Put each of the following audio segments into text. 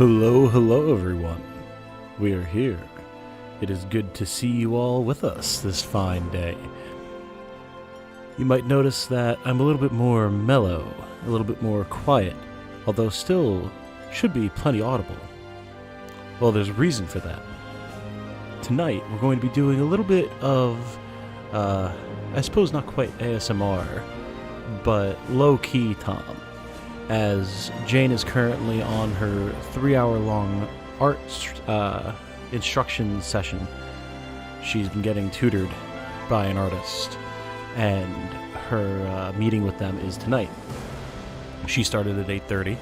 Hello, hello everyone. We are here. It is good to see you all with us this fine day. You might notice that I'm a little bit more mellow, a little bit more quiet, although still should be plenty audible. Well, there's a reason for that. Tonight, we're going to be doing a little bit of, I suppose not quite ASMR, but low-key Tom, as Jane is currently on her 3-hour-long art instruction session. She's been getting tutored by an artist, and her meeting with them is tonight. She started at 8:30,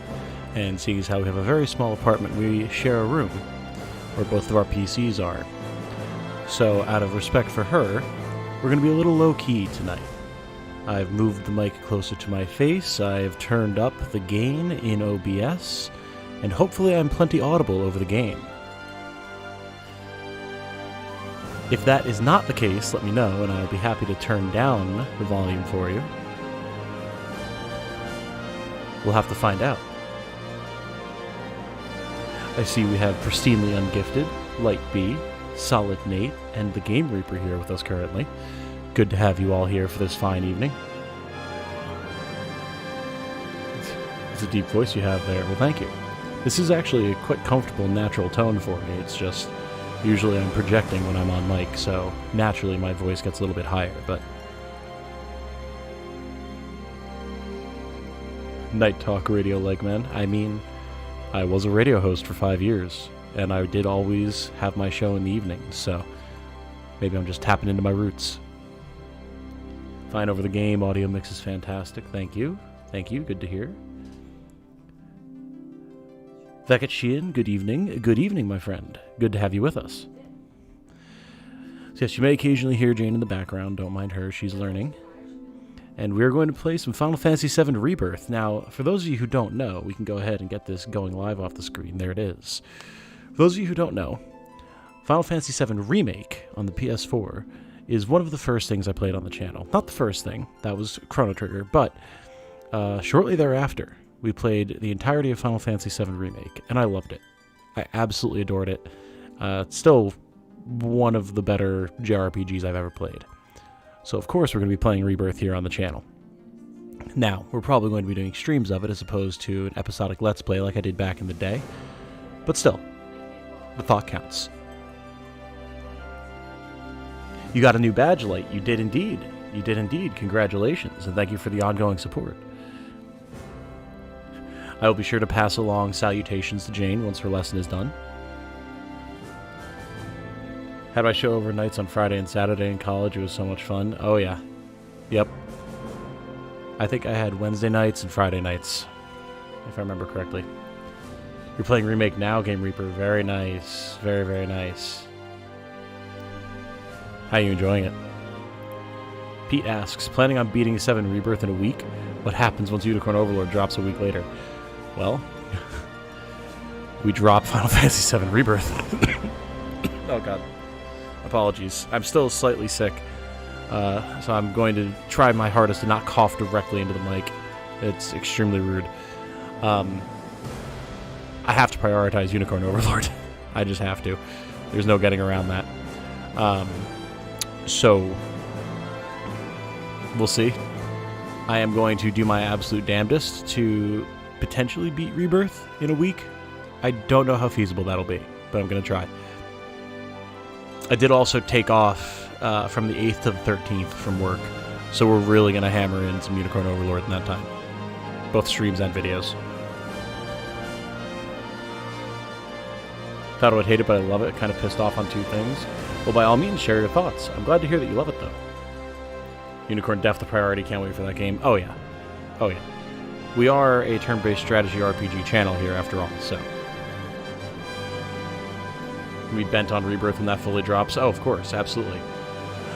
and sees how we have a very small apartment. We share a room where both of our PCs are. So, out of respect for her, we're going to be a little low-key tonight. I've moved the mic closer to my face, I've turned up the gain in OBS, and hopefully I'm plenty audible over the game. If that is not the case, let me know, and I'll be happy to turn down the volume for you. We'll have to find out. I see we have pristinely ungifted, Light B, Solid Nate, and the Game Reaper here with us currently. Good to have you all here for this fine evening. It's a deep voice you have there. Well, thank you. This is actually a quite comfortable, natural tone for me. It's just, usually I'm projecting when I'm on mic, so naturally my voice gets a little bit higher, but... Night Talk Radio Legman. I mean, I was a radio host for 5 years, and I did always have my show in the evenings, so maybe I'm just tapping into my roots. Fine over the game, audio mix is fantastic. Thank you. Thank you, good to hear. Veket Sheehan, good evening. Good evening, my friend. Good to have you with us. So yes, you may occasionally hear Jane in the background. Don't mind her, she's learning. And we're going to play some Final Fantasy VII Rebirth. Now, for those of you who don't know, we can go ahead and get this going live off the screen. There it is. For those of you who don't know, Final Fantasy VII Remake on the PS4 is one of the first things I played on the channel. Not the first thing, that was Chrono Trigger, but shortly thereafter, we played the entirety of Final Fantasy VII Remake, and I loved it. I absolutely adored it. It's still one of the better JRPGs I've ever played. So of course we're going to be playing Rebirth here on the channel. Now, we're probably going to be doing streams of it as opposed to an episodic Let's Play like I did back in the day. But still, the thought counts. You got a new badge, Light. You did indeed. You did indeed. Congratulations, and thank you for the ongoing support. I will be sure to pass along salutations to Jane once her lesson is done. Had my show overnights on Friday and Saturday in college. It was so much fun. Oh, yeah. Yep. I think I had Wednesday nights and Friday nights, if I remember correctly. You're playing Remake now, Game Reaper. Very nice. Very, very nice. How are you enjoying it? Pete asks, planning on beating 7 Rebirth in a week? What happens once Unicorn Overlord drops a week later? Well, we drop Final Fantasy VII Rebirth. Oh god. Apologies. I'm still slightly sick, so I'm going to try my hardest to not cough directly into the mic. It's extremely rude. I have to prioritize Unicorn Overlord. I just have to. There's no getting around that. So, we'll see. I am going to do my absolute damnedest to potentially beat Rebirth in a week. I don't know how feasible that'll be, but I'm going to try. I did also take off from the 8th to the 13th from work, so we're really going to hammer in some Unicorn Overlord in that time. Both streams and videos. Thought I would hate it, but I love it. Kind of pissed off on 2 things. Well, by all means, share your thoughts. I'm glad to hear that you love it, though. Unicorn Def the priority. Can't wait for that game. Oh, yeah. Oh, yeah. We are a turn-based strategy RPG channel here, after all, so... We bent on Rebirth when that fully drops? Oh, of course. Absolutely.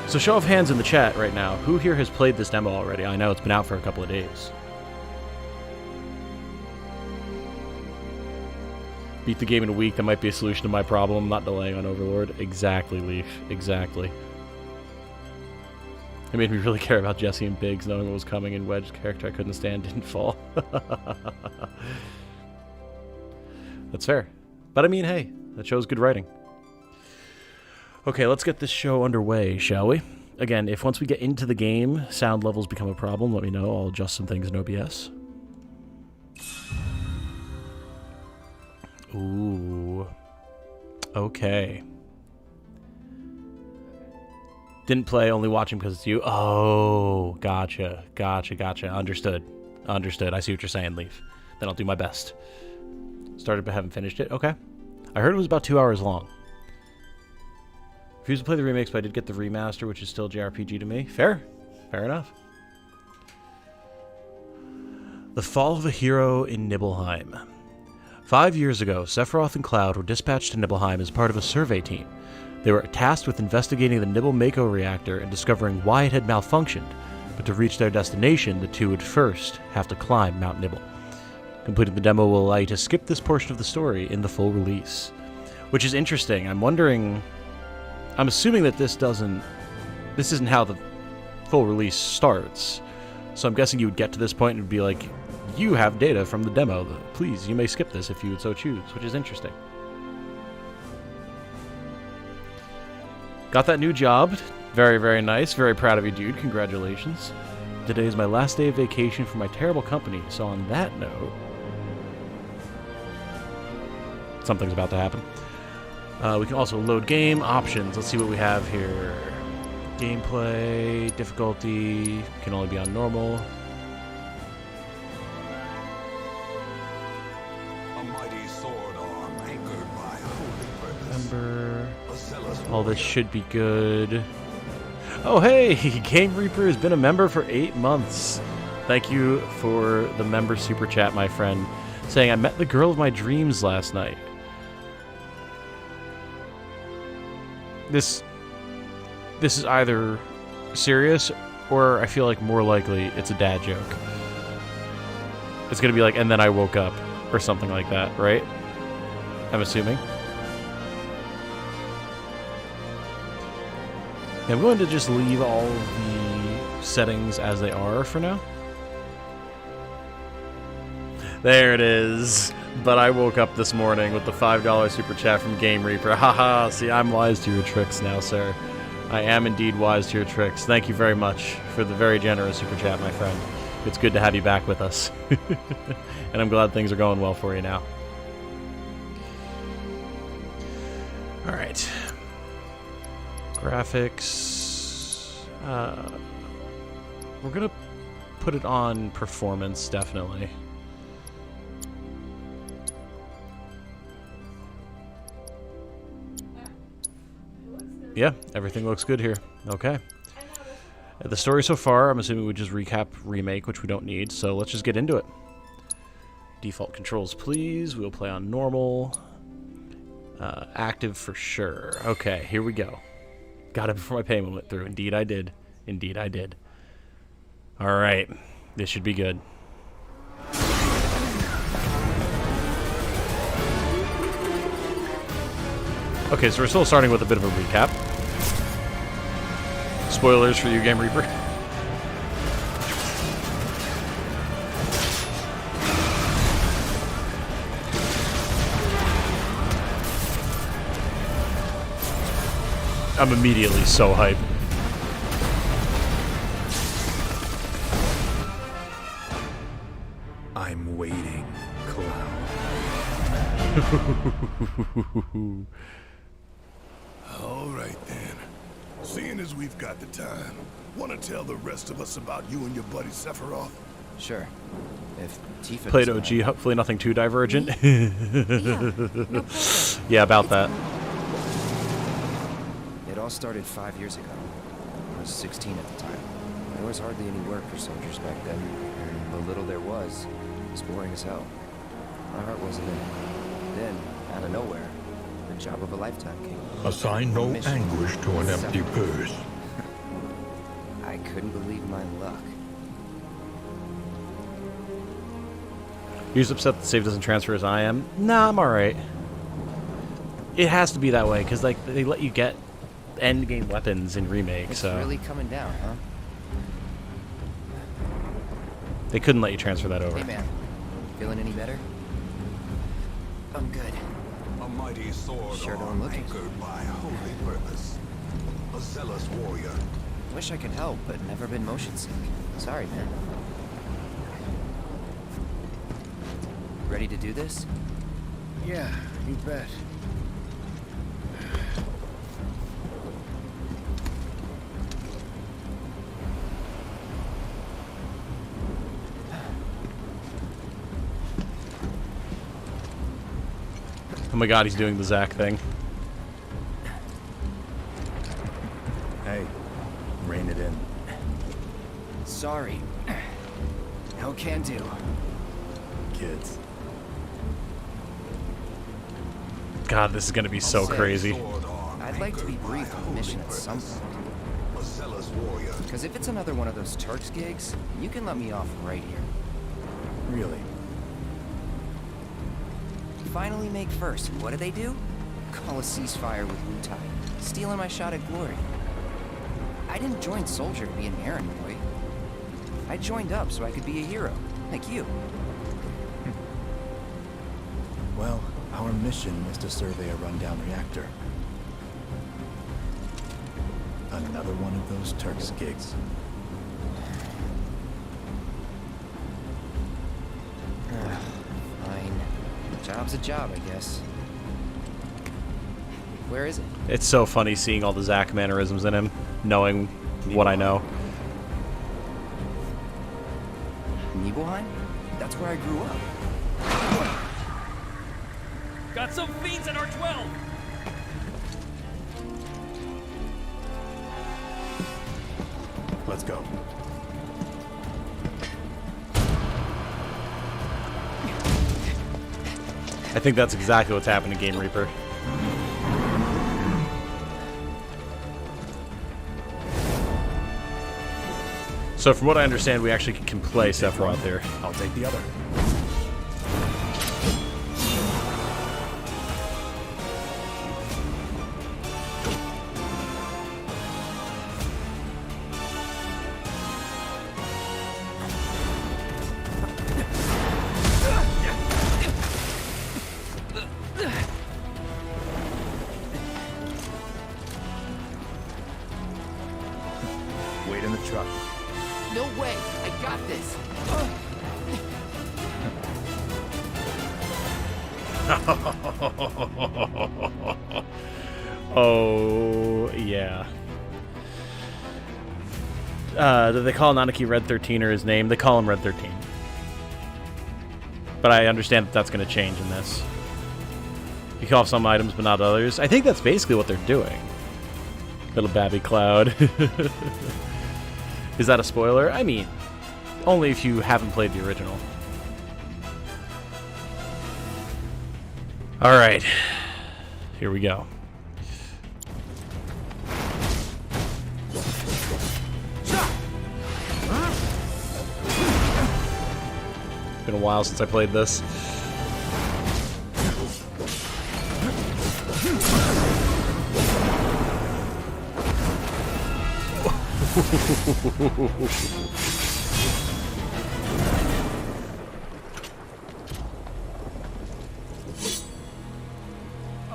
So show of hands in the chat right now. Who here has played this demo already? I know it's been out for a couple of days. Beat the game in a week. That might be a solution to my problem. Not delaying on Overlord. Exactly, Leaf. Exactly. It made me really care about Jesse and Biggs, knowing what was coming, and Wedge's character I couldn't stand didn't fall. That's fair. But I mean, hey, that shows good writing. Okay, let's get this show underway, shall we? Again, if once we get into the game, sound levels become a problem, let me know. I'll adjust some things in OBS. Ooh. Okay. Didn't play, only watching because it's you. Oh, gotcha. Understood. I see what you're saying, Leaf. Then I'll do my best. Started but haven't finished it. Okay. I heard it was about 2 hours long. Refused to play the remakes, but I did get the remaster, which is still JRPG to me. Fair. Fair enough. The Fall of a Hero in Nibelheim. 5 years ago, Sephiroth and Cloud were dispatched to Nibelheim as part of a survey team. They were tasked with investigating the Nibel Mako reactor and discovering why it had malfunctioned, but to reach their destination, the two would first have to climb Mount Nibel. Completing the demo will allow you to skip this portion of the story in the full release. Which is interesting. I'm assuming that this isn't how the full release starts. So I'm guessing you would get to this point and it would be like, you have data from the demo. Please, you may skip this if you would so choose, which is interesting. Got that new job. Very, very nice. Very proud of you, dude. Congratulations. Today is my last day of vacation for my terrible company, so on that note, something's about to happen. We can also load game options. Let's see what we have here. Gameplay, difficulty, can only be on normal. A mighty sword arm anchored by holy purpose. Remember, all this should be good. Oh hey, Game Reaper has been a member for 8 months. Thank you for the member super chat, my friend. Saying, I met the girl of my dreams last night. This is either serious, or I feel like more likely it's a dad joke. It's gonna be like, and then I woke up, or something like that, right? I'm assuming. I'm going to just leave all of the settings as they are for now. There it is. But I woke up this morning with the $5 super chat from Game Reaper. Haha, see, I'm wise to your tricks now, sir. I am indeed wise to your tricks. Thank you very much for the very generous super chat, my friend. It's good to have you back with us. And I'm glad things are going well for you now. Alright. Graphics. We're gonna put it on performance, definitely. Yeah, everything looks good here. Okay. The story so far, I'm assuming we just recap remake, which we don't need, so let's just get into it. Default controls, please. We'll play on normal. Active for sure. Okay, here we go. Got it before my payment went through. Indeed I did. Indeed I did. Alright. This should be good. Okay, so we're still starting with a bit of a recap. Spoilers for you, Game Reaper. I'm immediately so hyped. I'm waiting, Cloud. All right then. Seeing as we've got the time, want to tell the rest of us about you and your buddy Sephiroth? Sure. If Tifa Played OG, hopefully nothing too divergent. Yeah, about that. It all started 5 years ago. I was 16 at the time. There was hardly any work for soldiers back then, and the little there was boring as hell. My heart wasn't in it. Then, out of nowhere, the job of a lifetime came. Assign no anguish to an empty purse. I couldn't believe my luck. You're just upset the save doesn't transfer as I am? Nah, I'm alright. It has to be that way, because like they let you get end game weapons in Remake, It's so really coming down, huh? they couldn't let you transfer that over. Hey man, feeling any better? I'm good. A mighty sword Sure don't arm look it. anchored by holy purpose. A zealous warrior. Wish I could help, but never been motion sick. Sorry, man. Ready to do this? Yeah, you bet. Oh my god, he's doing the Zack thing. Hey, rein it in. Sorry. No can do. Kids. God, this is gonna be so Say, crazy. Sword arm I'd like to be anchored by briefed on the holy mission at some purpose. point. A zealous warrior. Because if it's another one of those Turks gigs, you can let me off right here. Really? Finally make first. What do they do? Call a ceasefire with Wu-Tai. Stealing my shot at glory. I didn't join Soldier to be an errand boy. I joined up so I could be a hero, like you. Well, our mission is to survey a rundown reactor. Another one of those Turks gigs. Fine. Job's a job, I guess. Where is it? It's so funny seeing all the Zack mannerisms in him, knowing what I know. Nibelheim? That's where I grew up. Got some fiends in our 12! Let's go. I think that's exactly what's happened to Game Reaper. So from what I understand, we actually can play Sephiroth here. I'll take the other. Wait in the truck. No way! I got this! Oh, yeah. Do they call Nanaki Red 13 or his name? They call him Red 13. But I understand that that's going to change in this. You call off some items, but not others. I think that's basically what they're doing. Little Babby Cloud. Is that a spoiler? I mean, only if you haven't played the original. Alright. Here we go. Been a while since I played this.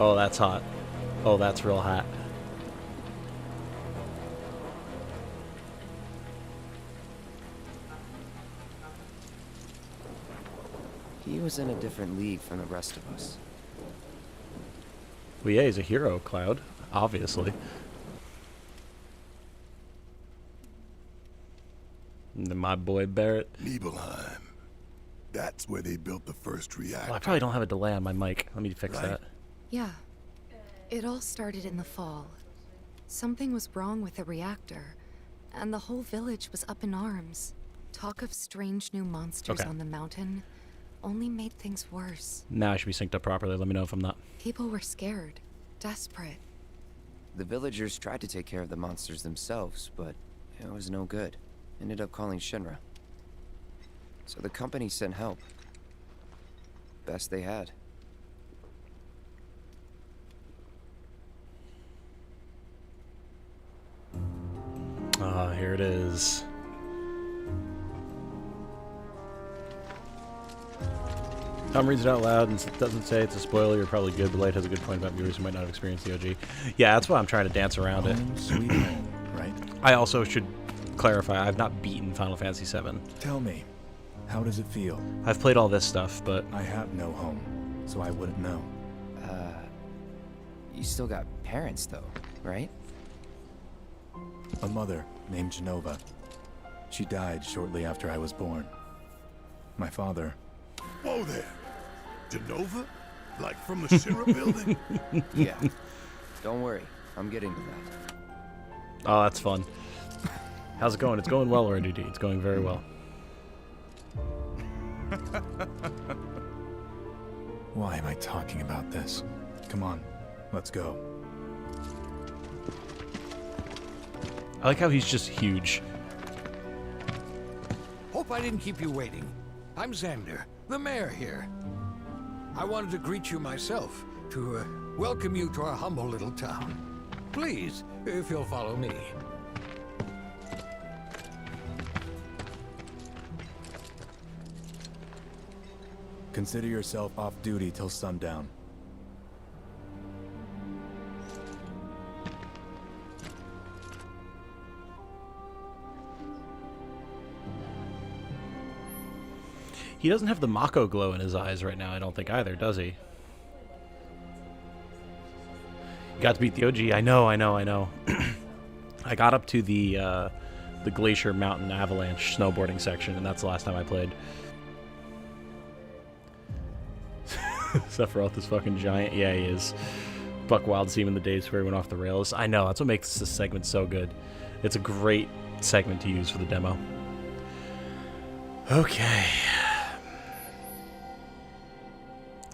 Oh, that's hot. Oh, that's real hot. He was in a different league from the rest of us. Well, yeah, he's a hero, Cloud. Obviously. And then my boy Barrett. Nibelheim. That's where they built the first reactor. Oh, I probably don't have a delay on my mic. Let me fix Right. that. Yeah. It all started in the fall. Something was wrong with the reactor, and the whole village was up in arms. Talk of strange new monsters Okay. on the mountain only made things worse. Now I should be synced up properly. Let me know if I'm not. People were scared, desperate. The villagers tried to take care of the monsters themselves, but it was no good. Ended up calling Shinra. So the company sent help. Best they had. Ah, here it is. Tom reads it out loud and doesn't say it's a spoiler. You're probably good, but Light has a good point about viewers who might not have experienced the OG. Yeah, that's why I'm trying to dance around it. Home sweet home, right? I also should clarify, I've not beaten Final Fantasy VII. Tell me, how does it feel? I've played all this stuff, but... I have no home, so I wouldn't know. You still got parents, though, right? A mother named Genova. She died shortly after I was born. My father... Whoa there. Genova? Like from the Shira building? Yeah. Don't worry, I'm getting to that. Oh, that's fun. How's it going? It's going well, RDD. It's going very well. Why am I talking about this? Come on, let's go. I like how he's just huge. Hope I didn't keep you waiting. I'm Xander, the mayor here. I wanted to greet you myself, to welcome you to our humble little town. Please, if you'll follow me. Consider yourself off duty till sundown. He doesn't have the Mako glow in his eyes right now, I don't think either, does he? You got to beat the OG. I know. I got up to the Glacier Mountain Avalanche snowboarding section, and that's the last time I played. Sephiroth is fucking giant. Yeah, he is. Buck Wild seemed in the days where he went off the rails. I know, that's what makes this segment so good. It's a great segment to use for the demo. Okay.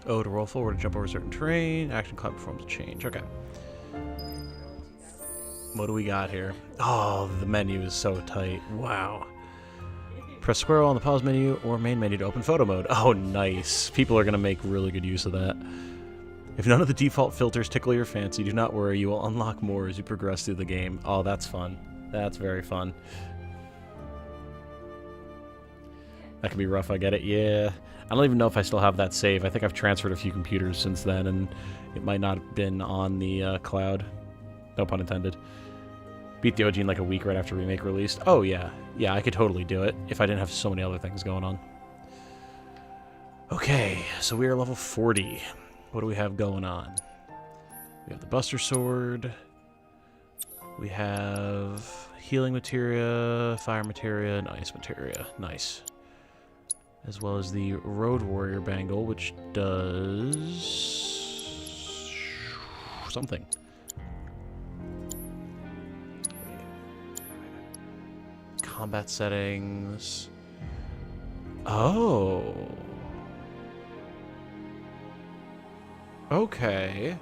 Oh, to roll forward to jump over certain terrain. Action cloud performs a change. Okay. What do we got here? Oh, the menu is so tight. Wow. Press square on the pause menu or main menu to open photo mode. Oh, nice. People are going to make really good use of that. If none of the default filters tickle your fancy, do not worry. You will unlock more as you progress through the game. Oh, that's fun. That's very fun. That can be rough, I get it. Yeah. I don't even know if I still have that save. I think I've transferred a few computers since then, and it might not have been on the cloud. No pun intended. Beat the OG in like a week right after Remake released. Oh, yeah. Yeah, I could totally do it if I didn't have so many other things going on. Okay, so we are level 40. What do we have going on? We have the Buster Sword. We have healing materia, fire materia, and ice materia. Nice. As well as the Road Warrior Bangle, which does something. Combat settings. Oh. Okay.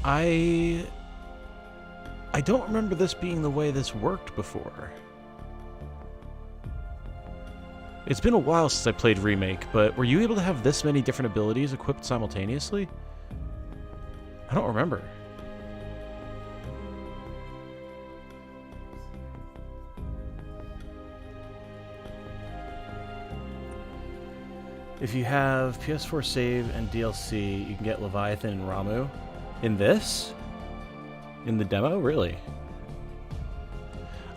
I don't remember this being the way this worked before. It's been a while since I played Remake, but were you able to have this many different abilities equipped simultaneously? I don't remember. If you have PS4 save and DLC, you can get Leviathan and Ramu. In this? In the demo? Really?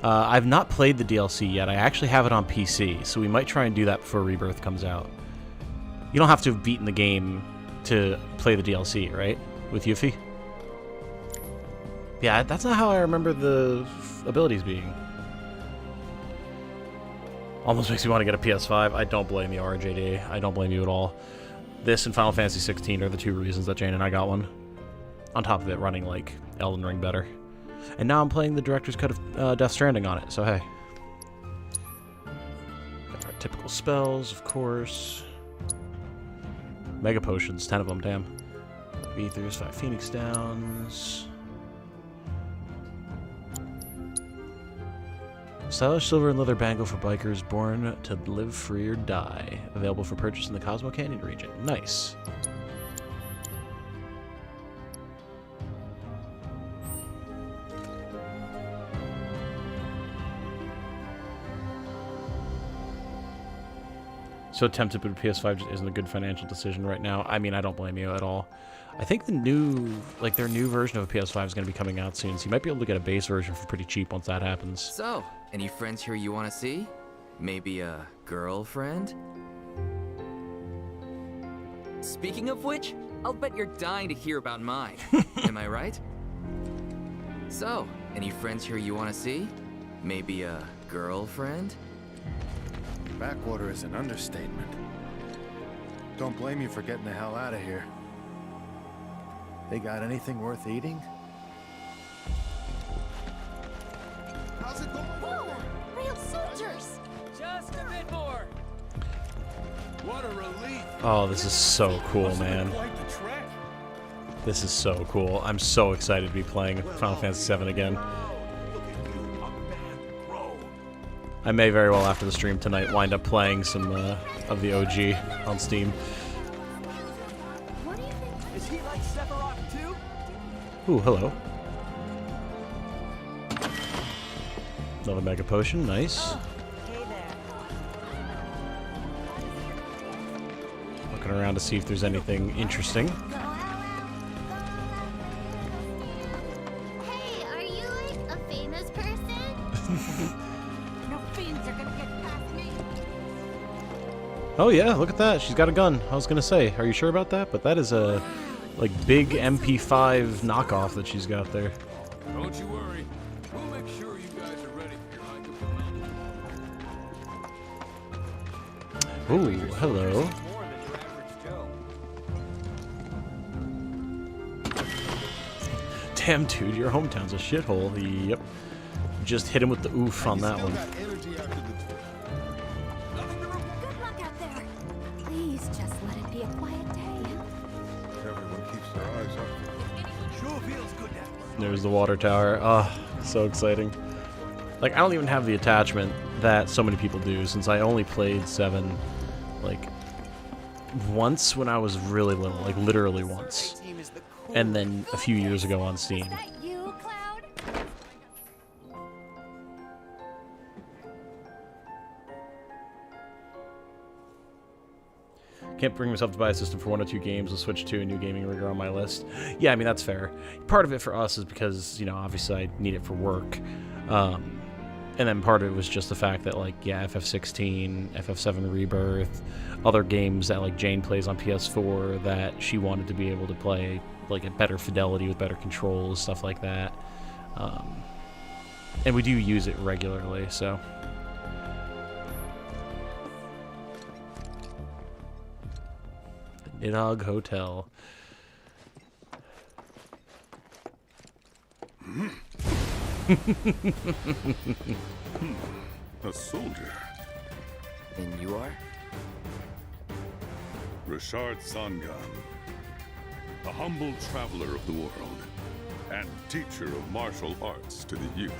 I've not played the DLC yet. I actually have it on PC, so we might try and do that before Rebirth comes out. You don't have to have beaten the game to play the DLC, right? With Yuffie? Yeah, that's not how I remember the abilities being. Almost makes me want to get a PS5. I don't blame you, RJD. I don't blame you at all. This and Final Fantasy 16 are the two reasons that Jane and I got one. On top of it running like Elden Ring better. And now I'm playing the director's cut of Death Stranding on it, so hey. Got our typical spells, of course. Mega potions, 10 of them, damn. 5 Ethers, 5 Phoenix Downs. Stylish silver and leather bangle for bikers born to live free or die. Available for purchase in the Cosmo Canyon region. Nice. So tempted, but PS5 just isn't a good financial decision right now. I mean, I don't blame you at all. I think the new, like their new version of a PS5 is going to be coming out soon, so you might be able to get a base version for pretty cheap once that happens. So, any friends here you want to see? Maybe a girlfriend? Speaking of which, I'll bet you're dying to hear about mine. Am I right? So, any friends here you want to see? Maybe a girlfriend? Backwater is an understatement. Don't blame you for getting the hell out of here. They got anything worth eating? How's it going? Whoa! Real soldiers! Just a bit more. What a relief. Oh, this is so cool, man. Quite the trek. This is so cool. I'm so excited to be playing Final Fantasy VII again. Look at you, a man grow. I may very well, after the stream tonight, wind up playing some of the OG on Steam. What do you think? Is he like Sephiroth too? Ooh, hello. Another Mega Potion, nice. Looking around to see if there's anything interesting. Hey, are you like a famous person? No fiends are gonna get past me. Oh yeah, look at that. She's got a gun. I was gonna say, are you sure about that? But that is a like big MP5 knockoff that she's got there. Don't you worry. We'll make sure you guys are ready for your hike up the mountain. Ooh, hello. More than your average Joe. Damn, dude, your hometown's a shithole. Yep. Just hit him with the oof on that one. Good luck out there. Please just let it be a quiet day. Everyone keeps their eyes up. Sure feels good now. There's the water tower. Ah, so exciting. Like, I don't even have the attachment that so many people do, since I only played 7, like, once when I was really little, like, literally once. And then a few years ago on Steam. Is that you, Cloud? Can't bring myself to buy a system for 1 or 2 games. I'll switch to a new gaming rig on my list. Yeah, I mean, that's fair. Part of it for us is because, you know, obviously I need it for work. And then part of it was just the fact that, like, yeah, FF16, FF7 Rebirth, other games that, like, Jane plays on PS4 that she wanted to be able to play, like, at better fidelity with better controls, stuff like that. And we do use it regularly, so... Nidhogg Hotel. A soldier. And you are? Richard Sangan. A humble traveler of the world. And teacher of martial arts to the youth.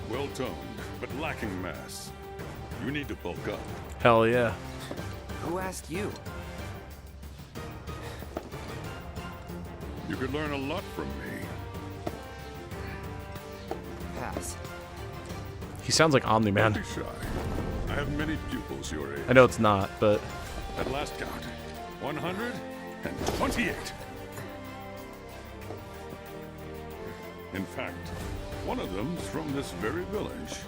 Well-toned, but lacking mass. You need to bulk up. Hell yeah. Who asked you? You could learn a lot from me. Pass. He sounds like Don't Omni-Man. be shy. I have many pupils your age. I know it's not, but... At last count, 128. In fact, one of them's from this very village.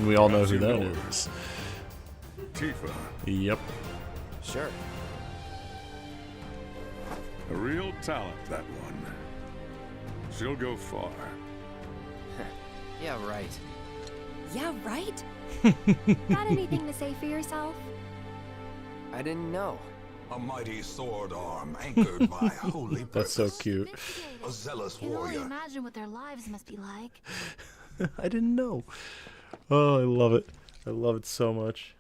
we all know Perhaps who you that know her. is. Tifa, Yep. Sure. a real talent, that one. She'll go far. Yeah, right. Yeah, right? Got anything to say for yourself? I didn't know. A mighty sword arm anchored by holy That's purpose. so cute. A zealous Can only warrior. imagine what their lives must be like. I didn't know. Oh, I love it. I love it so much.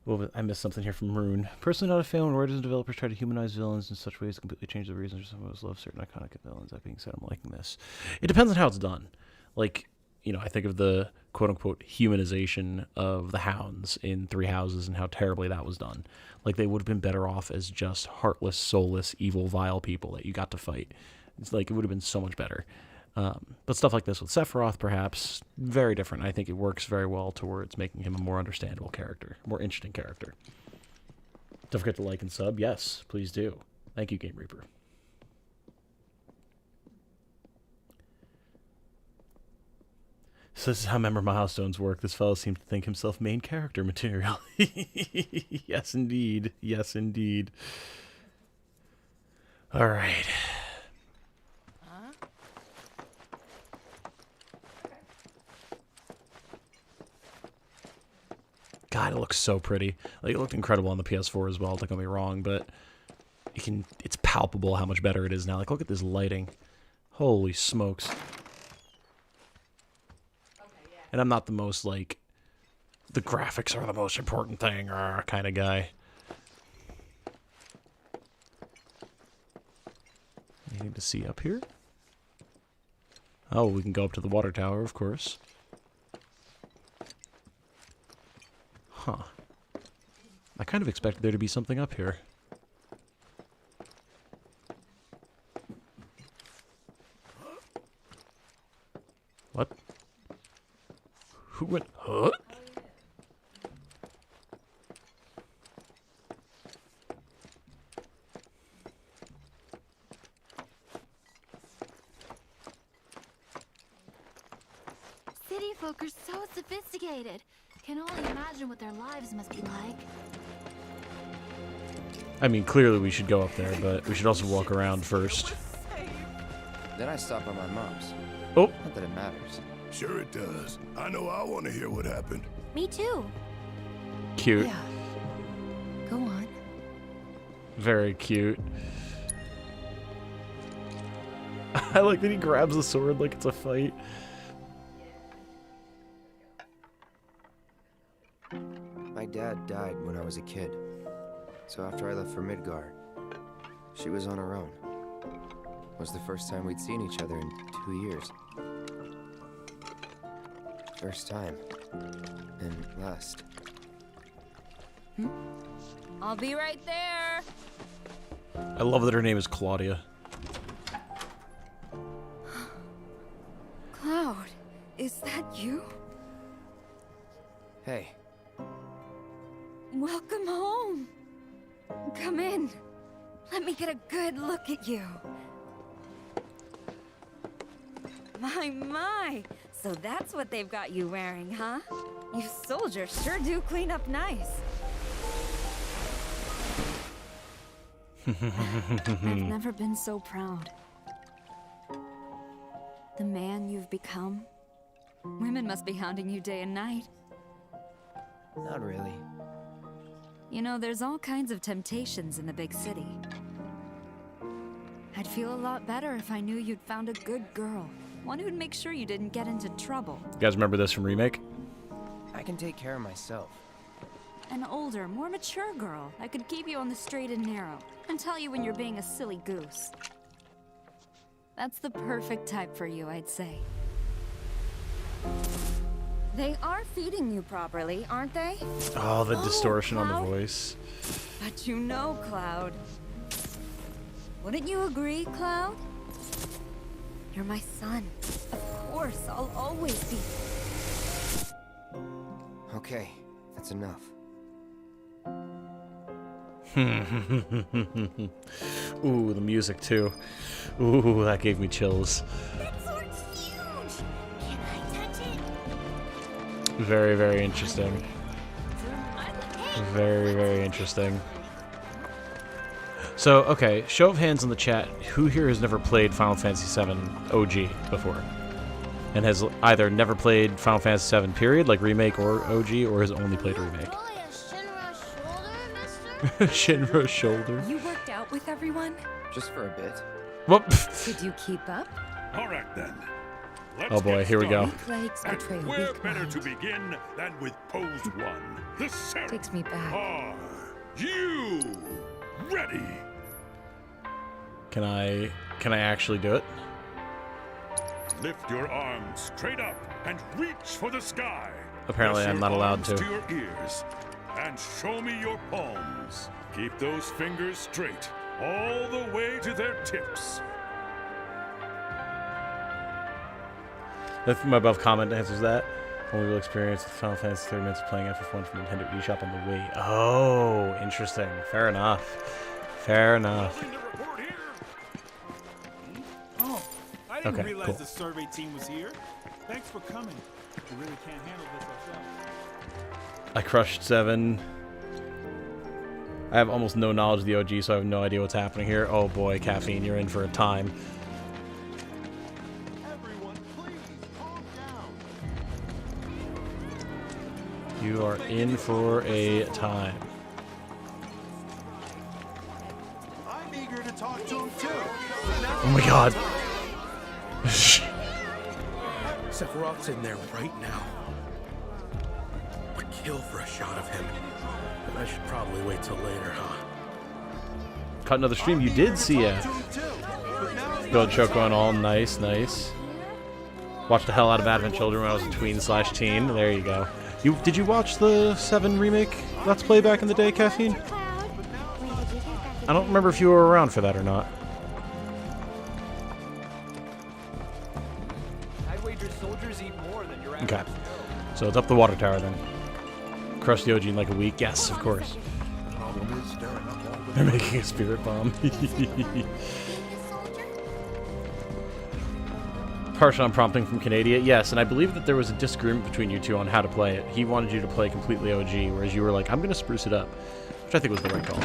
Well, I missed something here from Rune. Personally not a fan when writers and developers try to humanize villains in such ways to completely change the reasons for some of us love certain iconic villains. That being said, I'm liking this. It depends on how it's done. Like, you know, I think of the quote-unquote humanization of the Hounds in Three Houses and how terribly that was done. Like, they would have been better off as just heartless, soulless, evil, vile people that you got to fight. It's like, it would have been so much better. But stuff like this with Sephiroth, perhaps, very different. I think it works very well towards making him a more understandable character, more interesting character. Don't forget to like and sub. Yes, please do. Thank you, Game Reaper. So this is how member milestones work. This fellow seems to think himself main character material. Yes, indeed. Yes, indeed. All right. God, it looks so pretty. Like, it looked incredible on the PS4 as well, don't get me wrong, but it's palpable how much better it is now. Like, look at this lighting. Holy smokes. And I'm not the most, like, the graphics are the most important thing kind of guy. Anything to see up here? Oh, we can go up to the water tower, of course. Huh. I kind of expected there to be something up here. What? Who went? Huh? City folk are so sophisticated. Can only imagine what their lives must be like. I mean, clearly we should go up there, but we should also walk around first. Then I stop by my mom's. Oh. Not that it matters. Sure it does. I know I want to hear what happened. Me too. Cute. Yeah. Go on. Very cute. I like that he grabs the sword like it's a fight. My dad died when I was a kid. So after I left for Midgar, she was on her own. It was the first time we'd seen each other in 2 years. First time. And last. I'll be right there. I love that her name is Claudia. Cloud, is that you? Hey. Welcome home. Come in. Let me get a good look at you. My. So that's what they've got you wearing, huh? You soldiers sure do clean up nice. I've never been so proud. The man you've become. Women must be hounding you day and night. Not really. You know, there's all kinds of temptations in the big city. I'd feel a lot better if I knew you'd found a good girl. One who'd make sure you didn't get into trouble. You guys remember this from Remake? I can take care of myself. An older, more mature girl that could keep you on the straight and narrow and tell you when you're being a silly goose. That's the perfect type for you, I'd say. They are feeding you properly, aren't they? Oh, the distortion on Cloud. the voice. But you know, Cloud. Wouldn't you agree, Cloud? You're my son. Of course, I'll always be. Okay, that's enough. Ooh, the music too. Ooh, that gave me chills. That sword's huge. Can I touch it? Very, very interesting. Very, very interesting. So, okay, show of hands in the chat. Who here has never played Final Fantasy VII OG before? And has either never played Final Fantasy VII period, like Remake or OG, or has only played Remake? Really a Shinra shoulder, mister? Shinra's shoulder. You worked out with everyone? Just for a bit. Whoop. Did you keep up? All right, then. Let's Oh boy, get here we go. started. Legs betray a Where weak better mind. to begin than with pose one? The ceremony. Takes me back. Are you ready? Can I actually do it? Lift your arms straight up and reach for the sky. Apparently Press I'm your not allowed arms to. to your ears and show me your palms. Keep those fingers straight all the way to their tips. That's my above comment answers that. When we will experience the Final Fantasy 3 minutes of playing FF1 from Nintendo eShop on the Wii. Oh, interesting. Fair enough. Fair enough. Oh, I didn't Okay, realize cool. the survey team was here. Thanks for coming. We really can't handle this ourselves. I crushed 7. I have almost no knowledge of the OG, so I have no idea what's happening here. Oh boy, Caffeine, you're in for a time. You are in for a time. I'm eager to talk to him too. Oh my god. Sephiroth's in there right now. I'd kill for a shot of him. But I should probably wait till later, huh? Cut another stream. You did see it. Build Choco and all. Nice, nice. Watched the hell out of Advent Children when I was a tween/teen. There you go. Did you watch the 7 remake Let's Play back in the day, Caffeine? I don't remember if you were around for that or not. I'd wager soldiers eat more than your Okay. So it's up the water tower then. Crush the OG in like a week? Yes, of course. They're making a spirit bomb. Partial on prompting from Canada, yes, and I believe that there was a disagreement between you two on how to play it. He wanted you to play completely OG, whereas you were like, I'm going to spruce it up, which I think was the right call.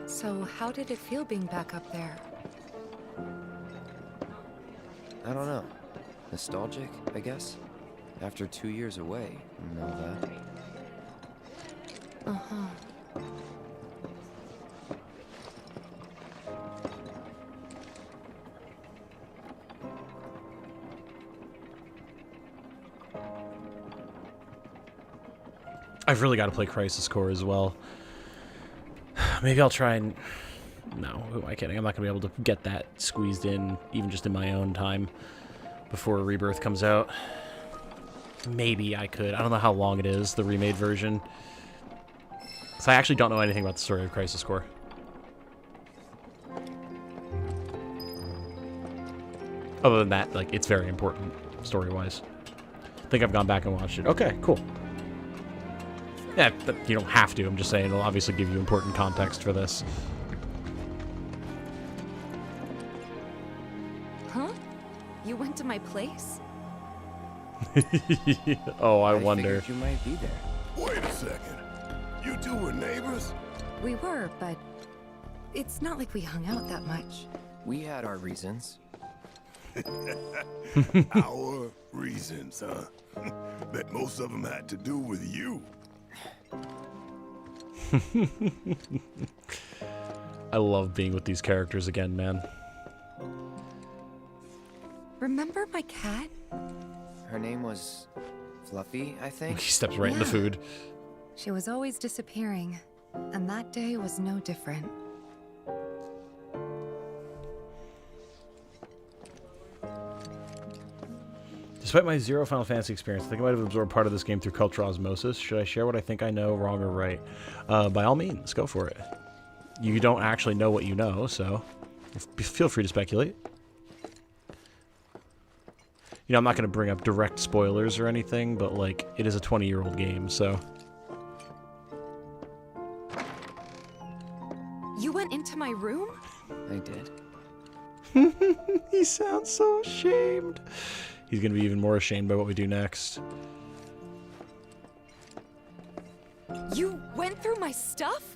So how did it feel being back up there? I don't know. Nostalgic, I guess? After 2 years away, and all that. Uh-huh. I've really got to play Crisis Core as well. Maybe I'll try and... No, who am I kidding? I'm not going to be able to get that squeezed in, even just in my own time, before Rebirth comes out. Maybe I could. I don't know how long it is, the remade version. So I actually don't know anything about the story of Crisis Core. Other than that, like, it's very important, story-wise. I think I've gone back and watched it. Okay, cool. Yeah, you don't have to. I'm just saying it'll obviously give you important context for this. Huh? You went to my place? Oh, I wonder. Figured you might be there. Wait a second. You two were neighbors? We were, but it's not like we hung out that much. We had our reasons. Our reasons, huh? Bet most of them had to do with you. I love being with these characters again, man. Remember my cat? Her name was Fluffy, I think. He steps right in the food. She was always disappearing, and that day was no different. Despite my zero Final Fantasy experience, I think I might have absorbed part of this game through cultural osmosis. Should I share what I think I know, wrong, or right? By all means, go for it. You don't actually know what you know, so feel free to speculate. You know, I'm not going to bring up direct spoilers or anything, but, like, it is a 20-year-old game, so... You went into my room? I did. He sounds so ashamed. He's going to be even more ashamed by what we do next. You went through my stuff?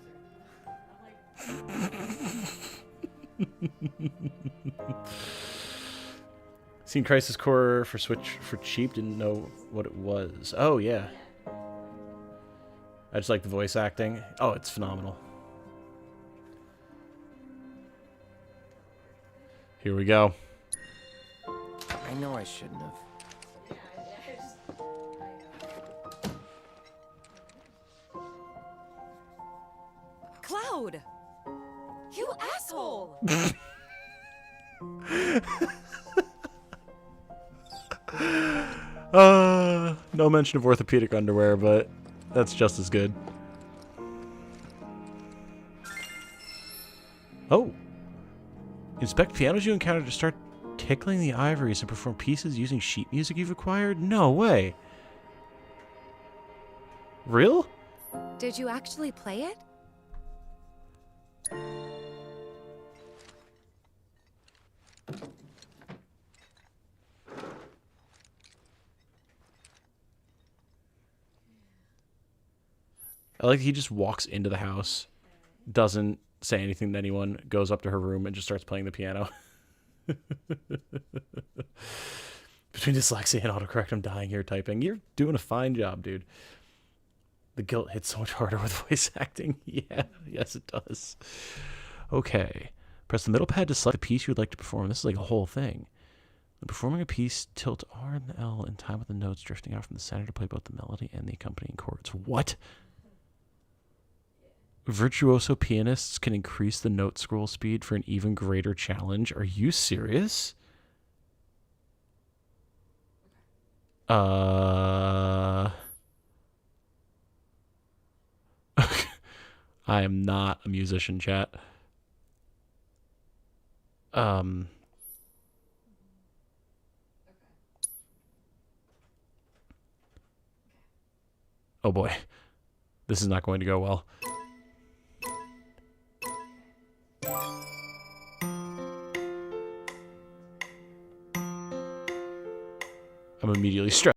Seen Crisis Core for Switch for cheap, didn't know what it was. Oh, yeah. I just like the voice acting. Oh, it's phenomenal. Here we go. I know I shouldn't have. Cloud! You asshole! No mention of orthopedic underwear, but that's just as good. Oh. Inspect pianos you encounter to start tickling the ivories and perform pieces using sheet music you've acquired? No way. Real? Did you actually play it? I like he just walks into the house, doesn't say anything to anyone, goes up to her room and just starts playing the piano. Between dyslexia and autocorrect, I'm dying here typing. You're doing a fine job, dude. The guilt hits so much harder with voice acting. Yeah, yes it does. Okay. Press the middle pad to select the piece you would like to perform. This is like a whole thing. When performing a piece, tilt R and L in time with the notes drifting out from the center to play both the melody and the accompanying chords. What? Virtuoso pianists can increase the note scroll speed for an even greater challenge. Are you serious? I am not a musician, chat. Oh boy. This is not going to go well. I'm immediately stressed.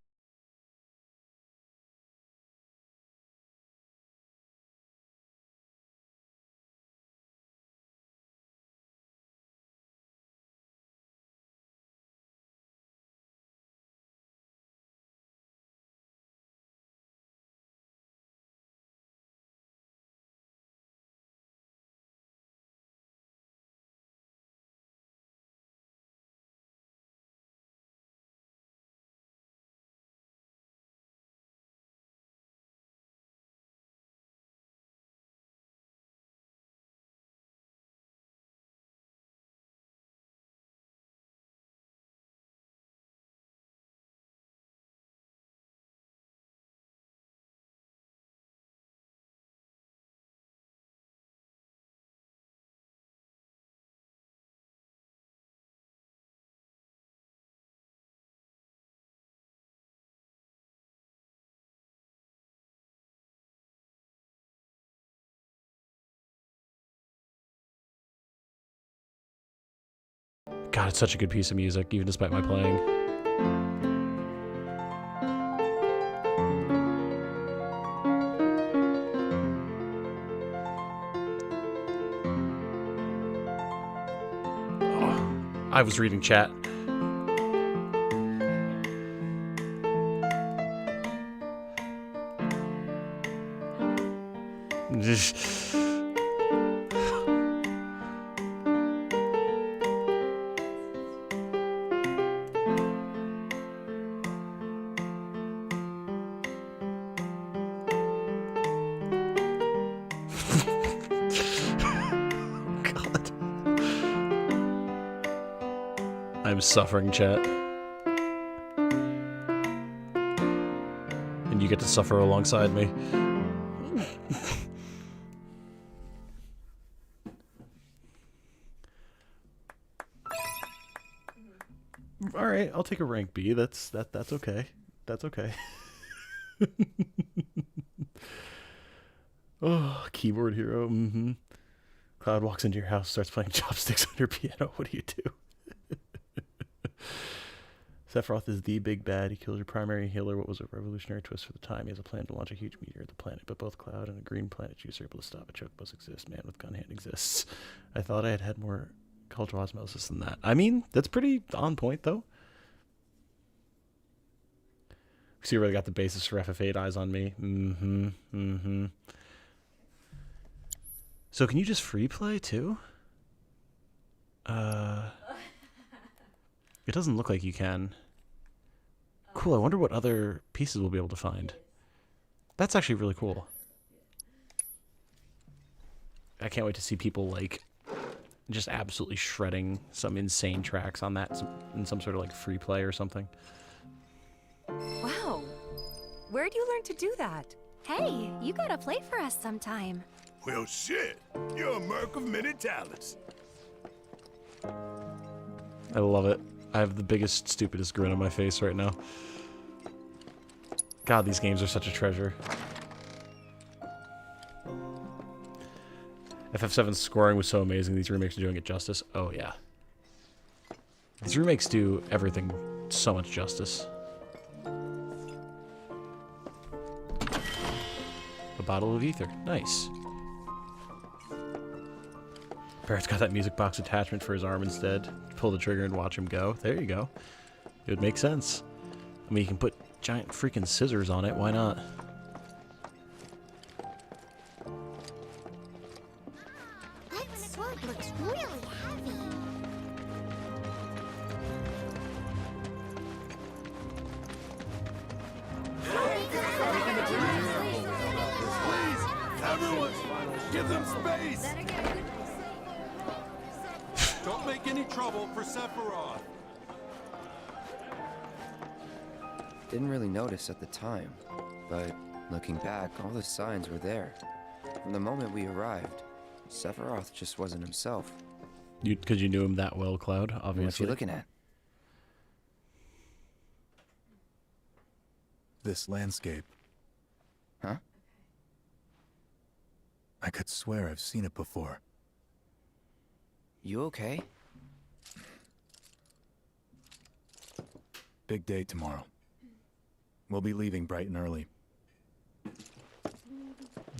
God, it's such a good piece of music, even despite my playing. Oh, I was reading chat. I'm suffering, chat. And you get to suffer alongside me. Alright, I'll take a rank B. That's okay. That's okay. Oh, keyboard hero. Mm-hmm. Cloud walks into your house, starts playing chopsticks on your piano. What do you do? Sephiroth is the big bad. He kills your primary healer. What was a revolutionary twist for the time? He has a plan to launch a huge meteor at the planet, but both Cloud and a green planet juice are able to stop it. Chocobos exist. Man with gun hand exists. I thought I had had more cultural osmosis than that. I mean, that's pretty on point, though. See where they got the basis for FF8 Eyes on Me. Mm-hmm. Mm-hmm. So can you just free play, too? It doesn't look like you can. Cool, I wonder what other pieces we'll be able to find. That's actually really cool. I can't wait to see people like just absolutely shredding some insane tracks on that in some sort of like free play or something. Wow. Where'd you learn to do that? Hey, you gotta play for us sometime. Well, shit. You're a merc of many talents. I love it. I have the biggest, stupidest grin on my face right now. God, these games are such a treasure. FF7's scoring was so amazing. These remakes are doing it justice. Oh, yeah. These remakes do everything so much justice. A bottle of ether. Nice. Barrett's got that music box attachment for his arm instead. Pull the trigger and watch him go. There you go. It would make sense. I mean, you can put giant freaking scissors on it. Why not? That sword looks really heavy. Everyone, give them space! Don't make any trouble for Sephiroth. Didn't really notice at the time, but looking back, all the signs were there. From the moment we arrived, Sephiroth just wasn't himself. Because you knew him that well, Cloud, obviously. What's he looking at? This landscape. Huh? I could swear I've seen it before. You okay? Big day tomorrow. We'll be leaving bright and early.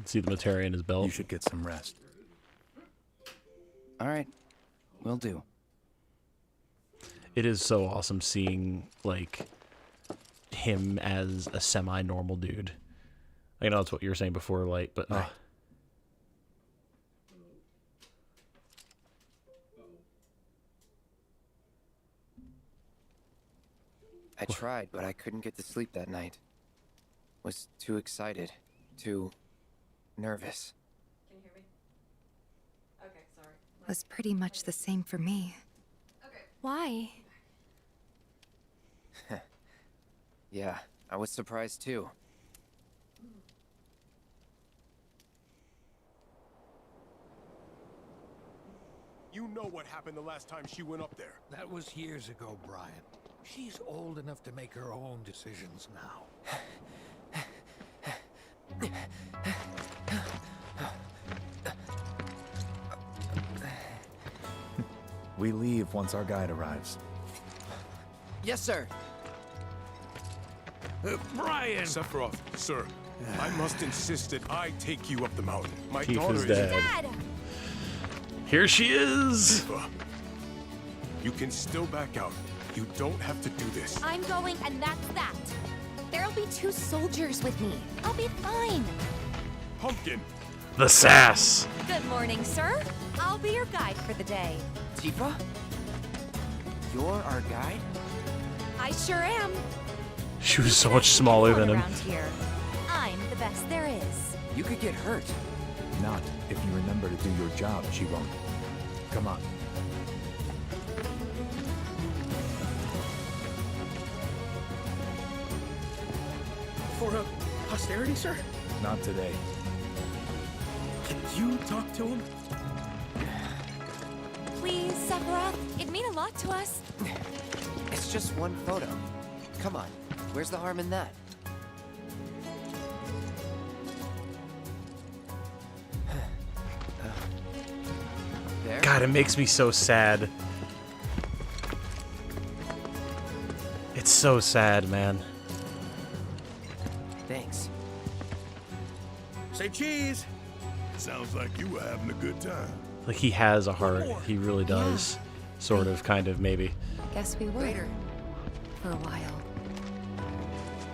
See the materia in his belt. You should get some rest. All right. Will do. It is so awesome seeing, like, him as a semi-normal dude. I know that's what you were saying before, Light, but... Right. I tried, but I couldn't get to sleep that night. Was too excited. Too nervous. Can you hear me? Okay, sorry. Was pretty much the same for me. Okay. Why? Yeah, I was surprised too. You know what happened the last time she went up there. That was years ago, Brian. She's old enough to make her own decisions now. We leave once our guide arrives. Yes, sir. Brian! Sephiroth, sir, I must insist that I take you up the mountain. My Tifa's daughter is dead. Dad! Here she is! Tifa. You can still back out. You don't have to do this. I'm going, and that's that. There'll be 2 soldiers with me. I'll be fine. Pumpkin! The sass! Good morning, sir. I'll be your guide for the day. Tifa? You're our guide? I sure am. She was so much smaller than him. Around here. I'm the best there is. You could get hurt. Not if you remember to do your job, she won't. Come on. For posterity, sir? Not today. Can you talk to him? Please, Sephiroth. It'd mean a lot to us. It's just one photo. Come on. Where's the harm in that? There? God, it makes me so sad. It's so sad, man. Thanks. Say cheese. Sounds like you were having a good time. Like, he has a heart. He really does. Sort of, kind of, maybe. Guess we were. For a while.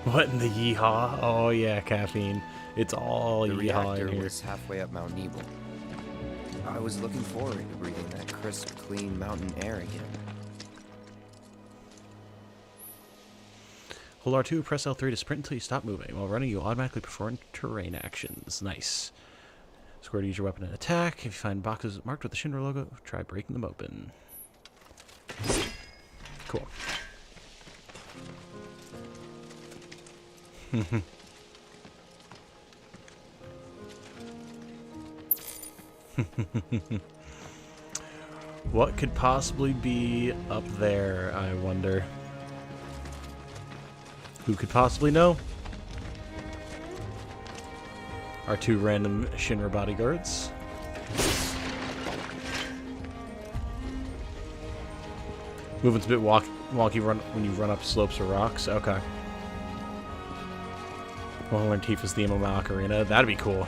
What in the yeehaw? Oh, yeah, caffeine. It's all The yeehaw reactor in here. was halfway up Mount Nebel. I was looking forward to breathing that crisp, clean mountain air again. Hold R2, press L3 to sprint until you stop moving. While running, you automatically perform terrain actions. Nice. Square to use your weapon and attack. If you find boxes marked with the Shinra logo, try breaking them open. Cool. What could possibly be up there, I wonder? Who could possibly know? Our two random Shinra bodyguards. Movement's a bit wonky when you run up slopes or rocks. Okay. Want to learn Tifa's theme of my ocarina? That'd be cool.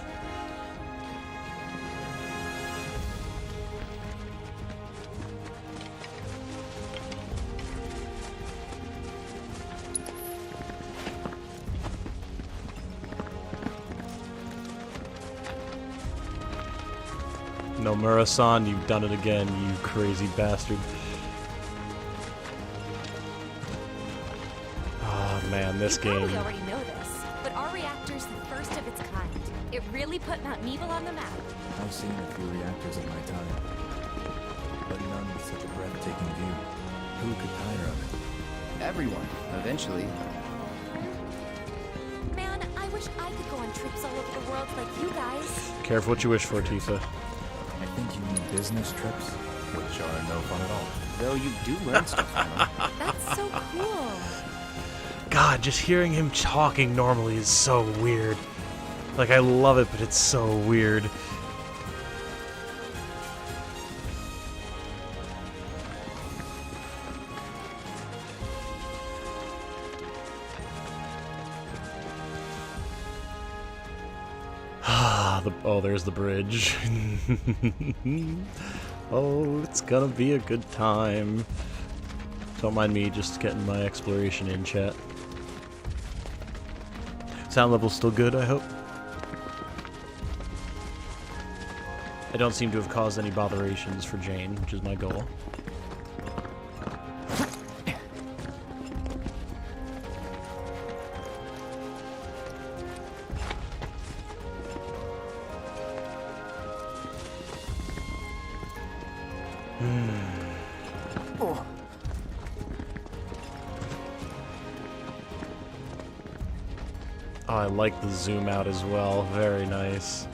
Nomura-san, you've done it again, you crazy bastard. Oh man, this game. You probably already know this, but our reactor's the first of its kind. It really put Mount Meevil on the map. I've seen a few reactors in my time, but none with such a breathtaking view. Who could tire of it? Everyone, eventually. Man, I wish I could go on trips all over the world like you guys. Careful what you wish for, Tifa. I think you mean business trips, which are no fun at all. Though you do learn stuff from them. That's so cool. God, just hearing him talking normally is so weird. Like, I love it, but it's so weird. Oh, there's the bridge. Oh, it's gonna be a good time. Don't mind me just getting my exploration in, chat. Sound level's still good, I hope. I don't seem to have caused any botherations for Jane, which is my goal. Oh, I like the zoom out as well. Very nice.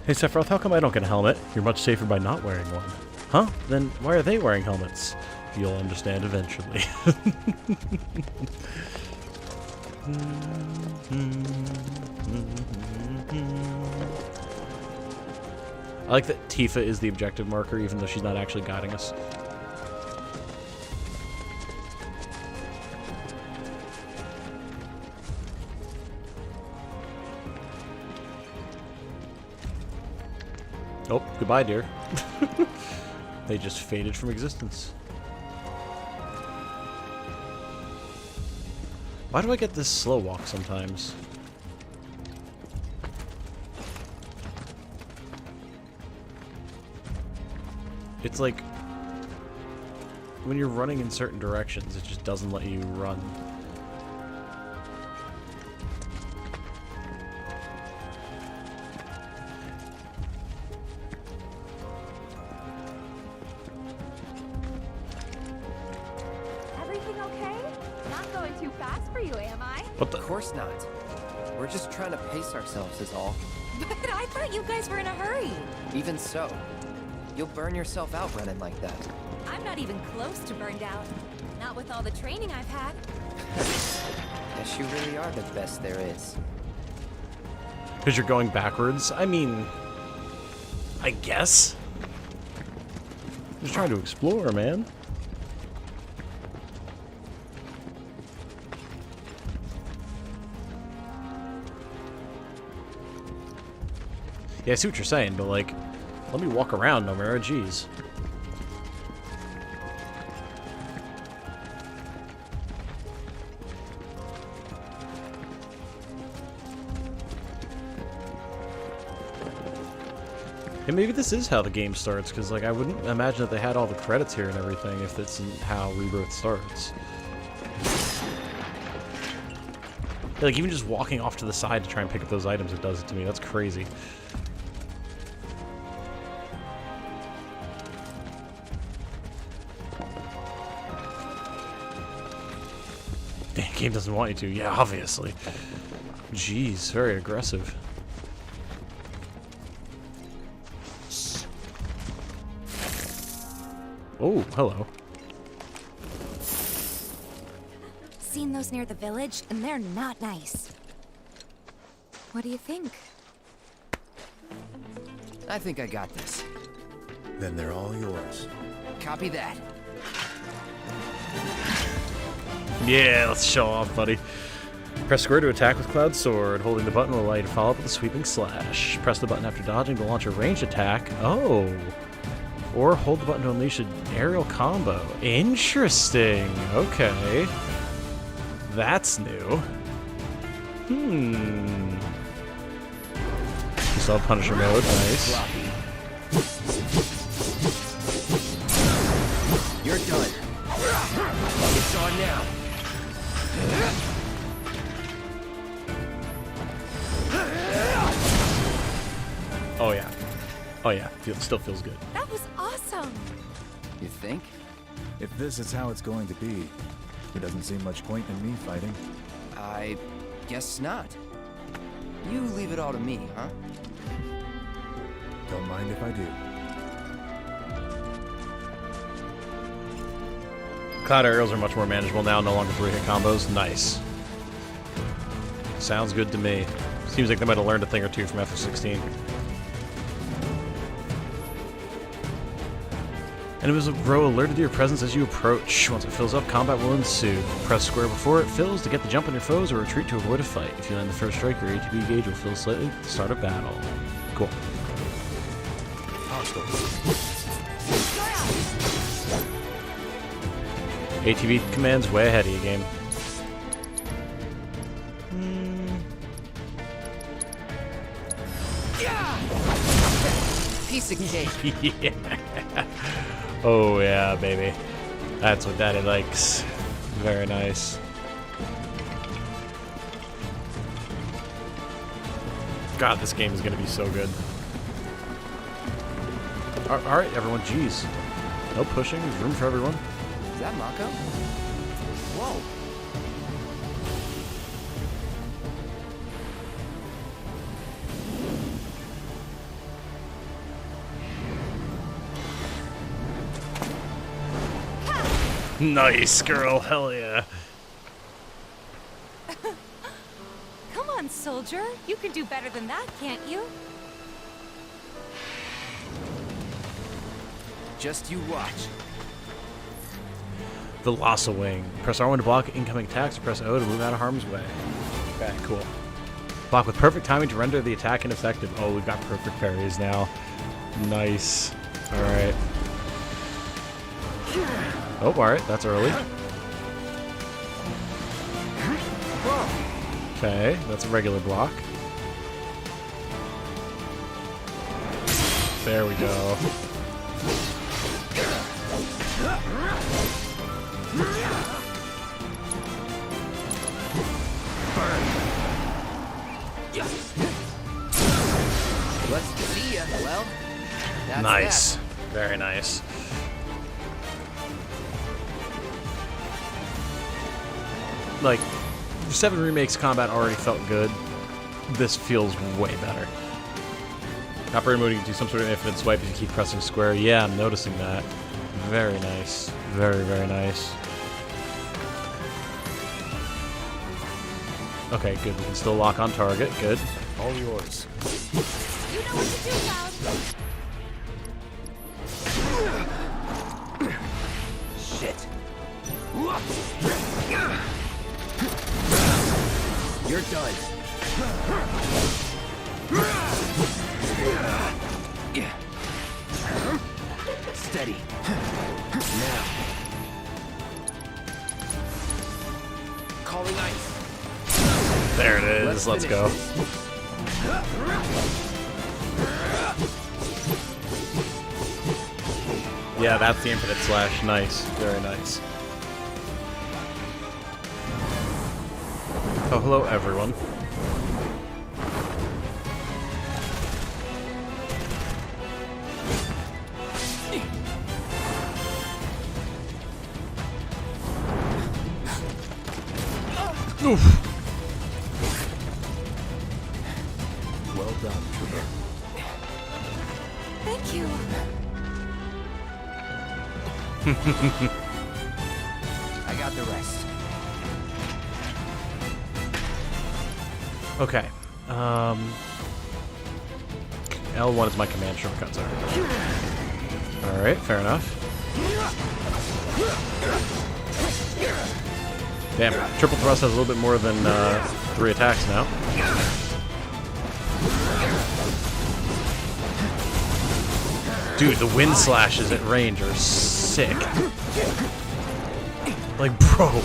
Hey Sephiroth, how come I don't get a helmet? You're much safer by not wearing one. Huh? Then why are they wearing helmets? You'll understand eventually. I like that Tifa is the objective marker, even though she's not actually guiding us. Oh, goodbye, dear. They just faded from existence. Why do I get this slow walk sometimes? It's like when you're running in certain directions, it just doesn't let you run. Everything okay? Not going too fast for you, am I? What the? Of course not. We're just trying to pace ourselves is all. But I thought you guys were in a hurry. Even so, you'll burn yourself out running like that. I'm not even close to burned out. Not with all the training I've had. Guess you really are the best there is. Because you're going backwards? I mean, I guess. Just trying to explore, man. Yeah, I see what you're saying, but like, let me walk around, Nomura, jeez. Hey, maybe this is how the game starts, because like I wouldn't imagine that they had all the credits here and everything if that's how Rebirth starts. Like, even just walking off to the side to try and pick up those items, it does it to me. That's crazy. Damn, game doesn't want you to. Yeah, obviously. Jeez, very aggressive. Oh, hello. Seen those near the village, and they're not nice. What do you think? I think I got this. Then they're all yours. Copy that. Yeah, let's show off, buddy. Press square to attack with Cloud Sword. Holding the button will allow you to follow up with a sweeping slash. Press the button after dodging to launch a ranged attack. Oh. Or hold the button to unleash an aerial combo. Interesting. Okay. That's new. You still have Punisher mode. Nice. You're done. It's on now. Oh yeah. Oh yeah. Still feels good. That was awesome. You think? If this is how it's going to be, there doesn't seem much point in me fighting. I guess not. You leave it all to me, huh? Don't mind if I do. Cloud aerials are much more manageable now, no longer 3-hit combos. Nice. Sounds good to me. Seems like they might have learned a thing or two from FF16. Enemies will grow alerted to your presence as you approach. Once it fills up, combat will ensue. Press square before it fills to get the jump on your foes or retreat to avoid a fight. If you land the first strike, your ATB gauge will fill slightly at the start of battle. Cool. ATB command's way ahead of you, game. Piece of cake. Yeah. Oh yeah, baby. That's what Daddy likes. Very nice. God, this game is gonna be so good. Alright, everyone, jeez. No pushing, there's room for everyone. Is that Mako? Whoa. Nice, girl. Hell yeah. Come on, soldier. You can do better than that, can't you? Just you watch. The Lhasa Wing. Press R1 to block incoming attacks, or press O to move out of harm's way. Okay, cool. Block with perfect timing to render the attack ineffective. Oh, we've got perfect parries now. Nice. Alright. Oh, alright, that's early. Okay, that's a regular block. There we go. Let's see ya. Well, that's nice. That. Very nice. Like, 7 Remake's combat already felt good. This feels way better. Operator mode, you can do some sort of infinite swipe if you keep pressing square. Yeah, I'm noticing that. Very nice. Very, very nice. Okay, good. We can still lock on target. Good. All yours. You know what to do, Cloud. Shit. You're done. Steady. Now. Calling ice. There it is. Let's go. Yeah, that's the infinite slash. Nice. Very nice. Oh, hello, everyone. Oof. Well done, Trooper. Thank you. I got the rest. Okay. L1 is my command shortcut, sorry. Alright, fair enough. Damn, triple thrust has a little bit more than 3 attacks now. Dude, the wind slashes at range are sick. Like, bro,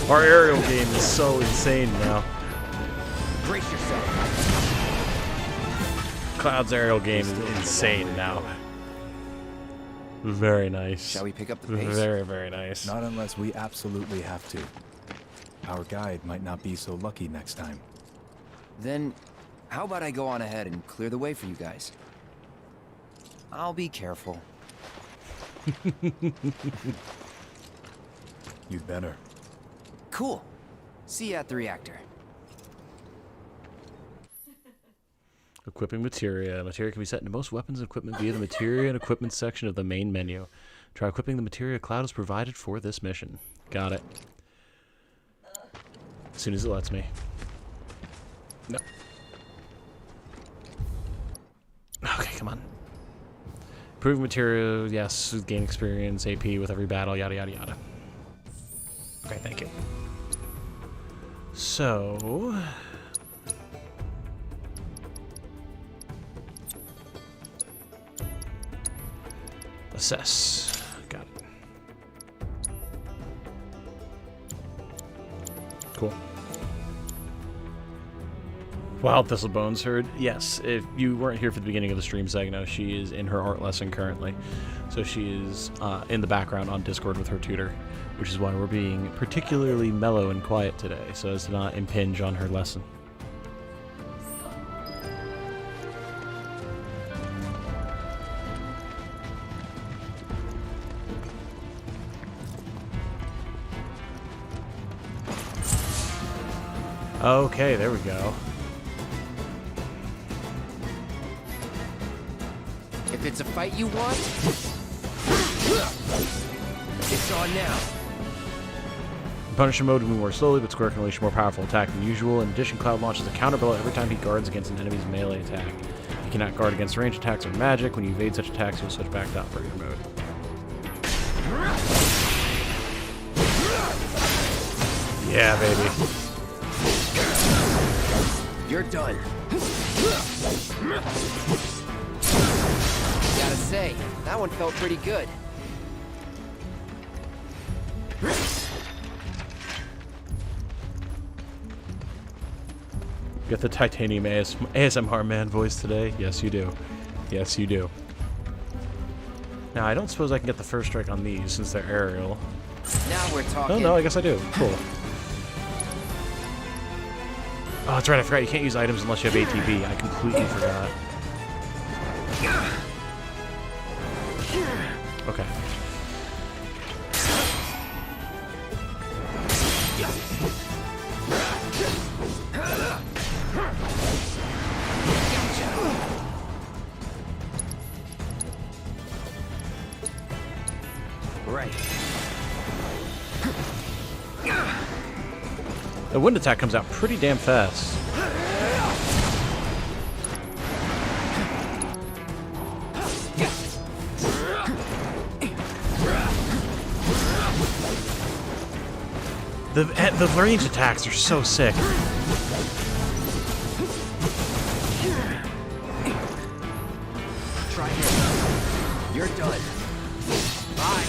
our aerial game is so insane now. Brace yourself. Cloud's aerial game is insane now. Very nice. Shall we pick up the pace? Very, very nice. Not unless we absolutely have to. Our guide might not be so lucky next time. Then, how about I go on ahead and clear the way for you guys? I'll be careful. You'd better. Cool. See you at the reactor. Equipping materia. Materia can be set into most weapons and equipment via the materia and equipment section of the main menu. Try equipping the materia Cloud is provided for this mission. Got it. As soon as it lets me. No. Okay, come on. Improve material, yes, gain experience, AP with every battle, yada yada yada. Okay, thank you. So... assess. Got it. Cool. Wild Thistlebane's heard. Yes, if you weren't here for the beginning of the stream, Sagno, she is in her art lesson currently. So she is in the background on Discord with her tutor, which is why we're being particularly mellow and quiet today, so as to not impinge on her lesson. Okay, there we go. If it's a fight you want, it's on now. In Punisher mode, we move more slowly, but Square can unleash a more powerful attack than usual. In addition, Cloud launches a counter blow every time he guards against an enemy's melee attack. He cannot guard against range attacks or magic. When you evade such attacks, he'll switch back to operator mode. Yeah, baby. You're done. Gotta say, that one felt pretty good. Get the titanium ASMR man voice today? Yes, you do. Yes, you do. Now, I don't suppose I can get the first strike on these since they're aerial. Now we're talking. Oh, no, I guess I do. Cool. Oh, that's right, I forgot you can't use items unless you have ATB. I completely forgot. Okay. Right. The wind attack comes out pretty damn fast. The range attacks are so sick. Try here. You're done. Bye.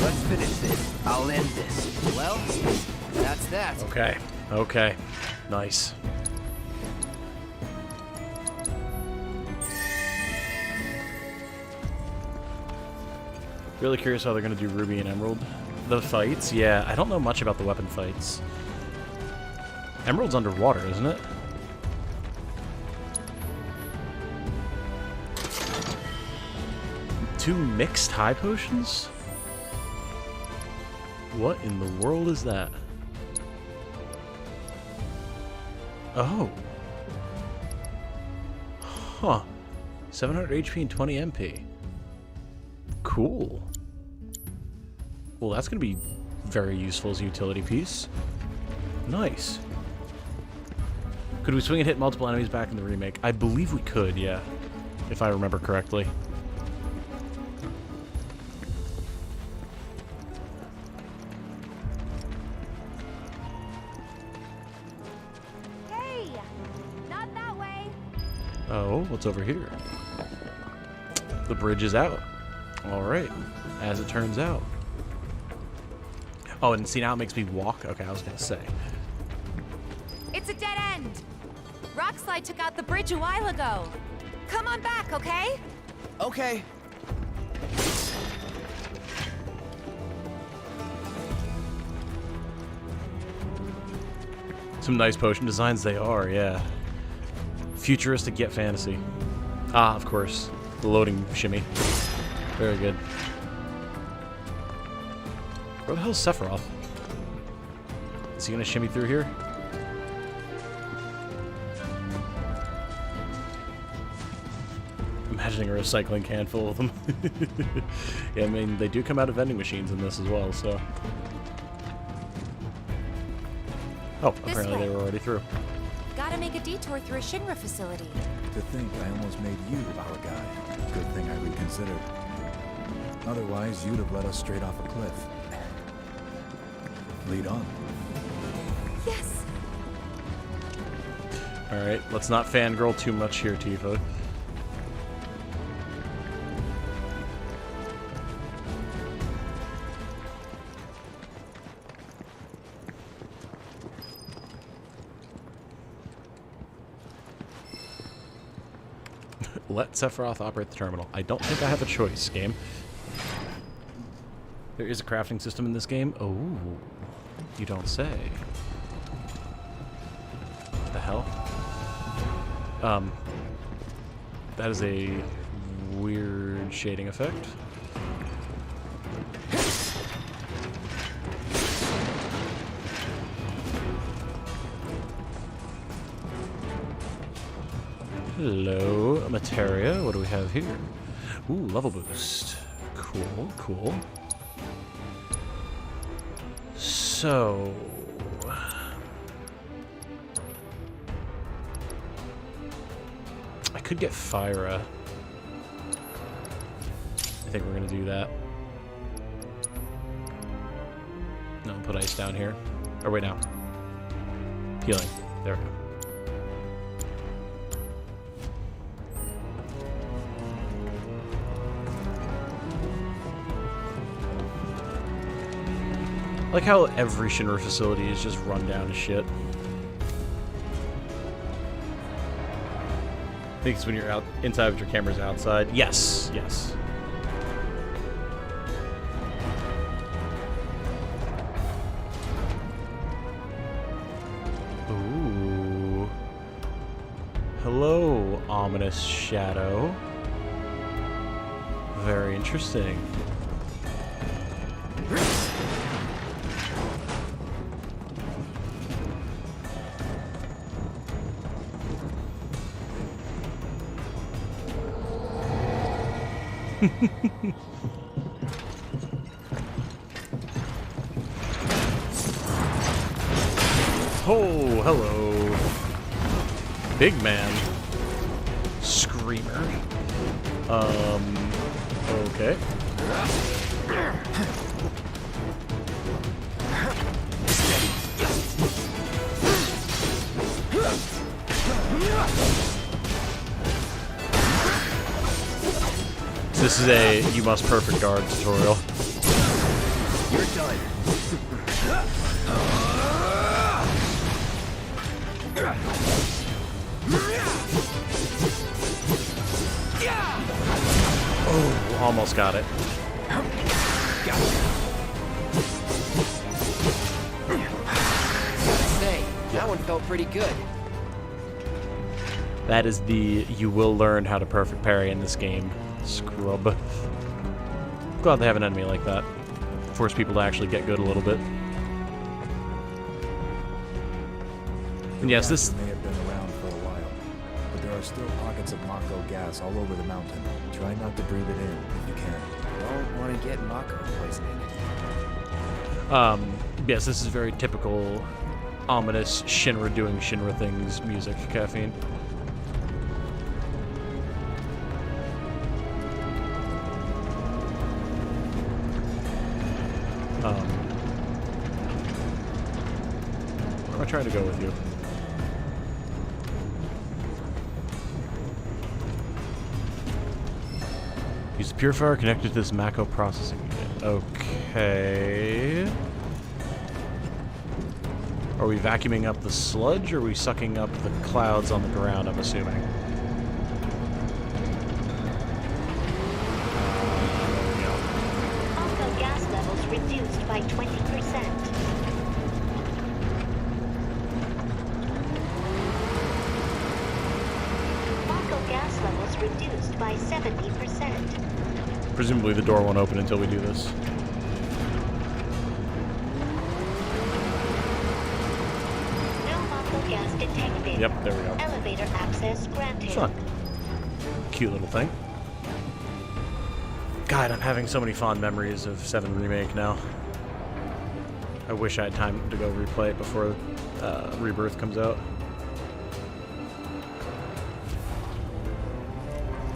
Let's finish this. I'll end this. Well, that's that. Okay. Okay. Nice. Really curious how they're going to do Ruby and Emerald. The fights? Yeah, I don't know much about the weapon fights. Emerald's underwater, isn't it? Two mixed high potions? What in the world is that? Oh. Huh. 700 HP and 20 MP. Cool. Well, that's going to be very useful as a utility piece. Nice. Could we swing and hit multiple enemies back in the remake? I believe we could, yeah. If I remember correctly. Hey! Not that way! Oh, what's over here? The bridge is out. Alright. As it turns out. Oh, and see, now it makes me walk? Okay, I was gonna say. It's a dead end! Rockslide took out the bridge a while ago. Come on back, okay? Okay. Some nice potion designs they are, yeah. Futuristic yet fantasy. Ah, of course. The loading shimmy. Very good. Where the hell's Sephiroth? Is he gonna shimmy through here? Imagining a recycling can full of them. Yeah, I mean, they do come out of vending machines in this as well, so... Oh, apparently they were already through. Gotta make a detour through a Shinra facility. To think I almost made you our guy. Good thing I reconsidered. Otherwise, you'd have led us straight off a cliff. Lead on. Yes! Alright, let's not fangirl too much here, Tifa. Let Sephiroth operate the terminal. I don't think I have a choice, game. There is a crafting system in this game? Oh, you don't say. What the hell? That is a weird shading effect. Hello, materia. What do we have here? Ooh, level boost. Cool, cool. So... I could get Fyra. I think we're gonna do that. No, put ice down here. Or wait, now. Healing. There we go. I like how every Shinra facility is just run down to shit. I think it's when you're out inside with your camera's outside. Yes, yes. Ooh. Hello, ominous shadow. Very interesting. Oh, hello. Big man. Screamer. Okay. This is a you must perfect guard tutorial. You're done. Oh, almost got it. That one felt pretty good. That is the you will learn how to perfect parry in this game. Scrub. Glad they have an enemy like that. Force people to actually get good a little bit. And yes, this may have been around for a while, but there are still pockets of Mako gas all over the mountain. Try not to breathe it in if you can. Don't want to get Mako poisoning. Yes, this is very typical, ominous Shinra doing Shinra things music, Caffeine. Where am I trying to go with you? Use the purifier connected to this Mako processing unit. Okay. Are we vacuuming up the sludge, or are we sucking up the clouds on the ground, I'm assuming? Mako gas levels reduced by 20%. Mako gas levels reduced by 70%. Presumably the door won't open until we do this. Gas detected. Yep, there we go. Elevator access granted. Fun. Cute little thing. God, I'm having so many fond memories of 7 Remake now. I wish I had time to go replay it before Rebirth comes out.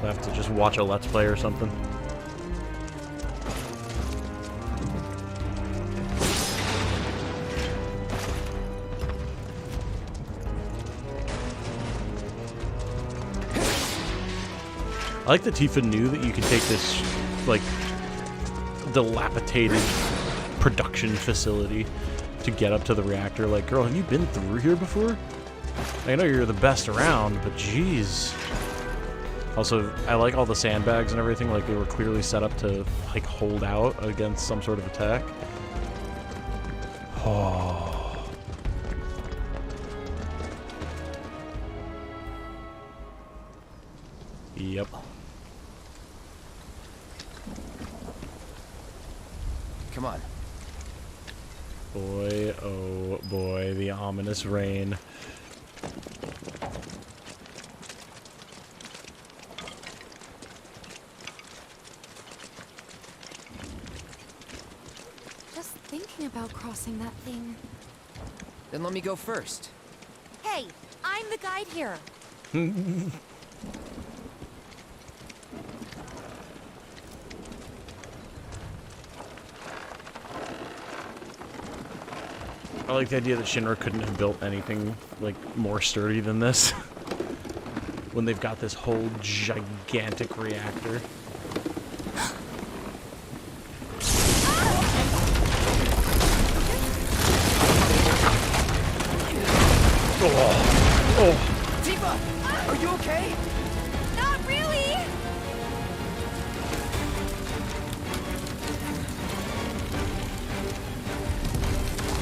I have to just watch a Let's Play or something. I like that Tifa knew that you could take this, like, dilapidated production facility to get up to the reactor. Like, girl, have you been through here before? I know you're the best around, but jeez. Also, I like all the sandbags and everything. Like, they were clearly set up to, like, hold out against some sort of attack. Oh. Yep. Come on. Boy, oh boy, the ominous rain. Just thinking about crossing that thing. Then let me go first. Hey, I'm the guide here. I like the idea that Shinra couldn't have built anything, like, more sturdy than this. When they've got this whole gigantic reactor. Oh. Tifa, are you okay? Not really.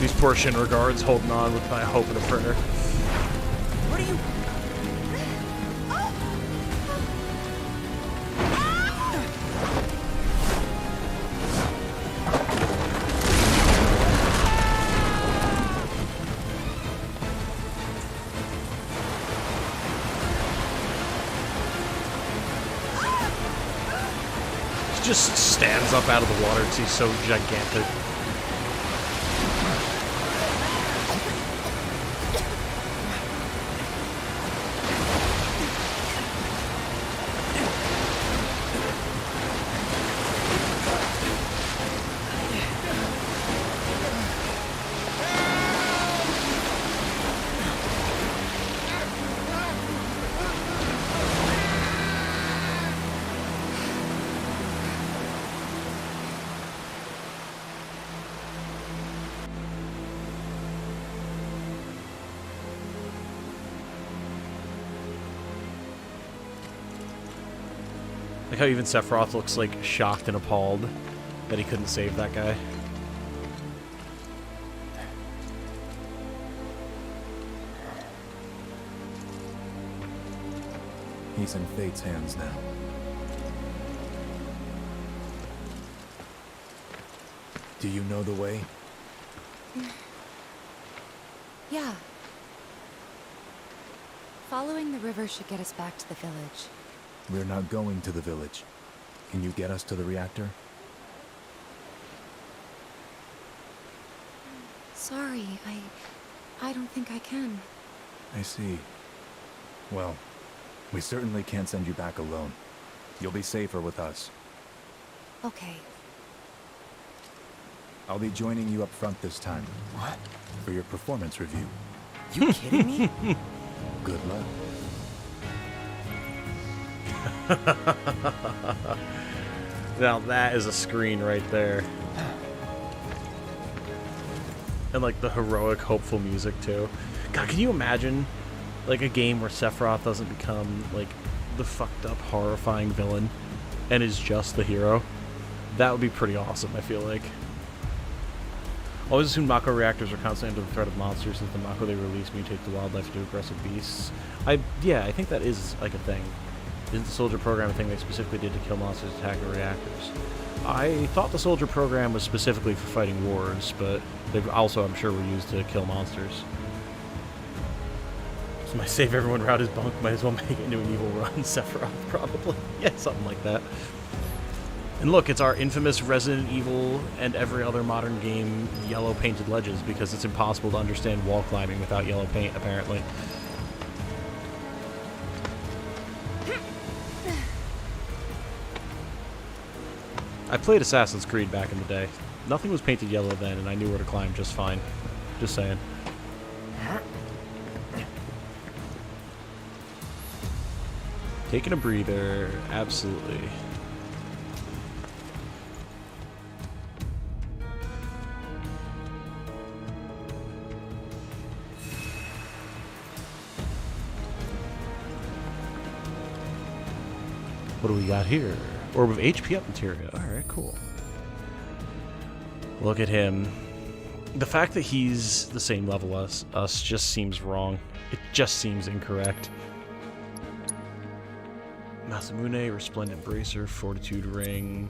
These poor Shinra guards holding on with my hope and a prayer. What are you... He just stands up out of the water. He's so gigantic. Like how even Sephiroth looks like shocked and appalled that he couldn't save that guy. He's in Fate's hands now. Do you know the way? Yeah. Following the river should get us back to the village. We're not going to the village. Can you get us to the reactor? Sorry, I don't think I can. I see. Well, we certainly can't send you back alone. You'll be safer with us. Okay. I'll be joining you up front this time. What? For your performance review. You kidding me? Good luck. Now that is a screen right there. And like the heroic, hopeful music too. God, can you imagine like a game where Sephiroth doesn't become like the fucked up, horrifying villain and is just the hero? That would be pretty awesome, I feel like. Always assumed Mako reactors are constantly under the threat of monsters since the Mako they release mutate the wildlife into aggressive beasts. Yeah, I think that is like a thing. Isn't the soldier program a thing they specifically did to kill monsters attacking reactors? I thought the soldier program was specifically for fighting wars, but they also, I'm sure, were used to kill monsters. So my save everyone route is bunk, might as well make it into an evil run, Sephiroth, probably. Yeah, something like that. And look, it's our infamous Resident Evil and every other modern game yellow painted ledges, because it's impossible to understand wall climbing without yellow paint, apparently. I played Assassin's Creed back in the day. Nothing was painted yellow then, and I knew where to climb just fine. Just saying. Taking a breather, absolutely. What do we got here? Orb of HP up materia. Alright, cool. Look at him. The fact that he's the same level as us just seems wrong. It just seems incorrect. Masamune, Resplendent Bracer, Fortitude Ring.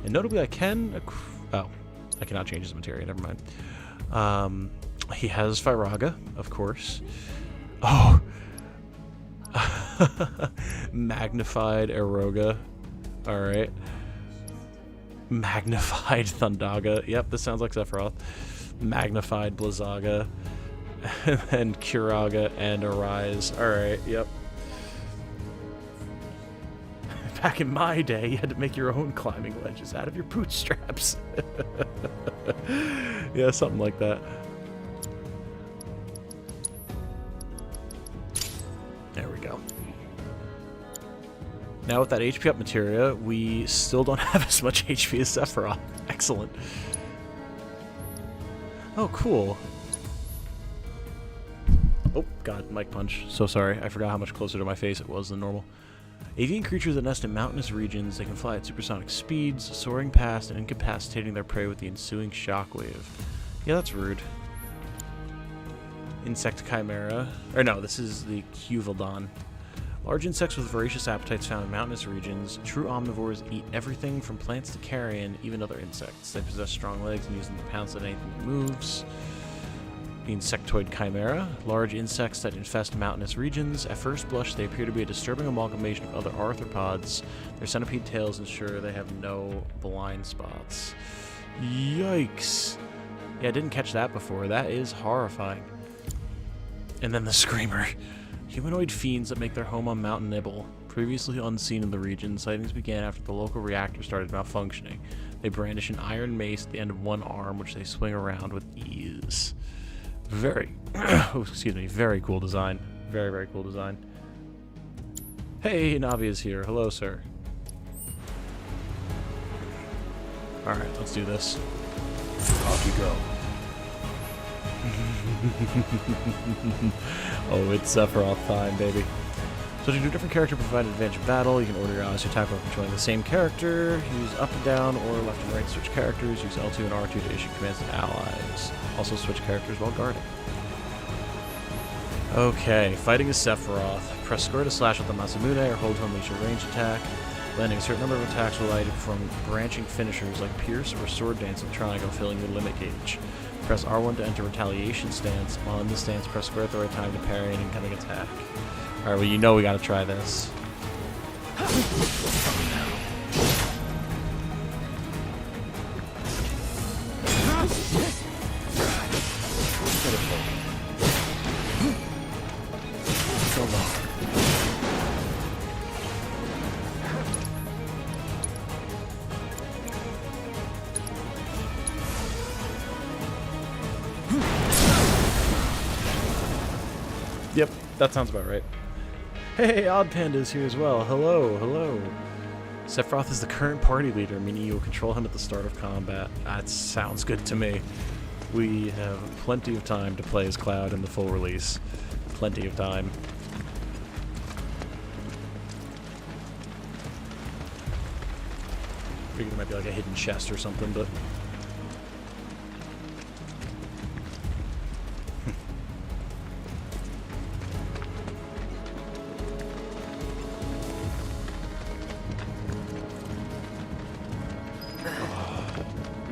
And notably I can... Oh, I cannot change his materia, never mind. He has Firaga, of course. Oh! Magnified Eroga. Alright. Magnified Thundaga. Yep, this sounds like Sephiroth. Magnified Blizzaga. And Kuraga and Arise. Alright, yep. Back in my day, you had to make your own climbing ledges out of your bootstraps. Yeah, something like that. There we go. Now with that HP up materia, we still don't have as much HP as Sephiroth. Excellent. Oh, cool. Oh, God, mic punch. So sorry. I forgot how much closer to my face it was than normal. Avian creatures that nest in mountainous regions, they can fly at supersonic speeds, soaring past and incapacitating their prey with the ensuing shockwave. Yeah, that's rude. Insect Chimera. Or no, this is the Cuvildon. Large insects with voracious appetites found in mountainous regions. True omnivores eat everything from plants to carrion, even other insects. They possess strong legs and use them to pounce at anything that moves. The Insectoid Chimera. Large insects that infest mountainous regions. At first blush, they appear to be a disturbing amalgamation of other arthropods. Their centipede tails ensure they have no blind spots. Yikes. Yeah, I didn't catch that before. That is horrifying. And then the Screamer. Humanoid fiends that make their home on Mount Nibble. Previously unseen in the region, sightings began after the local reactor started malfunctioning. They brandish an iron mace at the end of one arm, which they swing around with ease. Very, oh, excuse me, very cool design. Very, very cool design. Hey, Navi is here. Hello, sir. Alright, let's do this. Off you go. Oh, it's Sephiroth time, baby. So to do a different character provide an advantage in battle, you can order your allies to attack while controlling the same character, use up and down or left and right to switch characters, use L2 and R2 to issue commands to allies. Also switch characters while guarding. Okay, fighting a Sephiroth. Press square to slash with the Masamune or hold to unleash a range attack. Landing a certain number of attacks will allow you to perform branching finishers like Pierce or Sword Dance with Triangle, filling your limit gauge. Press R1 to enter retaliation stance. While in this stance, press square at the right time to parry an incoming attack. Alright, well, you know we gotta try this. So long. Yep, that sounds about right. Hey, Odd Panda's here as well. Hello, hello. Sephiroth is the current party leader, meaning you will control him at the start of combat. That sounds good to me. We have plenty of time to play as Cloud in the full release. Plenty of time. I figured there might be like a hidden chest or something, but...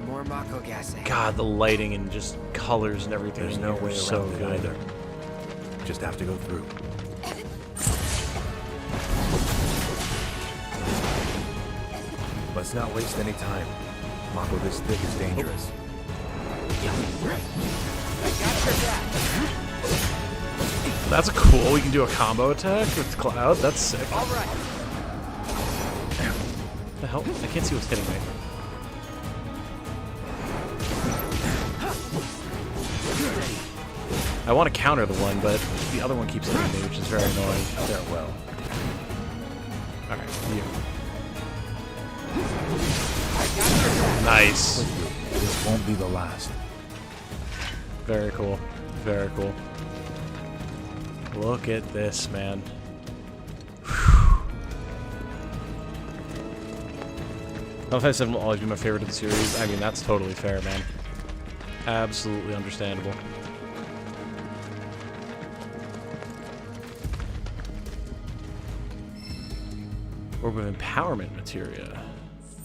More Mako gassing. God, the lighting and just colors and everything. There's no way around so it good. either. Just have to go through. Let's not waste any time. Mako this thick is dangerous. That's cool. We can do a combo attack with Cloud. That's sick. All right. What the hell? I can't see what's hitting me. I want to counter the one, but the other one keeps hitting me, which is very annoying. Farewell. Alright, you. Nice. This won't be the last. Very cool. Very cool. Look at this, man. FF7 will always be my favorite of the series. I mean, that's totally fair, man. Absolutely understandable. Orb of Empowerment Materia.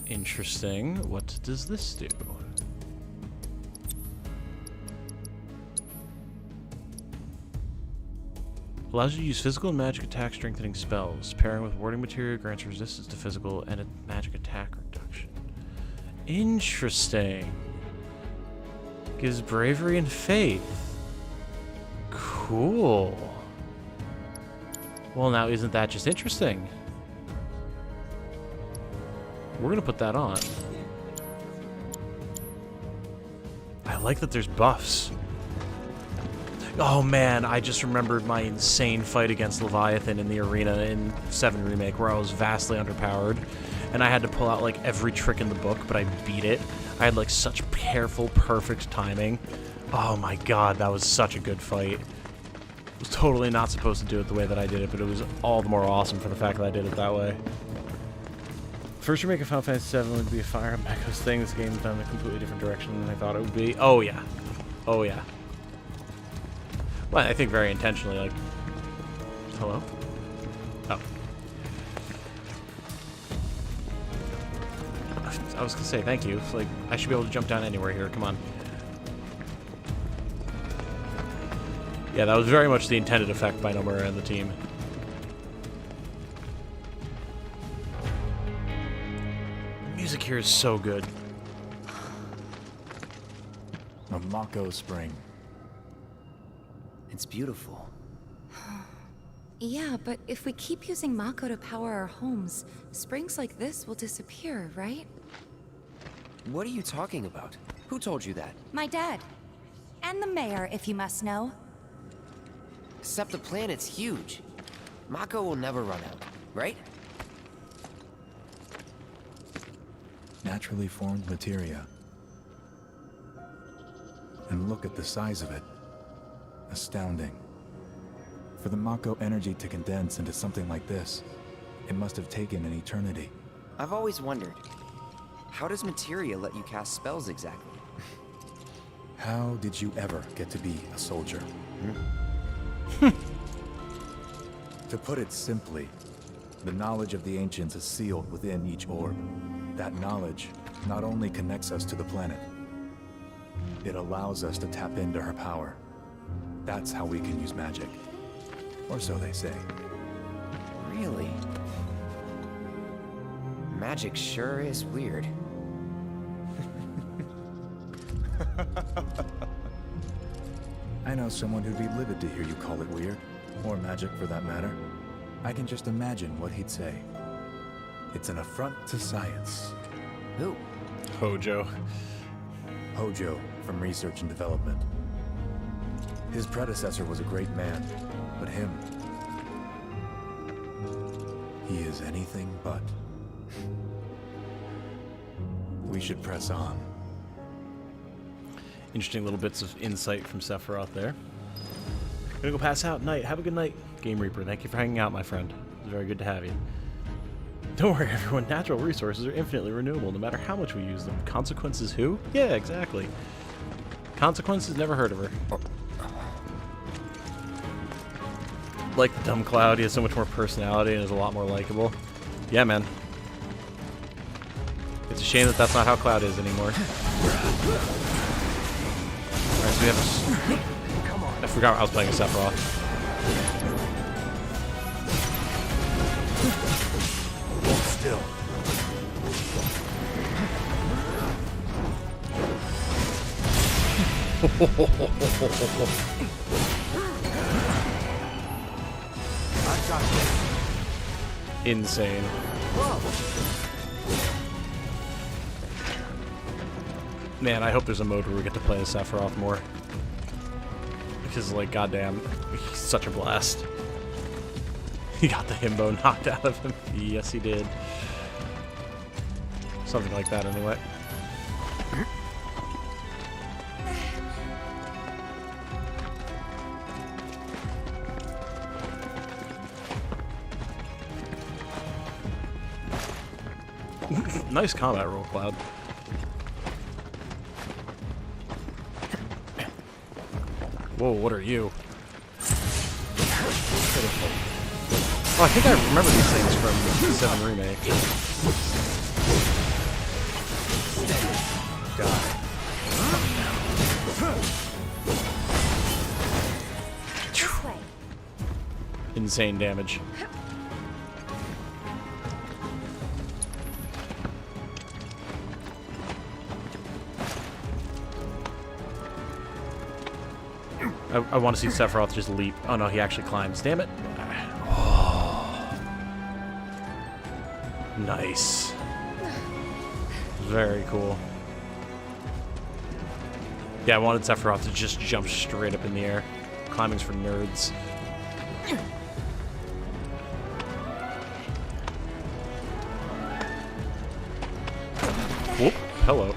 Interesting. What does this do? Allows you to use physical and magic attack strengthening spells. Pairing with warding materia grants resistance to physical and a magic attack reduction. Interesting. Gives bravery and faith. Cool. Well, now isn't that just interesting? We're gonna put that on. I like that there's buffs. Oh man, I just remembered my insane fight against Leviathan in the arena in 7 Remake where I was vastly underpowered and I had to pull out like every trick in the book, but I beat it. I had like such careful, perfect timing. Oh my god, that was such a good fight. I was totally not supposed to do it the way that I did it, but it was all the more awesome for the fact that I did it that way. First remake of Final Fantasy VII would be a Fire Emblem Echoes thing. This game's done in a completely different direction than I thought it would be. Oh yeah. Oh yeah. Well, I think very intentionally, like... Hello? Oh. I was gonna say thank you. It's like, I should be able to jump down anywhere here. Come on. Yeah, that was very much the intended effect by Nomura and the team. The music here is so good. A Mako spring. It's beautiful. Yeah, but if we keep using Mako to power our homes, springs like this will disappear, right? What are you talking about? Who told you that? My dad. And the mayor, if you must know. Except the planet's huge. Mako will never run out, right? Naturally formed materia. And look at the size of it. Astounding. For the Mako energy to condense into something like this, it must have taken an eternity. I've always wondered, how does materia let you cast spells exactly? How did you ever get to be a soldier? To put it simply, the knowledge of the ancients is sealed within each orb. That knowledge not only connects us to the planet, it allows us to tap into her power. That's how we can use magic. Or so they say. Really? Magic sure is weird. I know someone who'd be livid to hear you call it weird, or magic for that matter. I can just imagine what he'd say. It's an affront to science. Who? Hojo. Hojo, from Research and Development. His predecessor was a great man, but him... he is anything but. We should press on. Interesting little bits of insight from Sephiroth there. Gonna go pass out. Night. Have a good night, Game Reaper. Thank you for hanging out, my friend. It's very good to have you. Don't worry, everyone. Natural resources are infinitely renewable, no matter how much we use them. Consequences who? Yeah, exactly. Consequences? Never heard of her. Like the dumb Cloud, he has so much more personality and is a lot more likable. Yeah, man. It's a shame that that's not how Cloud is anymore. Alright, so we have I forgot I was playing a Sephiroth. Hold still. Insane. Man, I hope there's a mode where we get to play as Sephiroth more. Because, like, goddamn, he's such a blast. He got the himbo knocked out of him. Yes, he did. Something like that, anyway. Nice combat roll, Cloud. Whoa, what are you? Oh, I think I remember these things from FF7 Remake. Die. Insane damage. I want to see Sephiroth just leap. Oh no, he actually climbs. Damn it. Oh. Nice. Very cool. Yeah, I wanted Sephiroth to just jump straight up in the air. Climbing's for nerds. Whoop. Hello.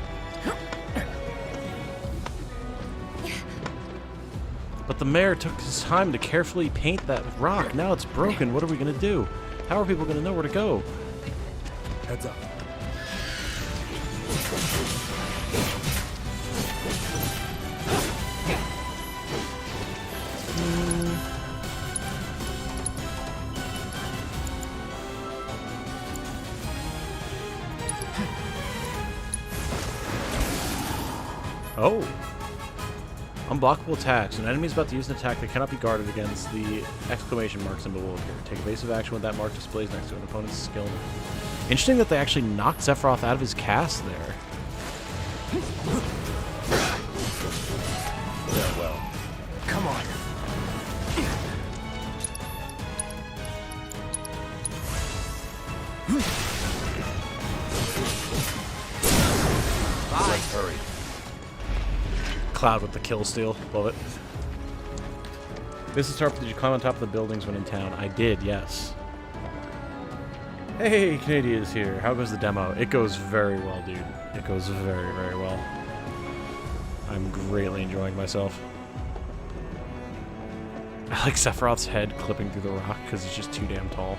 But the mayor took his time to carefully paint that rock. Now it's broken. What are we going to do? How are people going to know where to go? Heads up. Oh. Unblockable attacks. When an enemy is about to use an attack that cannot be guarded against, the exclamation mark symbol will appear. Take evasive action when that mark displays next to an opponent's skill. Interesting that they actually knocked Sephiroth out of his cast there. Yeah, well. Come on. Let's hurry. Cloud with the kill steal. Love it. Mrs. Tarp, did you climb on top of the buildings when in town? I did, yes. Hey, Canadian is here. How goes the demo? It goes very well, dude. It goes very, very well. I'm greatly enjoying myself. I like Sephiroth's head clipping through the rock because he's just too damn tall.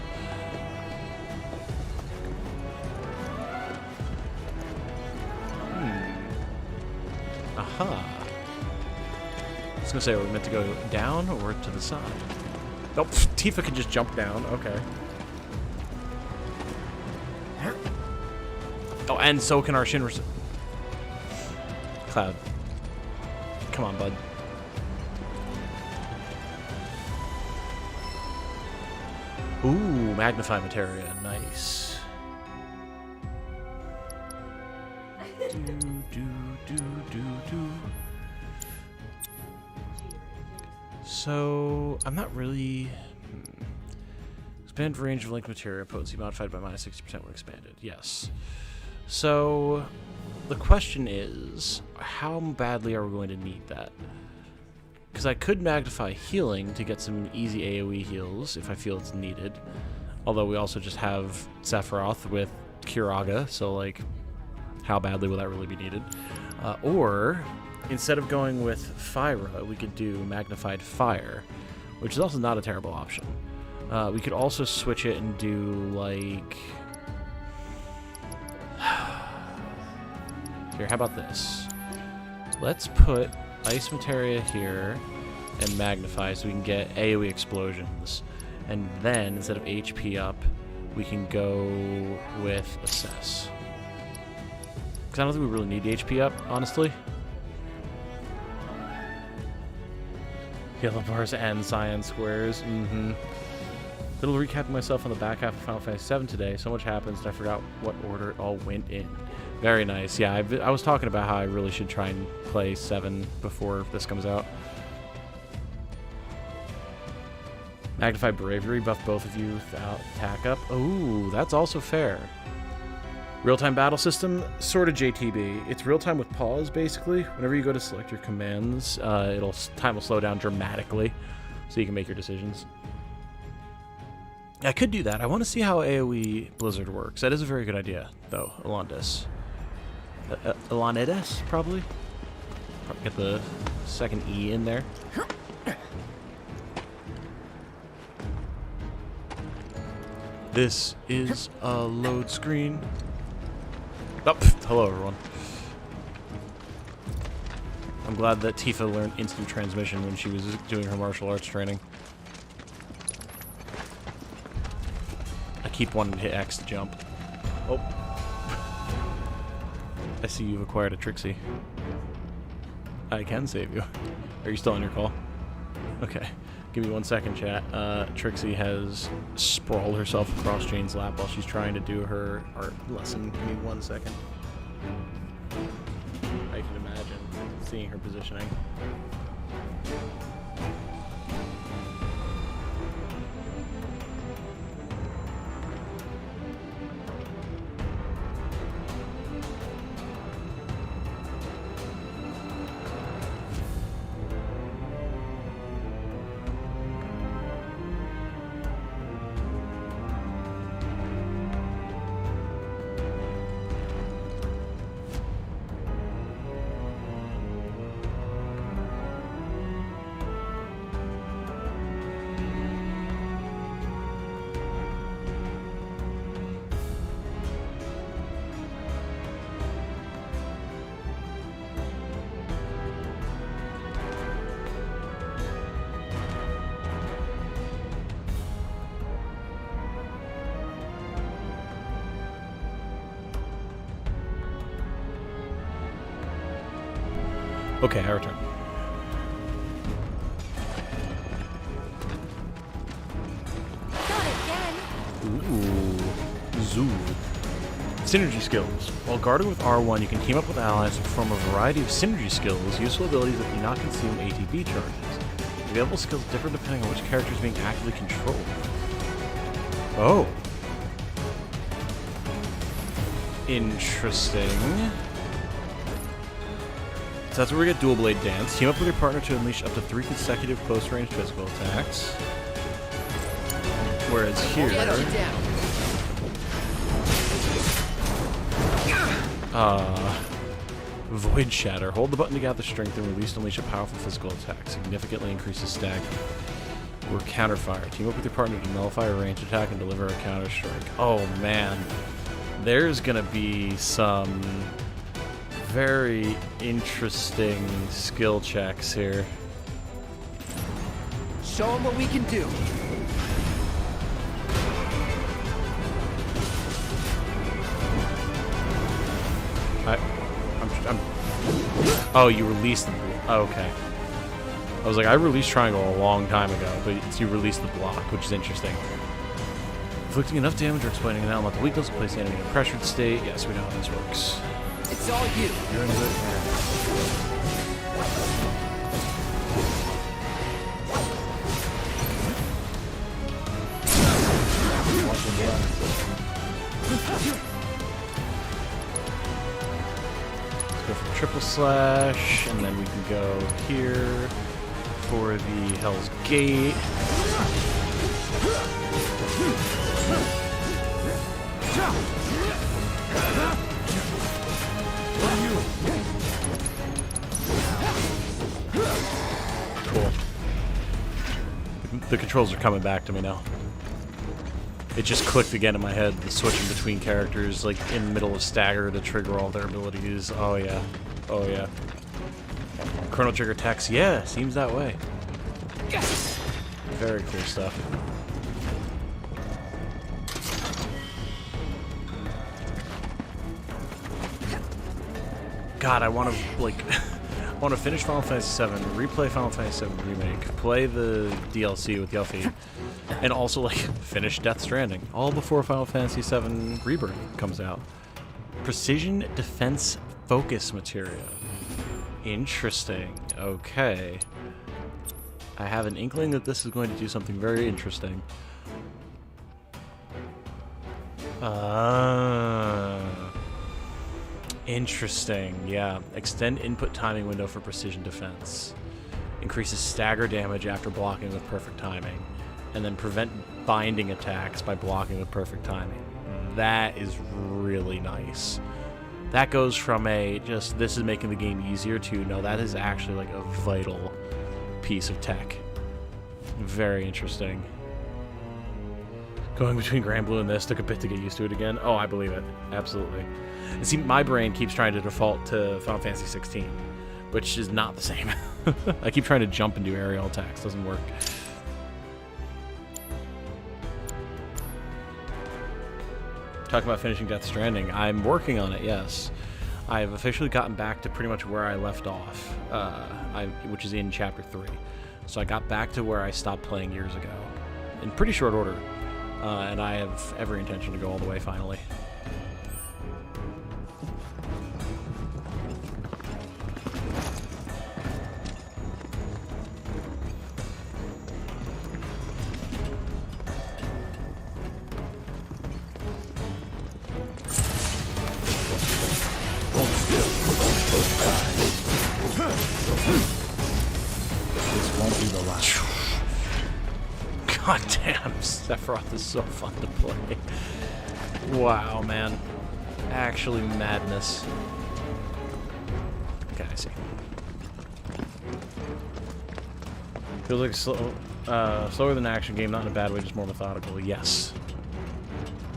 Aha. was gonna say, are we meant to go down or to the side? Oh, Tifa can just jump down. Okay. Oh, and so can our Shinra. Cloud. Come on, bud. Ooh, magnify materia. Nice. So, I'm not really... Expand range of linked materia, potency modified by minus 60% when expanded. Yes. So, the question is, how badly are we going to need that? Because I could magnify healing to get some easy AoE heals if I feel it's needed. Although we also just have Sephiroth with Kiraga, so like, how badly will that really be needed? Or, instead of going with Fyra, we could do Magnified Fire, which is also not a terrible option. We could also switch it and do, like... Here, how about this? Let's put Ice Materia here and Magnify so we can get AoE explosions. And then, instead of HP up, we can go with Assess. Because I don't think we really need the HP up, honestly. Yellow bars and cyan squares. Little recapping myself on the back half of Final Fantasy VII today. So much happens, and I forgot what order it all went in. Very nice. Yeah, I was talking about how I really should try and play 7 before this comes out. Magnify Bravery, buff both of you without attack up. Ooh, that's also fair. Real-time battle system, sort of JTB. It's real-time with pause, basically. Whenever you go to select your commands, time will slow down dramatically, so you can make your decisions. I could do that. I want to see how AoE Blizzard works. That is a very good idea, though. Elondes. Elonides, probably? Get the second E in there. This is a load screen. Oh, hello, everyone. I'm glad that Tifa learned instant transmission when she was doing her martial arts training. I keep wanting to hit X to jump. Oh. I see you've acquired a Trixie. I can save you. Are you still on your call? Okay. Give me 1 second, chat. Trixie has sprawled herself across Jane's lap while she's trying to do her art lesson. Give me 1 second. I can imagine seeing her positioning. Okay, I return. Ooh. Zoo. Synergy skills. While guarding with R1, you can team up with allies to perform a variety of synergy skills, useful abilities that do not consume ATB charges. Available skills differ depending on which character is being actively controlled. Oh. Interesting. So that's where we get Dual Blade Dance. Team up with your partner to unleash up to 3 consecutive close-range physical attacks. Whereas here... Void Shatter. Hold the button to gather strength and release to unleash a powerful physical attack. Significantly increases stagger. Or Counterfire. Team up with your partner to nullify a ranged attack and deliver a counter strike. Oh man. There's gonna be some very interesting skill checks here. show them what we can do. Oh, you released the... Oh, okay. I was like, I released Triangle a long time ago, but you released the block, which is interesting. Inflicting enough damage or explaining an element of weakness will place the enemy in a pressured state. Yes, we know how this works. It's all you. You're in good hands. Go for triple slash, and then we can go here for the Hell's Gate. Cool. The controls are coming back to me now. It just clicked again in my head, the switching between characters, like in the middle of stagger to trigger all their abilities. Oh yeah. Oh yeah. Chrono Trigger attacks, yeah, seems that way. Very cool stuff. God, I want to, like, I want to finish Final Fantasy VII, replay Final Fantasy VII Remake, play the DLC with Yuffie, and also, like, finish Death Stranding, all before Final Fantasy VII Rebirth comes out. Precision Defense Focus Materia. Interesting. Okay. I have an inkling that this is going to do something very interesting. Interesting, yeah. Extend input timing window for precision defense. Increases stagger damage after blocking with perfect timing. And then prevent binding attacks by blocking with perfect timing. That is really nice. That goes from a just this is making the game easier to no, that is actually like a vital piece of tech. Very interesting. Going between Grand Blue and this took a bit to get used to it again. Oh, I believe it. Absolutely. And see, my brain keeps trying to default to Final Fantasy 16, which is not the same. I keep trying to jump and do aerial attacks. Doesn't work. Talking about finishing Death Stranding, I'm working on it, yes. I've officially gotten back to pretty much where I left off, which is in Chapter 3. So I got back to where I stopped playing years ago, in pretty short order, and I have every intention to go all the way finally. God damn, Sephiroth is so fun to play. Wow, man. Actually madness. Okay, I see. Feels like slower than an action game, not in a bad way, just more methodical. Yes.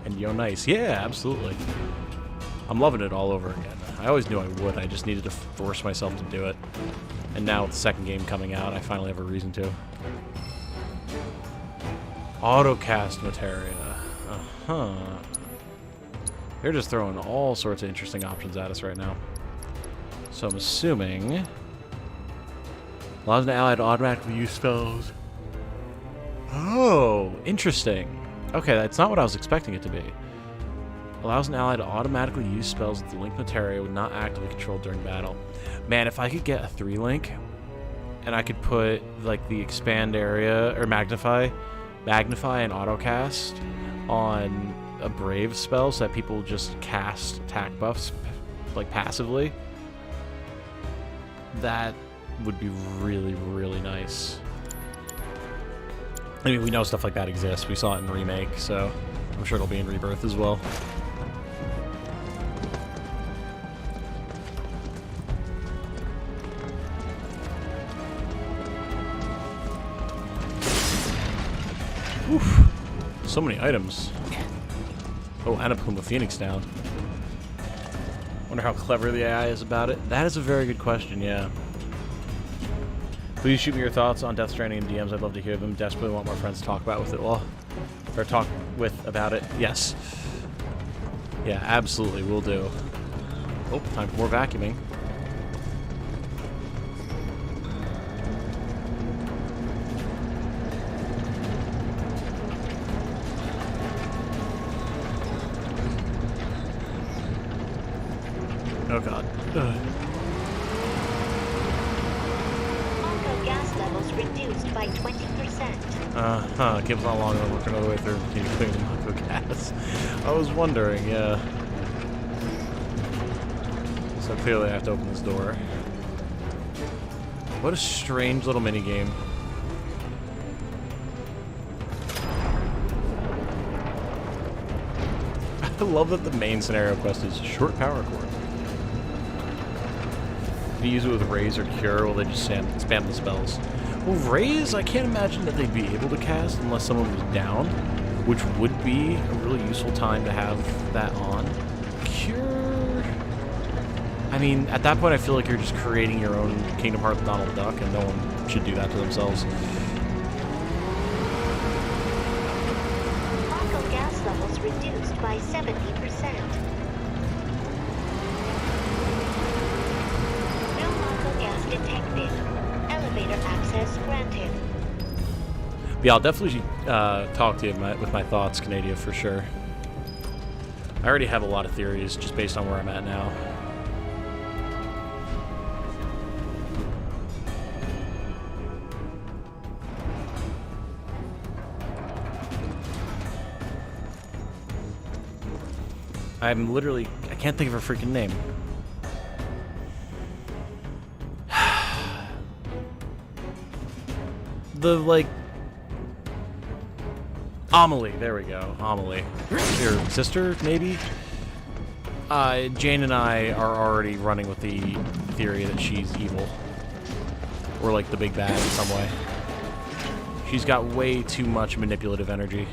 And yo, nice. Yeah, absolutely. I'm loving it all over again. I always knew I would, I just needed to force myself to do it. And now with the second game coming out, I finally have a reason to. Autocast materia. Uh-huh. They're just throwing all sorts of interesting options at us right now. So I'm assuming... allows an ally to automatically use spells. Oh, interesting. Okay, that's not what I was expecting it to be. Allows an ally to automatically use spells that the link materia would not actively control during battle. Man, if I could get a 3-link, and I could put, like, the expand area, or magnify and autocast on a Brave spell so that people just cast attack buffs, like, passively, that would be really, really nice. I mean, we know stuff like that exists. We saw it in Remake, so I'm sure it'll be in Rebirth as well. Oof. So many items. Oh, and a Plume of Phoenix down. Wonder how clever the AI is about it. That is a very good question, yeah. Please shoot me your thoughts on Death Stranding and DMs. I'd love to hear them. Desperately want more friends to talk about with it. Well, or talk with about it. Yes. Yeah, absolutely. We'll do. Oh, time for more vacuuming. Oh god. Ugh. Mako gas levels reduced by 20%. Gives not long enough to work another way through and continue cleaning the Mako gas. I was wondering, yeah. So clearly I have to open this door. What a strange little mini game. I love that the main scenario quest is short power cord. If you use it with Raise or Cure, will they just spam the spells? Well, Raise, I can't imagine that they'd be able to cast unless someone was down, which would be a really useful time to have that on. Cure... I mean, at that point I feel like you're just creating your own Kingdom Hearts Donald Duck, and no one should do that to themselves. Mako gas levels reduced by 70%. No Mako gas detected. Elevator access granted. Yeah, I'll definitely talk to you with my thoughts, Canadia, for sure. I already have a lot of theories just based on where I'm at now. I'm literally... I can't think of her freaking name. The, like... Amelie, there we go. Amelie. Your sister, maybe? Jane and I are already running with the theory that she's evil. Or like the big bad in some way. She's got way too much manipulative energy.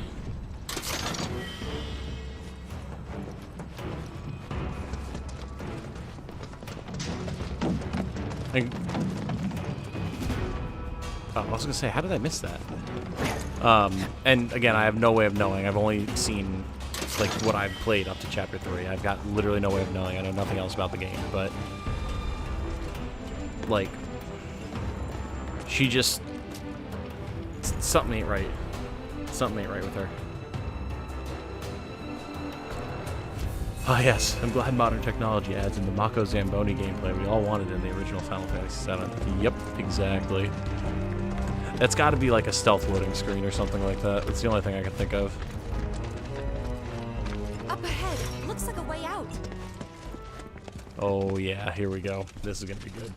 Oh, I was gonna say, how did I miss that? And again, I have no way of knowing. I've only seen like what I've played up to chapter 3. I've got literally no way of knowing. I know nothing else about the game, but like she just something ain't right. Something ain't right with her. Ah, yes. I'm glad modern technology adds in the Mako Zamboni gameplay we all wanted in the original Final Fantasy VII. Yep, exactly. That's got to be like a stealth loading screen or something like that. That's the only thing I can think of. Up ahead. Looks like a way out. Oh, yeah. Here we go. This is going to be good.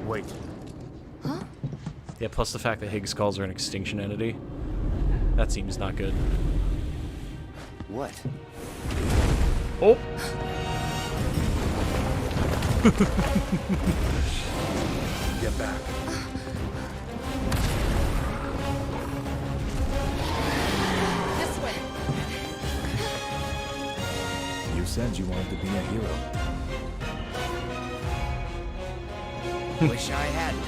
Wait. Huh? Yeah, plus the fact that Higgs calls her an extinction entity. That seems not good. What? Oh! Get back. This way. You said you wanted to be a hero. Wish I hadn't.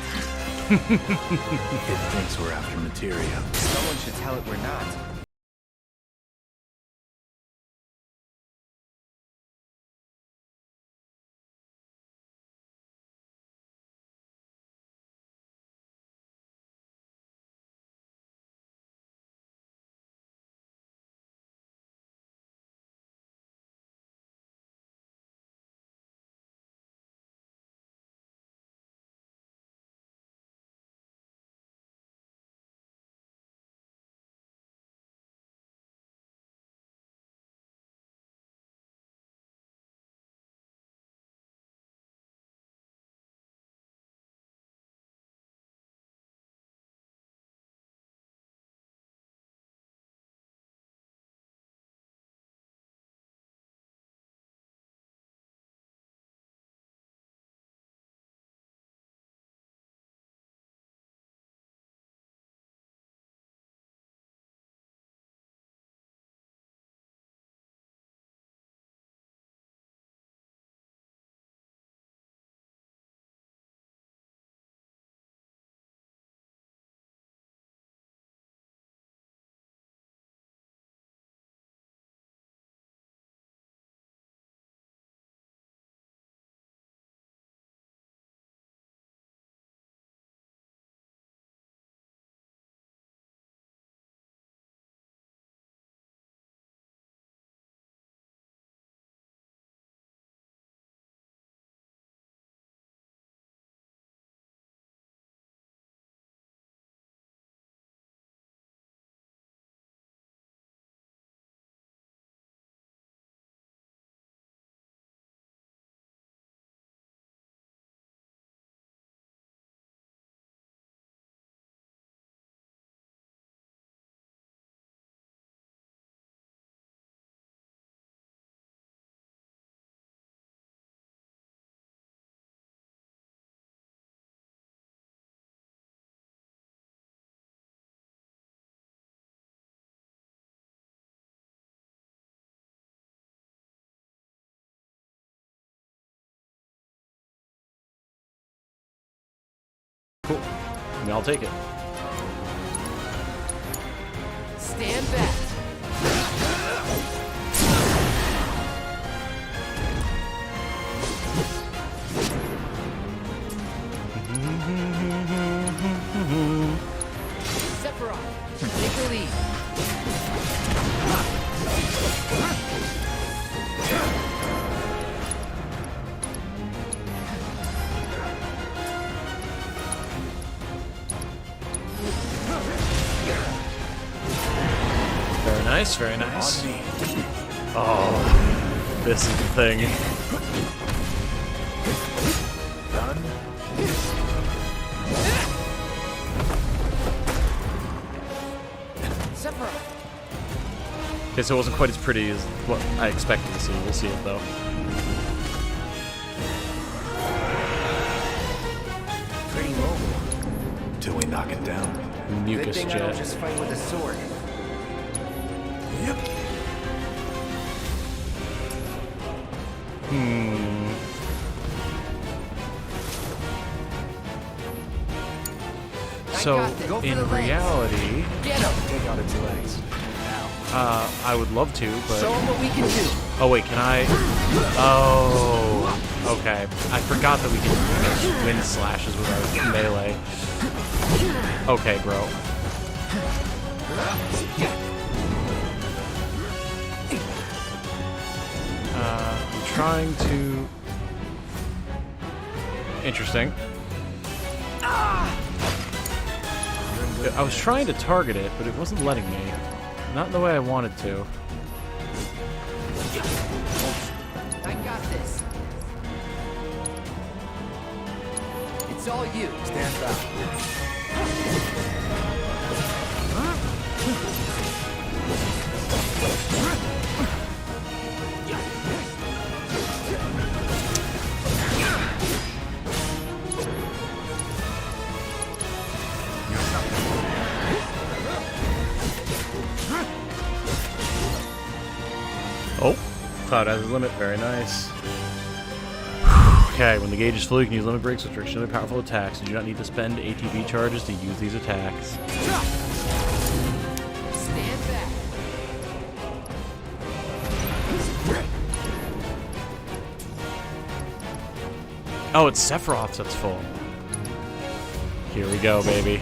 It thinks we're after materia. Someone should tell it we're not. cool. I mean, I'll take it. Stand back. Sephiroth, take the lead. Very nice, very nice. Oh, this is the thing. Done. Sephiroth. Okay, so it wasn't quite as pretty as what I expected to see. We'll see it though. Pretty mobile. Till we knock it down. Good Mucus thing I don't jet. just fight with a sword. Yep. So, in reality, Get him. Take out its legs. I would love to, but... Show him what we can do. Oh, wait, can I... Oh, okay. I forgot that we can make wind slashes with our melee. Okay, bro. I'm trying to... Interesting. I was trying to target it, but it wasn't letting me. Not in the way I wanted to. I got this. It's all you. Stand back. Oh, Cloud has his limit. Very nice. Okay, when the gauge is full, you can use limit breaks, which are extremely powerful attacks. You do not need to spend ATB charges to use these attacks. Stand back. Oh, it's Sephiroth that's full. Here we go, baby.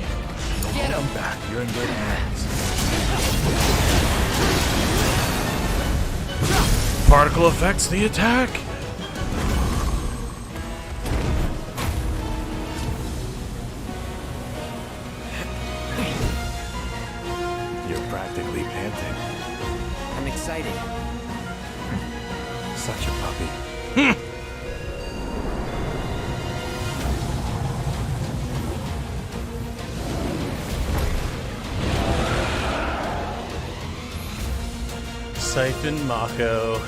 Get him. Back. You're in good hands. Particle affects the attack. You're practically panting. I'm excited. Such a puppy. Siphon Mako.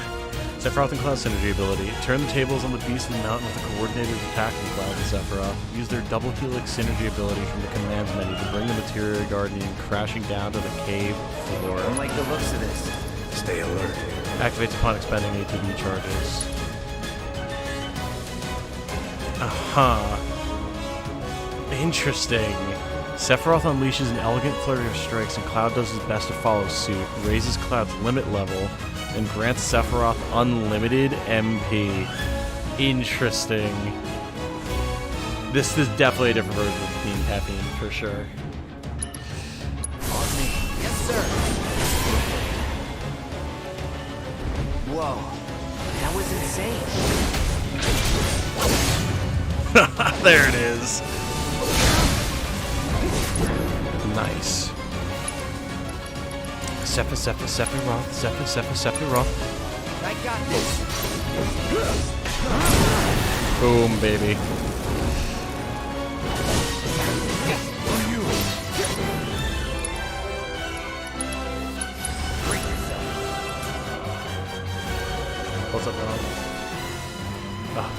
Sephiroth and Cloud synergy ability. Turn the tables on the beast and the mountain with a coordinated attack from Cloud and Sephiroth. Use their double helix synergy ability from the commands menu to bring the Materia Guardian crashing down to the cave floor. I don't like the looks of this. Stay alert. Activates upon expending ATB charges. Uh-huh. Interesting. Sephiroth unleashes an elegant flurry of strikes, and Cloud does his best to follow suit, raises Cloud's limit level, and grants Sephiroth unlimited MP. Interesting. This is definitely a different version of Team Caffeine, for sure. On me. Yes, sir. Whoa. That was insane. There it is. Nice. Sephiroth. I got this. Boom, baby. What's up, Ron? Ah.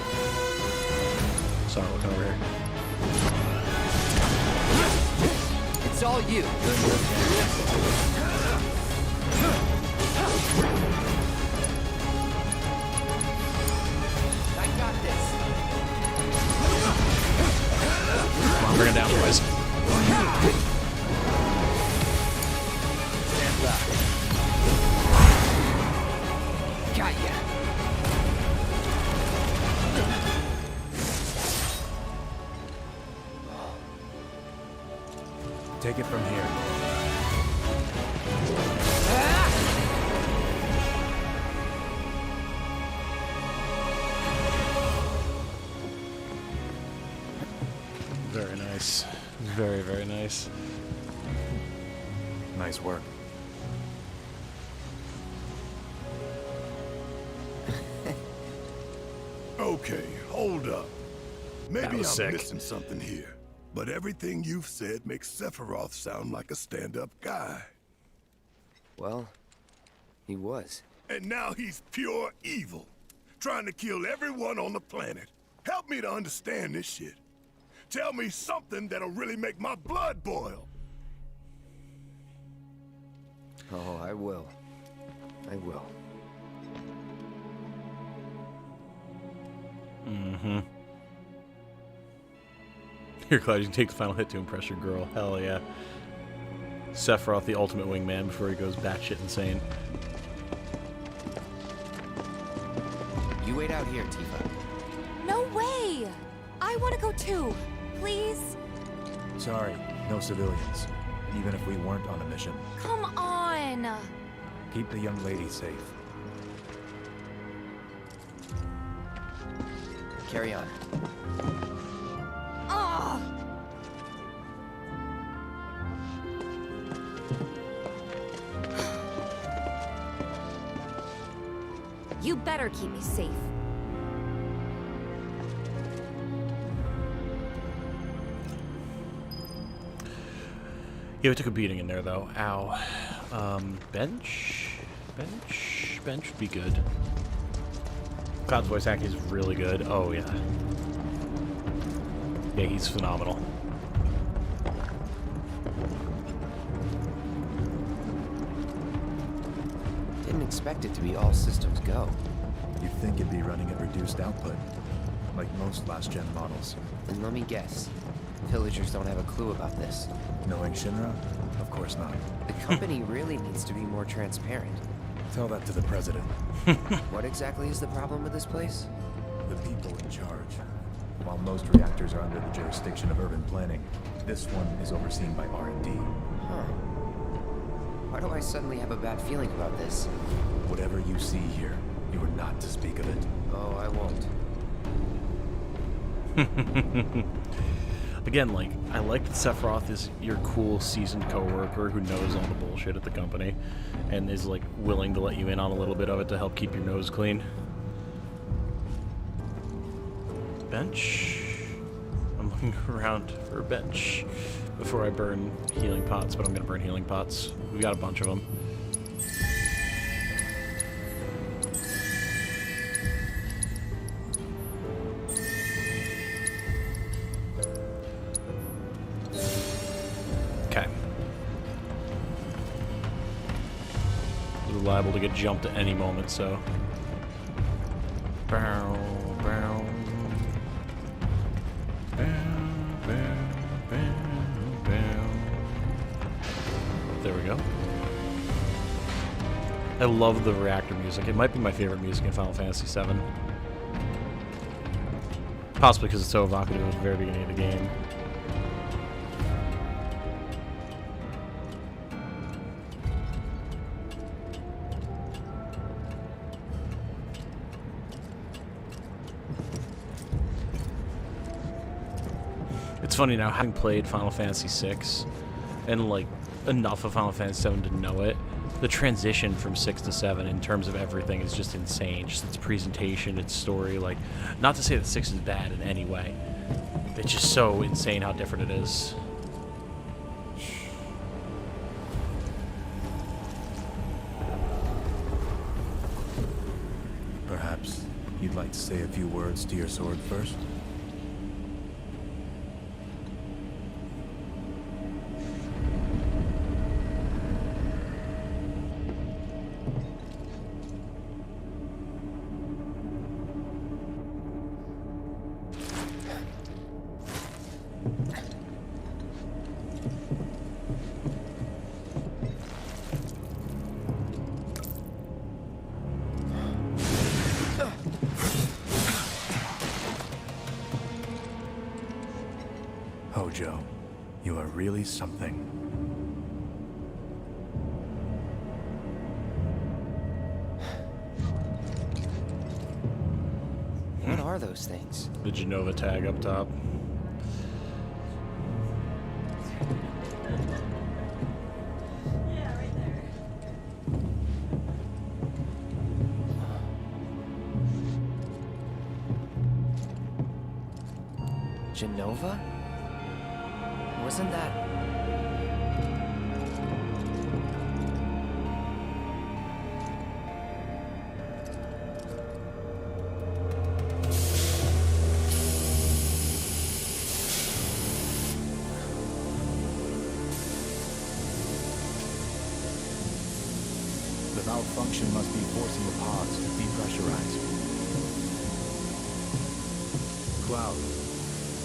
Sorry, looking over here. It's all you. I got this. Come Bring it down, boys. Stand back. Got ya. Take it from here. Very nice. Very, very nice. Nice work. Okay, hold up. Maybe I'm was sick. missing something here. But everything you've said makes Sephiroth sound like a stand-up guy. Well, he was. And now he's pure evil, trying to kill everyone on the planet. Help me to understand this shit. Tell me something that'll really make my blood boil. Oh, I will. I will. Mm-hmm. You're glad you can take the final hit to impress your girl. Hell yeah. Sephiroth, the ultimate wingman, before he goes batshit insane. You wait out here, Tifa. No way! I want to go too. Please? Sorry, no civilians. Even if we weren't on a mission. Come on! Keep the young lady safe. Carry on. Ugh! You better keep me safe. Yeah, we took a beating in there, though. Ow. Bench? Bench? Bench would be good. Cloud's voice acting is really good. Oh, yeah. Yeah, he's phenomenal. Didn't expect it to be all systems go. You'd think it'd be running at reduced output, like most last-gen models. And let me guess, villagers don't have a clue about this. Knowing Shinra? Of course not. The company really needs to be more transparent. Tell that to the president. What exactly is the problem with this place? The people in charge. While most reactors are under the jurisdiction of urban planning, this one is overseen by R&D. Huh. Why do I suddenly have a bad feeling about this? Whatever you see here, you are not to speak of it. Oh, I won't. Again, like, I like that Sephiroth is your cool, seasoned coworker who knows all the bullshit at the company and is, like, willing to let you in on a little bit of it to help keep your nose clean. Bench? I'm looking around for a bench before I burn healing pots, but I'm gonna burn healing pots. We got a bunch of them. Okay. We're liable to get jumped at any moment, so. Bow, bow. There we go. I love the reactor music. It might be my favorite music in Final Fantasy VII. Possibly because it's so evocative at the very beginning of the game. It's funny now, having played Final Fantasy VI and like enough of Final Fantasy VII to know it, the transition from 6 to 7 in terms of everything is just insane. Just its presentation, its story, like, not to say that 6 is bad in any way. It's just so insane how different it is. Perhaps you'd like to say a few words to your sword first? really something. What are those things? The Genova tag up top. Genova? Wasn't that... The malfunction must be forcing the pods to depressurize. Cloud,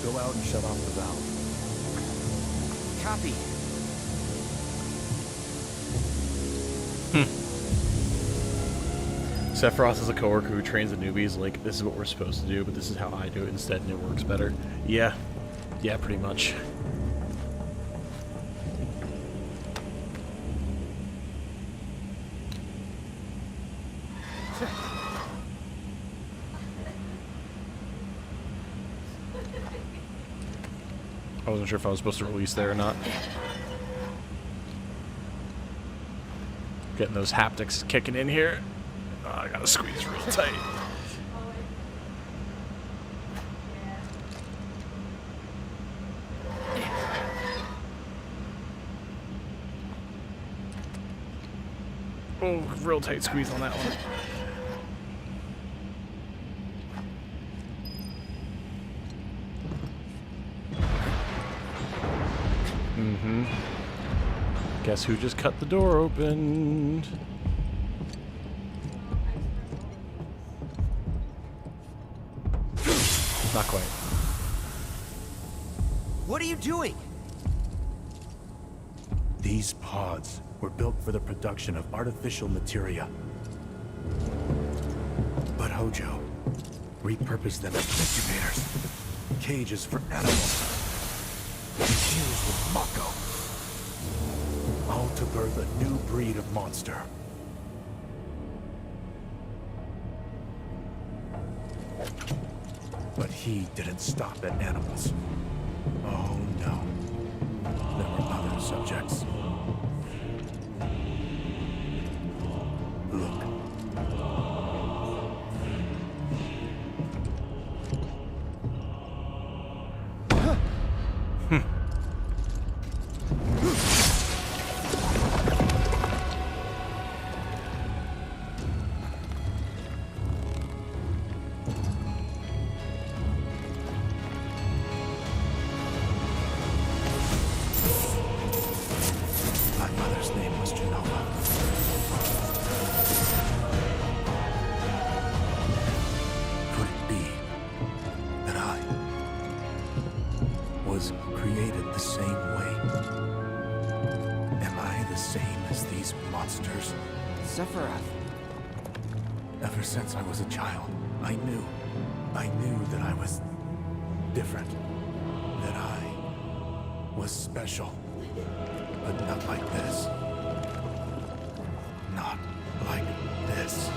go out and shut off the valve. Copy. Sephiroth is a coworker who trains the newbies like, this is what we're supposed to do, but this is how I do it instead, and it works better. Yeah. Yeah, pretty much. I wasn't sure if I was supposed to release there or not. Getting those haptics kicking in here. Oh, I gotta squeeze real tight. Oh, real tight squeeze on that one. Mm-hmm. Guess who just cut the door open? Not quite. What are you doing? These pods were built for the production of artificial materia. But Hojo repurposed them as incubators, cages for animals, and cages with Mako, all to birth a new breed of monster. But he didn't stop at animals. Oh no. There were other subjects. Look. Created the same way. Am I the same as these monsters? Sephiroth. Ever since I was a child, I knew that I was different. That I was special. But not like this. Not like this.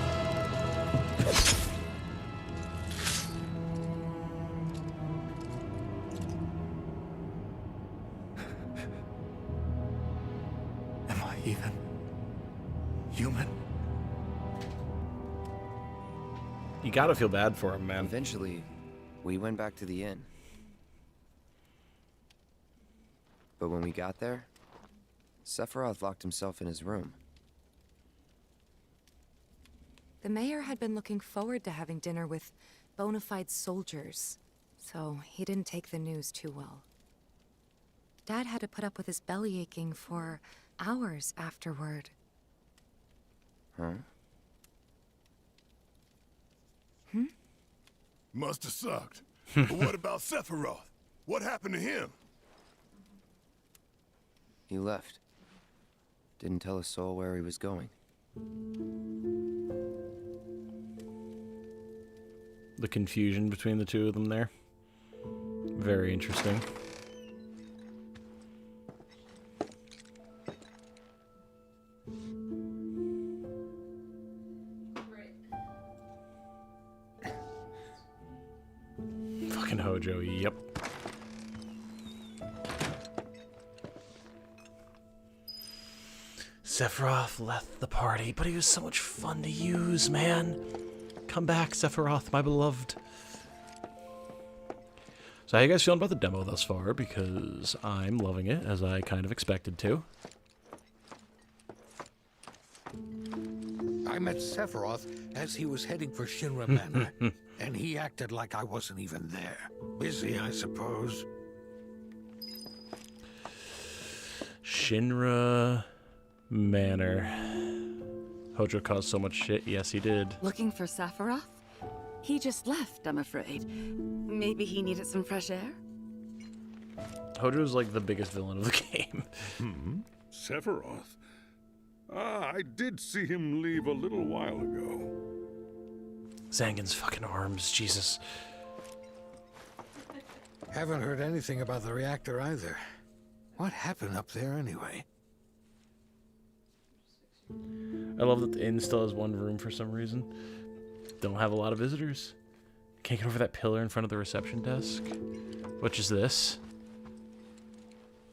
Even human? You gotta feel bad for him, man. Eventually, we went back to the inn. But when we got there, Sephiroth locked himself in his room. The mayor had been looking forward to having dinner with bona fide soldiers, so he didn't take the news too well. Dad had to put up with his belly aching for hours afterward. Huh? Must have sucked. But what about Sephiroth? What happened to him? He left. Didn't tell a soul where he was going. The confusion between the two of them there. Very interesting. Hojo, yep. Sephiroth left the party, but he was so much fun to use, man. Come back, Sephiroth, my beloved. So how you guys feeling about the demo thus far? Because I'm loving it, as I kind of expected to. I met Sephiroth as he was heading for Shinra Manor, and he acted like I wasn't even there. Busy, I suppose. Shinra Manor. Hojo caused so much shit. Yes, he did. Looking for Sephiroth? He just left, I'm afraid. Maybe he needed some fresh air? Hojo's like the biggest villain of the game. Sephiroth? Ah, I did see him leave a little while ago. Zangin's fucking arms, Jesus. Haven't heard anything about the reactor either. What happened up there anyway? I love that the inn still has one room for some reason. Don't have a lot of visitors. Can't get over that pillar in front of the reception desk. Which is this?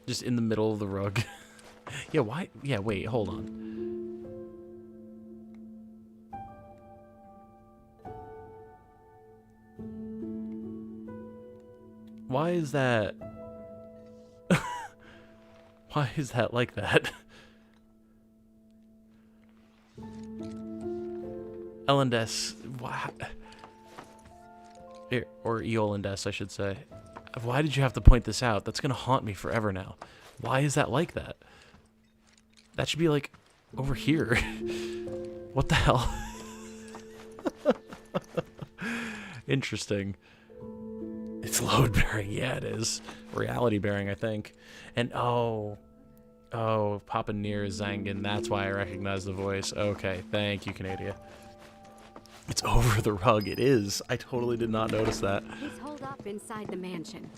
Just in the middle of the rug. Yeah, why? Yeah, wait, hold on. Why is that? Why is that like that? Elendes, why? Or Eolendes, I should say. Why did you have to point this out? That's gonna haunt me forever now. Why is that like that? That should be like over here. What the hell? Interesting. It's load bearing, yeah it is. Reality bearing, I think. And oh, Papa Near is Zangin. That's why I recognize the voice. Okay, thank you, Canadia. It's over the rug. It is. I totally did not notice that. He's holed up inside the mansion.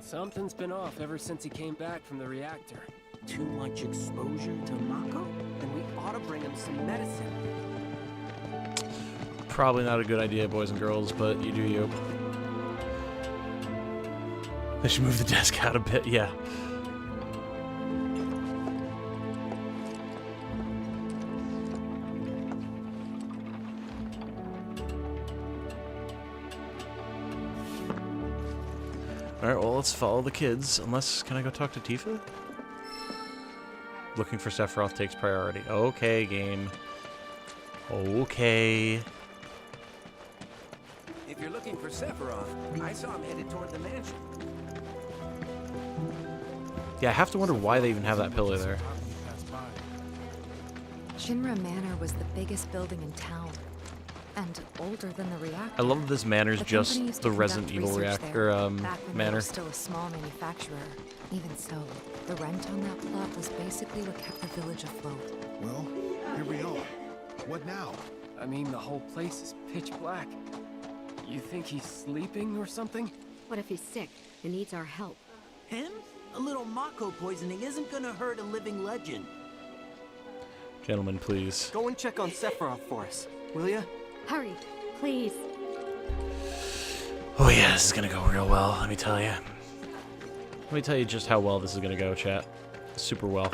Something's been off ever since he came back from the reactor. Too much exposure to Mako? Then we ought to bring him some medicine. Probably not a good idea, boys and girls, but you do you. I should move the desk out a bit, yeah. Alright, well, let's follow the kids. Unless, can I go talk to Tifa? Looking for Sephiroth takes priority. Okay, game. Okay. If you're looking for Sephiroth, I saw him headed toward the mansion. Yeah, I have to wonder why they even have that pillar there. Shinra Manor was the biggest building in town, and older than the reactor. I love this manor's The just company used the to Resident conduct Evil research reactor there, back when they manor. were still a small manufacturer. Even so, the rent on that plot was basically what kept the village afloat. Well, here we are. What now? I mean, the whole place is pitch black. You think he's sleeping or something? What if he's sick and needs our help? Him? A little Mako poisoning isn't gonna hurt a living legend. Gentlemen, please. Go and check on Sephiroth for us, will ya? Hurry, please. Oh yeah, this is gonna go real well, let me tell you. Let me tell you just how well this is gonna go, chat. Super well.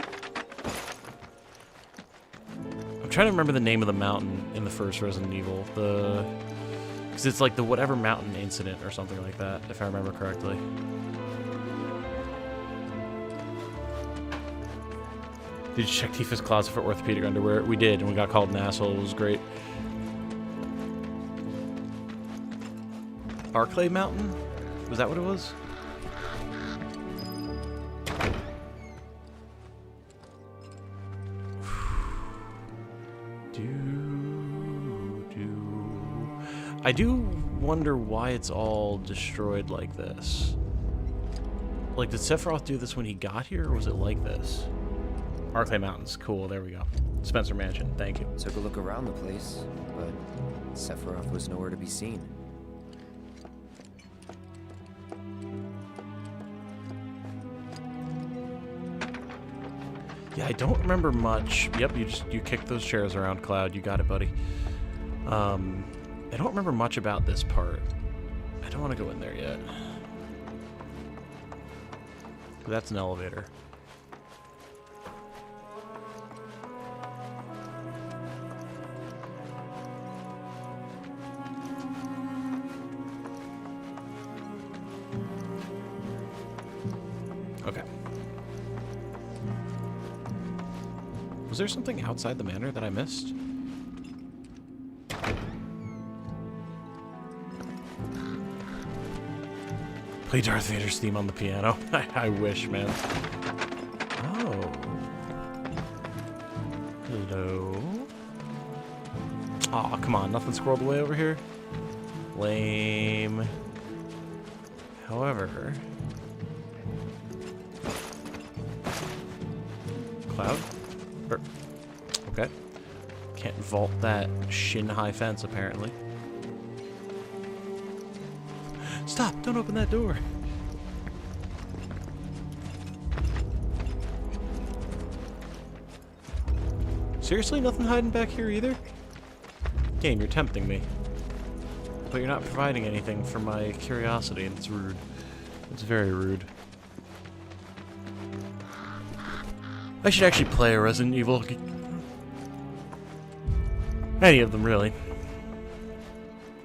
I'm trying to remember the name of the mountain in the first Resident Evil. Because it's like the whatever mountain incident or something like that, if I remember correctly. Did you check Tifa's closet for orthopedic underwear? We did, and we got called an asshole. It was great. Arclay Mountain? Was that what it was? I do wonder why it's all destroyed like this. Like, did Sephiroth do this when he got here, or was it like this? Arclay Mountains, cool, there we go. Spencer Mansion, thank you. Took a look around the place, but Sephiroth was nowhere to be seen. Yeah, I don't remember much. Yep, you kicked those chairs around, Cloud. You got it, buddy. I don't remember much about this part. I don't want to go in there yet. That's an elevator. Okay. Was there something outside the manor that I missed? Play Darth Vader's theme on the piano. I wish, man. Oh. Hello. Aw, come on. Nothing scrolled away over here? Lame. However... Cloud? Okay. Can't vault that shin-high fence, apparently. Stop! Don't open that door! Seriously? Nothing hiding back here either? Game, you're tempting me. But you're not providing anything for my curiosity, and it's rude. It's very rude. I should actually play a Resident Evil. Any of them, really.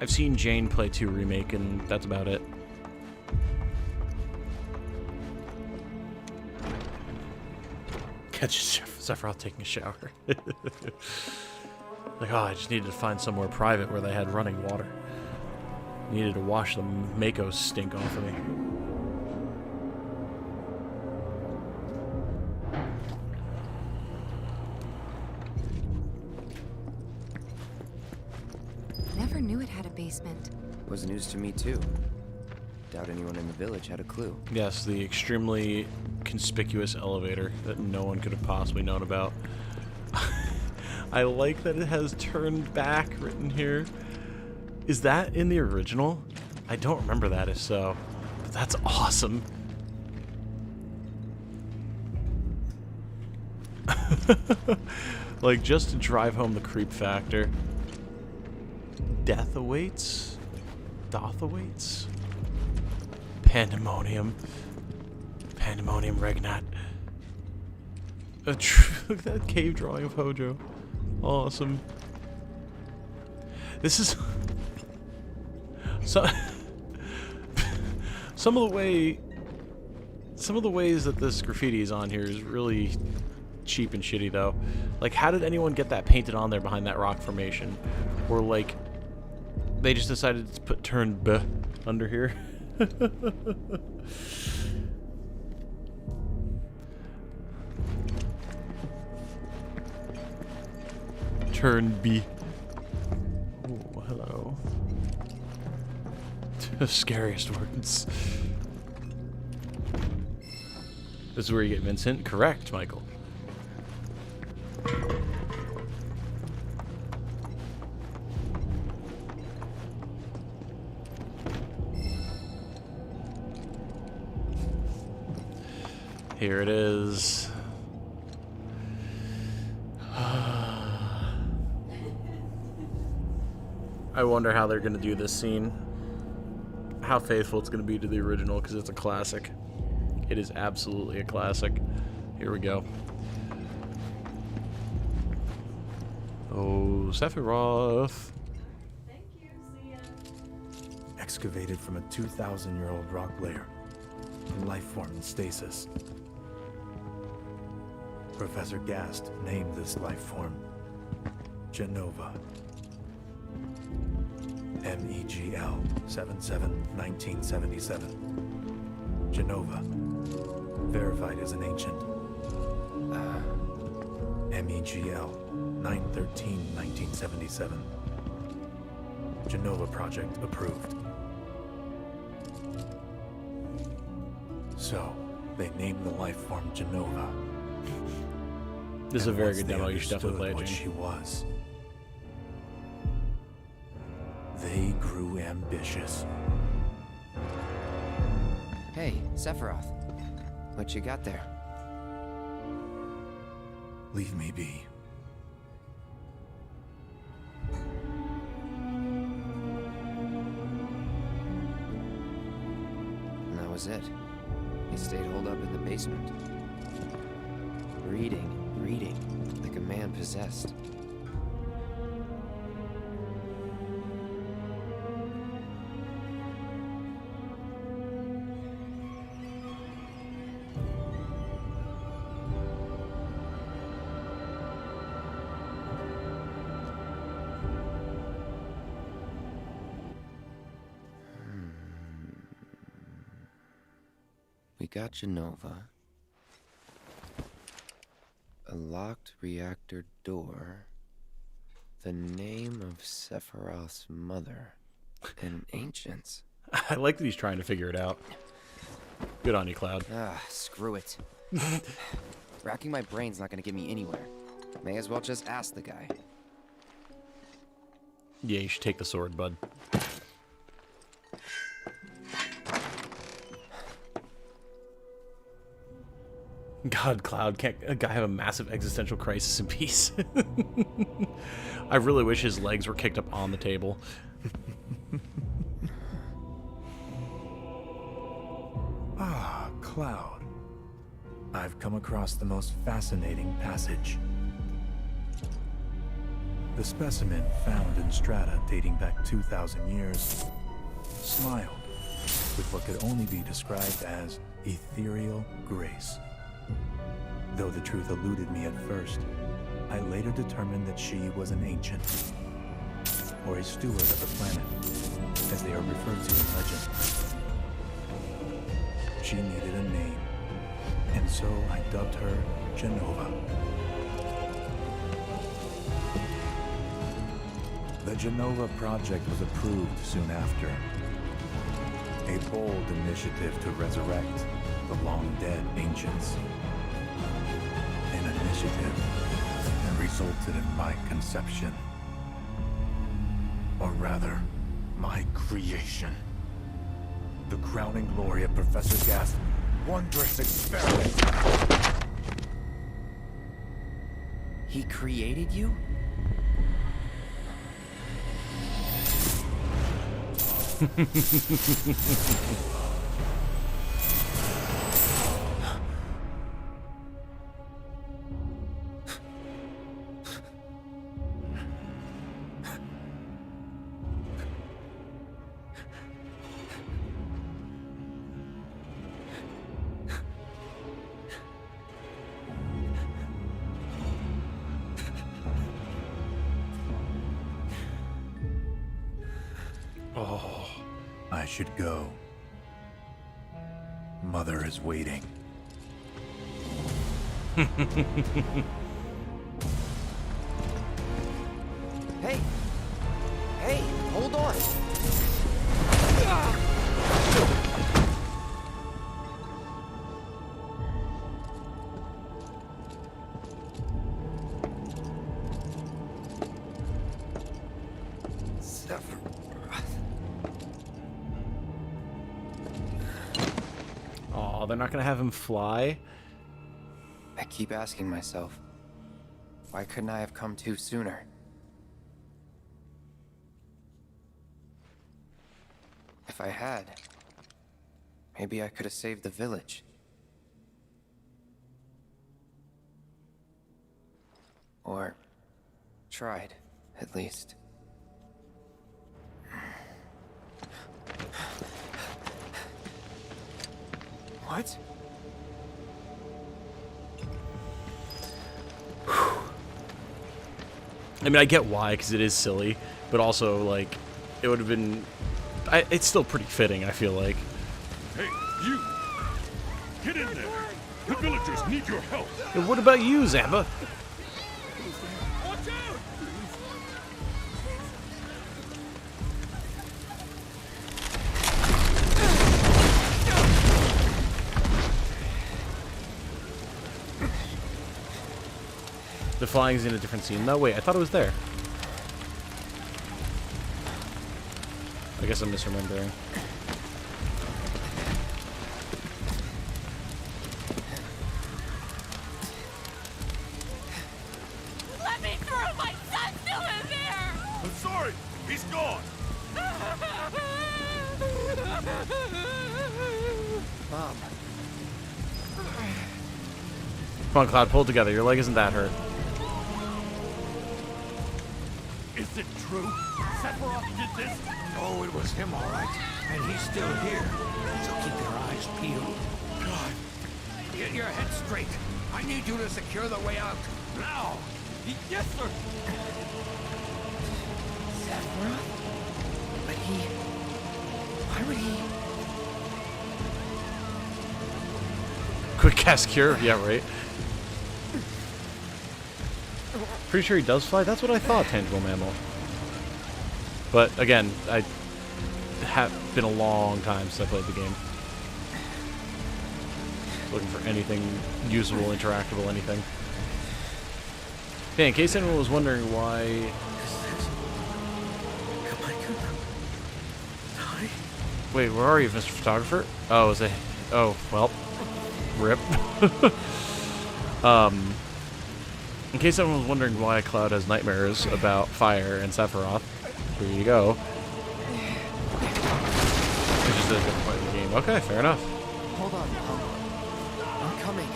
I've seen Jane play 2 Remake, and that's about it. Catch Sephiroth taking a shower. Like, oh, I just needed to find somewhere private where they had running water. Needed to wash the Mako stink off of me. Never knew it had a basement. Was news to me too. Doubt anyone in the village had a clue. Yes, the extremely conspicuous elevator that no one could have possibly known about. I like that it has turned back written here. Is that in the original? I don't remember that if so. But that's awesome. Like, just to drive home the creep factor. Death awaits? Doth awaits? Pandemonium. Pandemonium Regnat. Look at that cave drawing of Hojo. Awesome. This is... some of the ways that this graffiti is on here is really cheap and shitty, though. Like, how did anyone get that painted on there behind that rock formation? Or, like, they just decided to put turn B under here? Turn B. Oh, hello. The scariest words. This is where you get Vincent? Correct, Michael. Here it is. I wonder how they're going to do this scene. How faithful it's going to be to the original, because it's a classic. It is absolutely a classic. Here we go. Oh, Sephiroth. Excavated from a 2,000-year-old rock layer. A life form in stasis. Professor Gast named this life form Genova. MEGL 77-1977. Genova. Verified as an ancient. MEGL 9/13/1977. Genova project approved. So, they named the life form Genova. This is a very good demo. You should definitely play it, what Jane. she was. They grew ambitious. Hey, Sephiroth. What you got there? Leave me be. And that was it. He stayed holed up in the basement. Reading, like a man possessed. We got Genova. A locked reactor door. The name of Sephiroth's mother. And ancients. I like that he's trying to figure it out. Good on you, Cloud. Ah, screw it. Racking my brain's not gonna get me anywhere. May as well just ask the guy. Yeah, you should take the sword, bud. God, Cloud, can't a guy have a massive existential crisis in peace? I really wish his legs were kicked up on the table. Ah, Cloud. I've come across the most fascinating passage. The specimen found in strata dating back 2,000 years smiled with what could only be described as ethereal grace. Though the truth eluded me at first, I later determined that she was an ancient, or a steward of the planet, as they are referred to in legend. She needed a name, and so I dubbed her Genova. The Genova project was approved soon after. A bold initiative to resurrect the long-dead ancients. An initiative that resulted in my conception. Or rather, my creation. The crowning glory of Professor Gast's wondrous experiment. He created you? Oh, I should go. Mother is waiting. Hey! Hey, hold on! Oh, they're not gonna have him fly? I keep asking myself, why couldn't I have come to sooner? If I had, maybe I could have saved the village. Or tried, at least. What? I mean, I get why, because it is silly, but also, like, it would have been... it's still pretty fitting, I feel like. Hey, you! Get in there! The villagers need your help! And what about you, Zappa? Watch out! The flying's in a different scene. No, wait, I thought it was there. I guess I'm misremembering. Let me through! My son's still in there! I'm sorry! He's gone! Mom, Come on, Cloud, pull it together. Your leg isn't that hurt. Is it true? Sephiroth did this? Oh, it was him, all right. And he's still here. So keep your eyes peeled. God, get your head straight. I need you to secure the way out. Now! Yes, sir! Sephiroth? But why would he... Quick cast cure? Yeah, right. Pretty sure he does fly? That's what I thought, Tangible Mammal. But, again, I have been a long time since I played the game. Looking for anything usable, interactable, anything. Yeah, in case anyone was wondering why... Wait, where are you, Mr. Photographer? Oh, is it... Oh, well. Rip. In case anyone was wondering why Cloud has nightmares about fire and Sephiroth, here you go. It's just a different part of the game. Okay, fair enough. Hold on, I'm coming.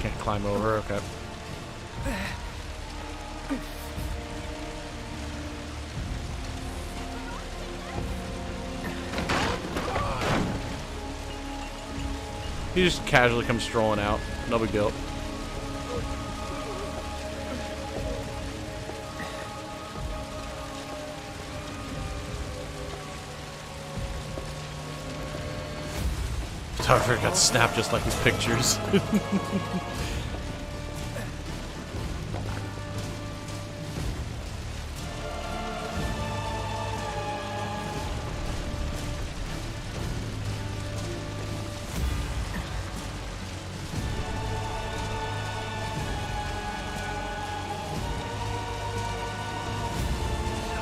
Can't climb over, okay. He just casually comes strolling out. No big deal. Photographer got snapped just like his pictures.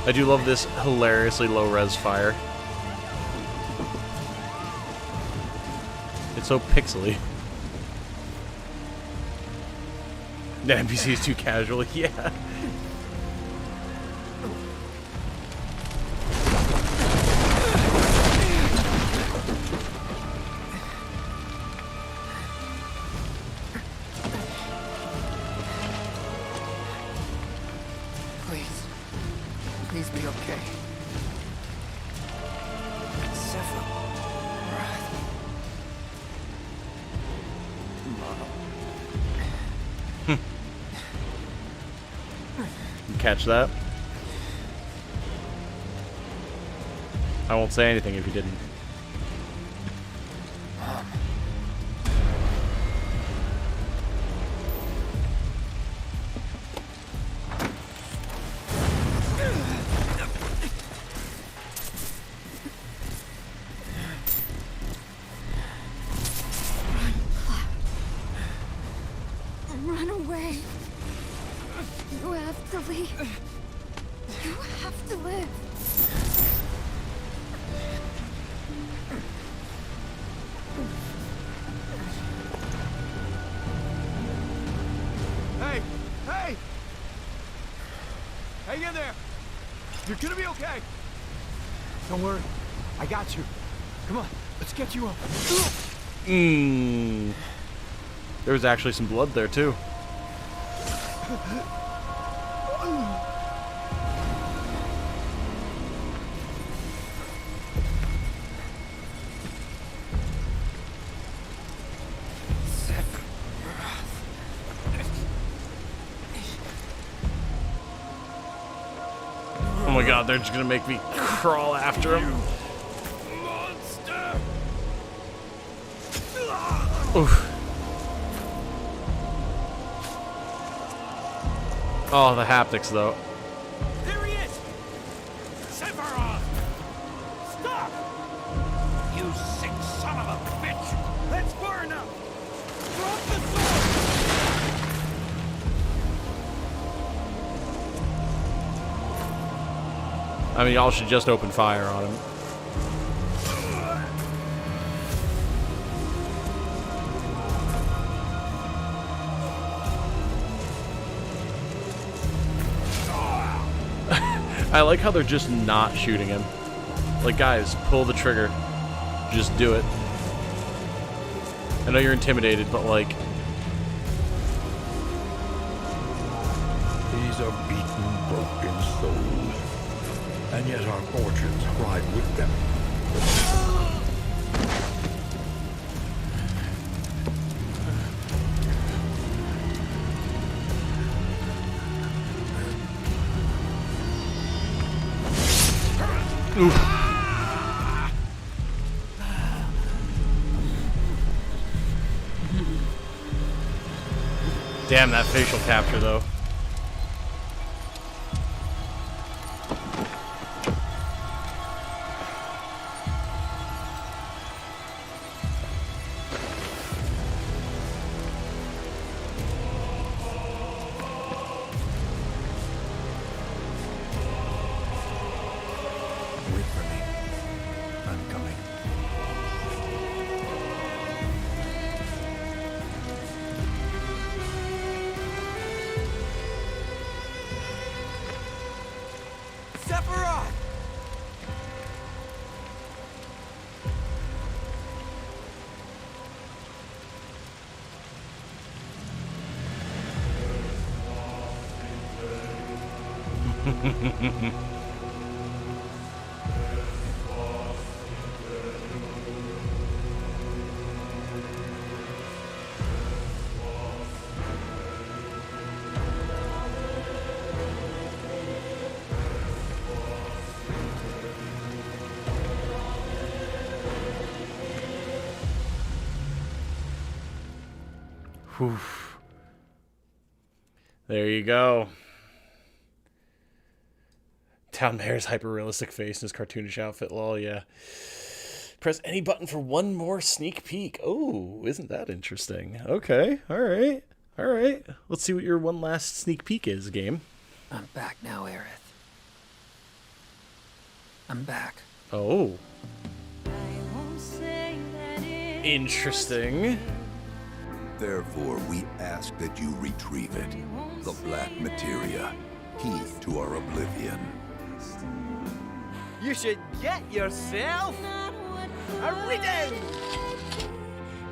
I do love this hilariously low-res fire. It's so pixely. The NPC is too casual, yeah. Please be okay. Sephiroth. You catch that? I won't say anything if you didn't. Run away. You have to leave. You have to live. Hey! Hey! Hang in there! You're gonna be okay! Don't worry. I got you. Come on, let's get you up. There was actually some blood there, too. Oh my god, they're just gonna make me crawl after him. Monster! Oof. Oh, the haptics, though. There he is! Sephiroth! Stop! You sick son of a bitch! That's far enough! Drop the sword! I mean, y'all should just open fire on him. I like how they're just not shooting him. Like, guys, pull the trigger. Just do it. I know you're intimidated, but like... These are beaten, broken souls. And yet our fortunes ride with them. Oof. Damn, that facial capture, though. Wait for me. I'm coming. Sephiroth! Whew. There you go. Town Mayor's hyper-realistic face and his cartoonish outfit. Lol, yeah. Press any button for one more sneak peek. Oh, isn't that interesting? Okay, alright. Alright. Let's see what your one last sneak peek is, game. I'm back now, Aerith. I'm back. Oh. Interesting. Therefore, we ask that you retrieve it. The black materia. Key to our oblivion. You should get yourself a reading!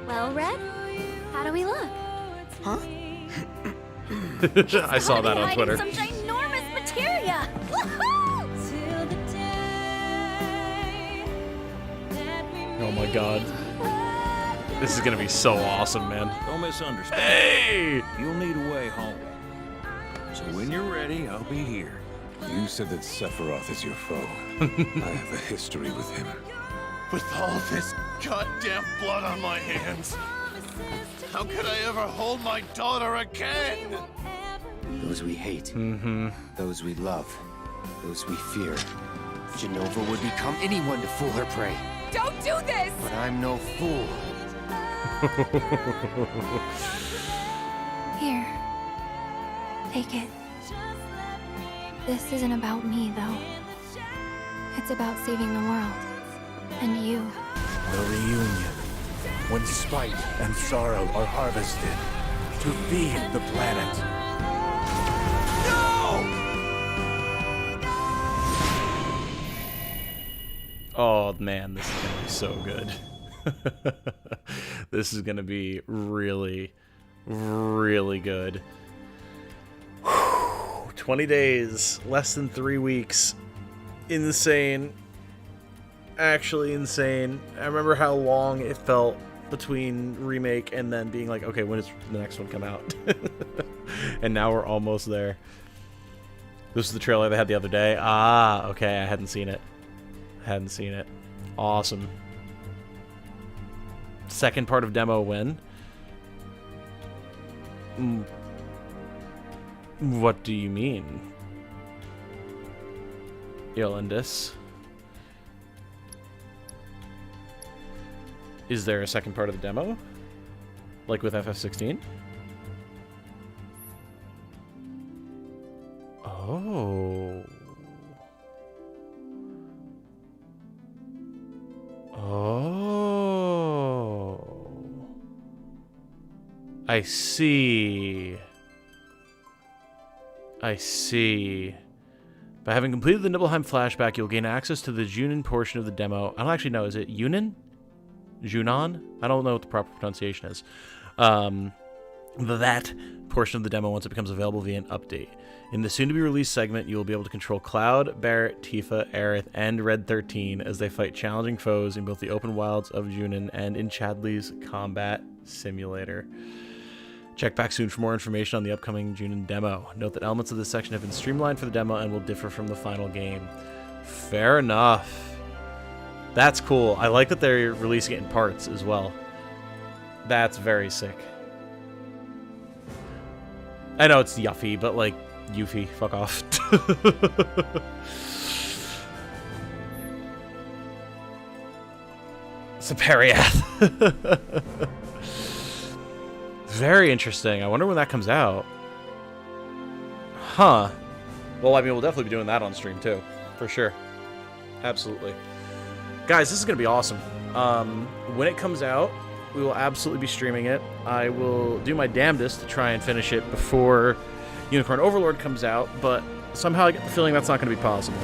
Well, Red, how do we look? Huh? I saw that on Twitter. Some ginormous materia! Oh my god. This is gonna be so awesome, man. Don't misunderstand. Hey! You'll need a way home. So when you're ready, I'll be here. You said that Sephiroth is your foe. I have a history with him. With all this goddamn blood on my hands, how could I ever hold my daughter again? Those we hate, those we love, those we fear. Jenova would become anyone to fool her prey. Don't do this! But I'm no fool. Here. Take it. This isn't about me, though. It's about saving the world. And you. The reunion. When spite and sorrow are harvested to feed the planet. Oh man, this is gonna be so good. This is gonna be really, really good. 20 days, less than 3 weeks. Insane. Actually insane. I remember how long it felt between remake and then being like, okay, when does the next one come out? And now we're almost there. This is the trailer they had the other day. Ah, okay, I hadn't seen it. Hadn't seen it. Awesome. Second part of demo when? What do you mean? Yolandis? Is there a second part of the demo? Like with FF16? Oh. Oh. I see. I see. By having completed the Nibelheim flashback, you'll gain access to the Junin portion of the demo. I don't actually know. Is it Yunin? Junon? I don't know what the proper pronunciation is. That portion of the demo once it becomes available via an update. In the soon-to-be-released segment, you will be able to control Cloud, Barret, Tifa, Aerith, and Red 13 as they fight challenging foes in both the open wilds of Junon and in Chadley's combat simulator. Check back soon for more information on the upcoming Junon demo. Note that elements of this section have been streamlined for the demo and will differ from the final game. Fair enough. That's cool. I like that they're releasing it in parts as well. That's very sick. I know it's Yuffie, but like, Yuffie, fuck off. Separiath. Very interesting. I wonder when that comes out. Huh. Well, I mean, we'll definitely be doing that on stream too. For sure. Absolutely. Guys, this is going to be awesome. When it comes out, we will absolutely be streaming it. I will do my damnedest to try and finish it before Unicorn Overlord comes out, but somehow I get the feeling that's not going to be possible.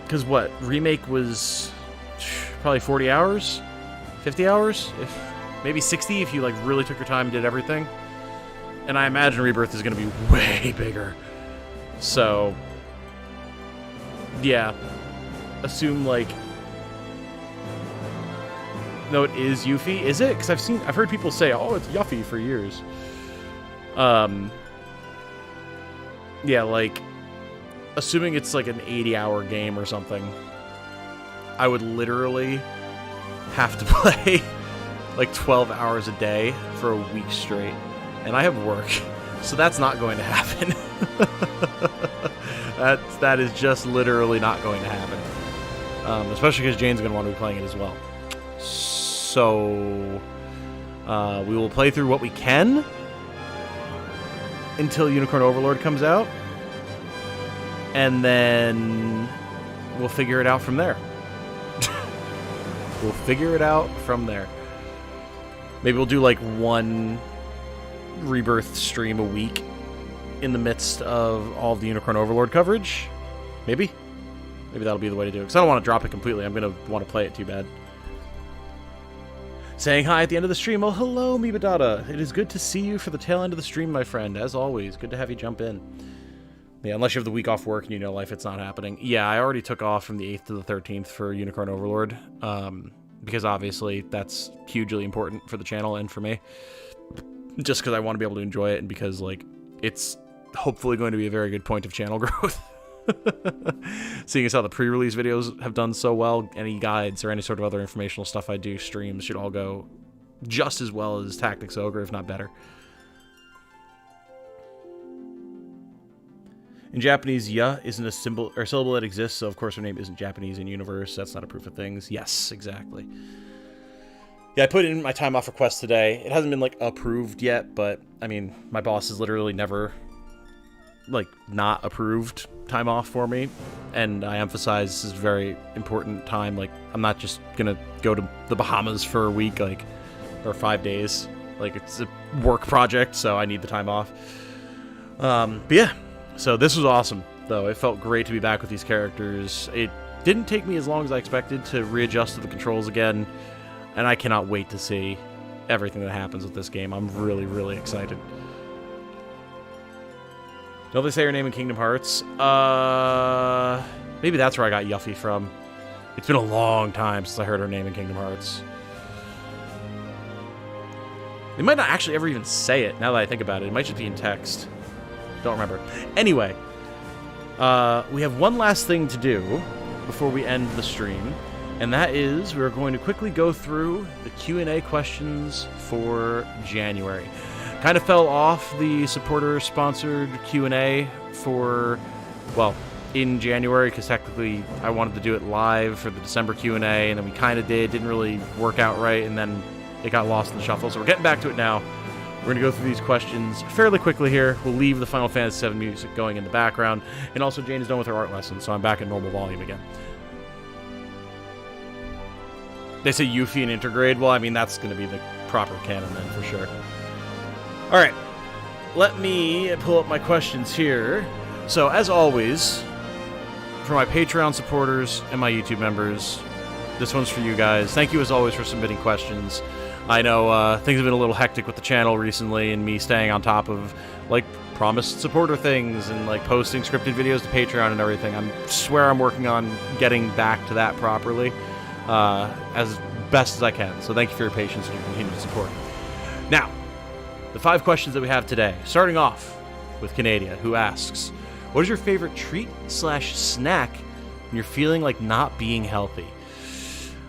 Because what? Remake was probably 40 hours? 50 hours? Maybe 60 if you like really took your time and did everything. And I imagine Rebirth is going to be way bigger. So, yeah. Assume like... No, it is Yuffie. Is it? Because I've heard people say, oh, it's Yuffie for years. Yeah, like, assuming it's like an 80-hour game or something, I would literally have to play like 12 hours a day for a week straight. And I have work, so that's not going to happen. That is just literally not going to happen. Especially because Jane's going to want to be playing it as well. So, we will play through what we can until Unicorn Overlord comes out. And then we'll figure it out from there. We'll figure it out from there. Maybe we'll do like one Rebirth stream a week in the midst of all of the Unicorn Overlord coverage. Maybe that'll be the way to do it. Because I don't want to drop it completely. I'm going to want to play it too bad. Saying hi at the end of the stream. Oh, hello, Mibadata. It is good to see you for the tail end of the stream, my friend. As always, good to have you jump in. Yeah, unless you have the week off work and you know life, it's not happening. Yeah, I already took off from the 8th to the 13th for Unicorn Overlord. Because obviously that's hugely important for the channel and for me. Just because I want to be able to enjoy it and because, like, it's hopefully going to be a very good point of channel growth. Seeing as how the pre-release videos have done so well, any guides or any sort of other informational stuff I do, streams, should all go just as well as Tactics Ogre, if not better. In Japanese, ya isn't a syllable that exists, so of course her name isn't Japanese in universe. That's not a proof of things. Yes, exactly. Yeah, I put in my time off request today. It hasn't been, like, approved yet, but, I mean, my boss has literally never, like, not approved time off for me, and I emphasize this is a very important time. Like, I'm not just gonna go to the Bahamas for a week, like, or 5 days. Like, it's a work project, so I need the time off. But yeah, so this was awesome, though. It felt great to be back with these characters. It didn't take me as long as I expected to readjust to the controls again, and I cannot wait to see everything that happens with this game. I'm really, really excited. Don't they say her name in Kingdom Hearts? Maybe that's where I got Yuffie from. It's been a long time since I heard her name in Kingdom Hearts. They might not actually ever even say it, now that I think about it. It might just be in text. Don't remember. Anyway, we have one last thing to do before we end the stream, and that is we're going to quickly go through the Q&A questions for January. Kind of fell off the supporter-sponsored Q&A for, well, in January, because technically I wanted to do it live for the December Q&A, and then we kind of didn't really work out right, and then it got lost in the shuffle, so we're getting back to it now. We're going to go through these questions fairly quickly here. We'll leave the Final Fantasy VII music going in the background, and also Jane is done with her art lesson, so I'm back at normal volume again. They say Yuffie and Intergrade. Well, I mean, that's going to be the proper canon then, for sure. Alright, let me pull up my questions here. So, as always, for my Patreon supporters and my YouTube members, This one's for you guys. Thank you as always for submitting questions. I know things have been a little hectic with the channel recently, and me staying on top of like promised supporter things and like posting scripted videos to Patreon and everything. I swear I'm working on getting back to that properly as best as I can. So thank you for your patience and your continued support. Now, the 5 questions that we have today, starting off with Canadia, who asks, what is your favorite treat/snack when you're feeling like not being healthy?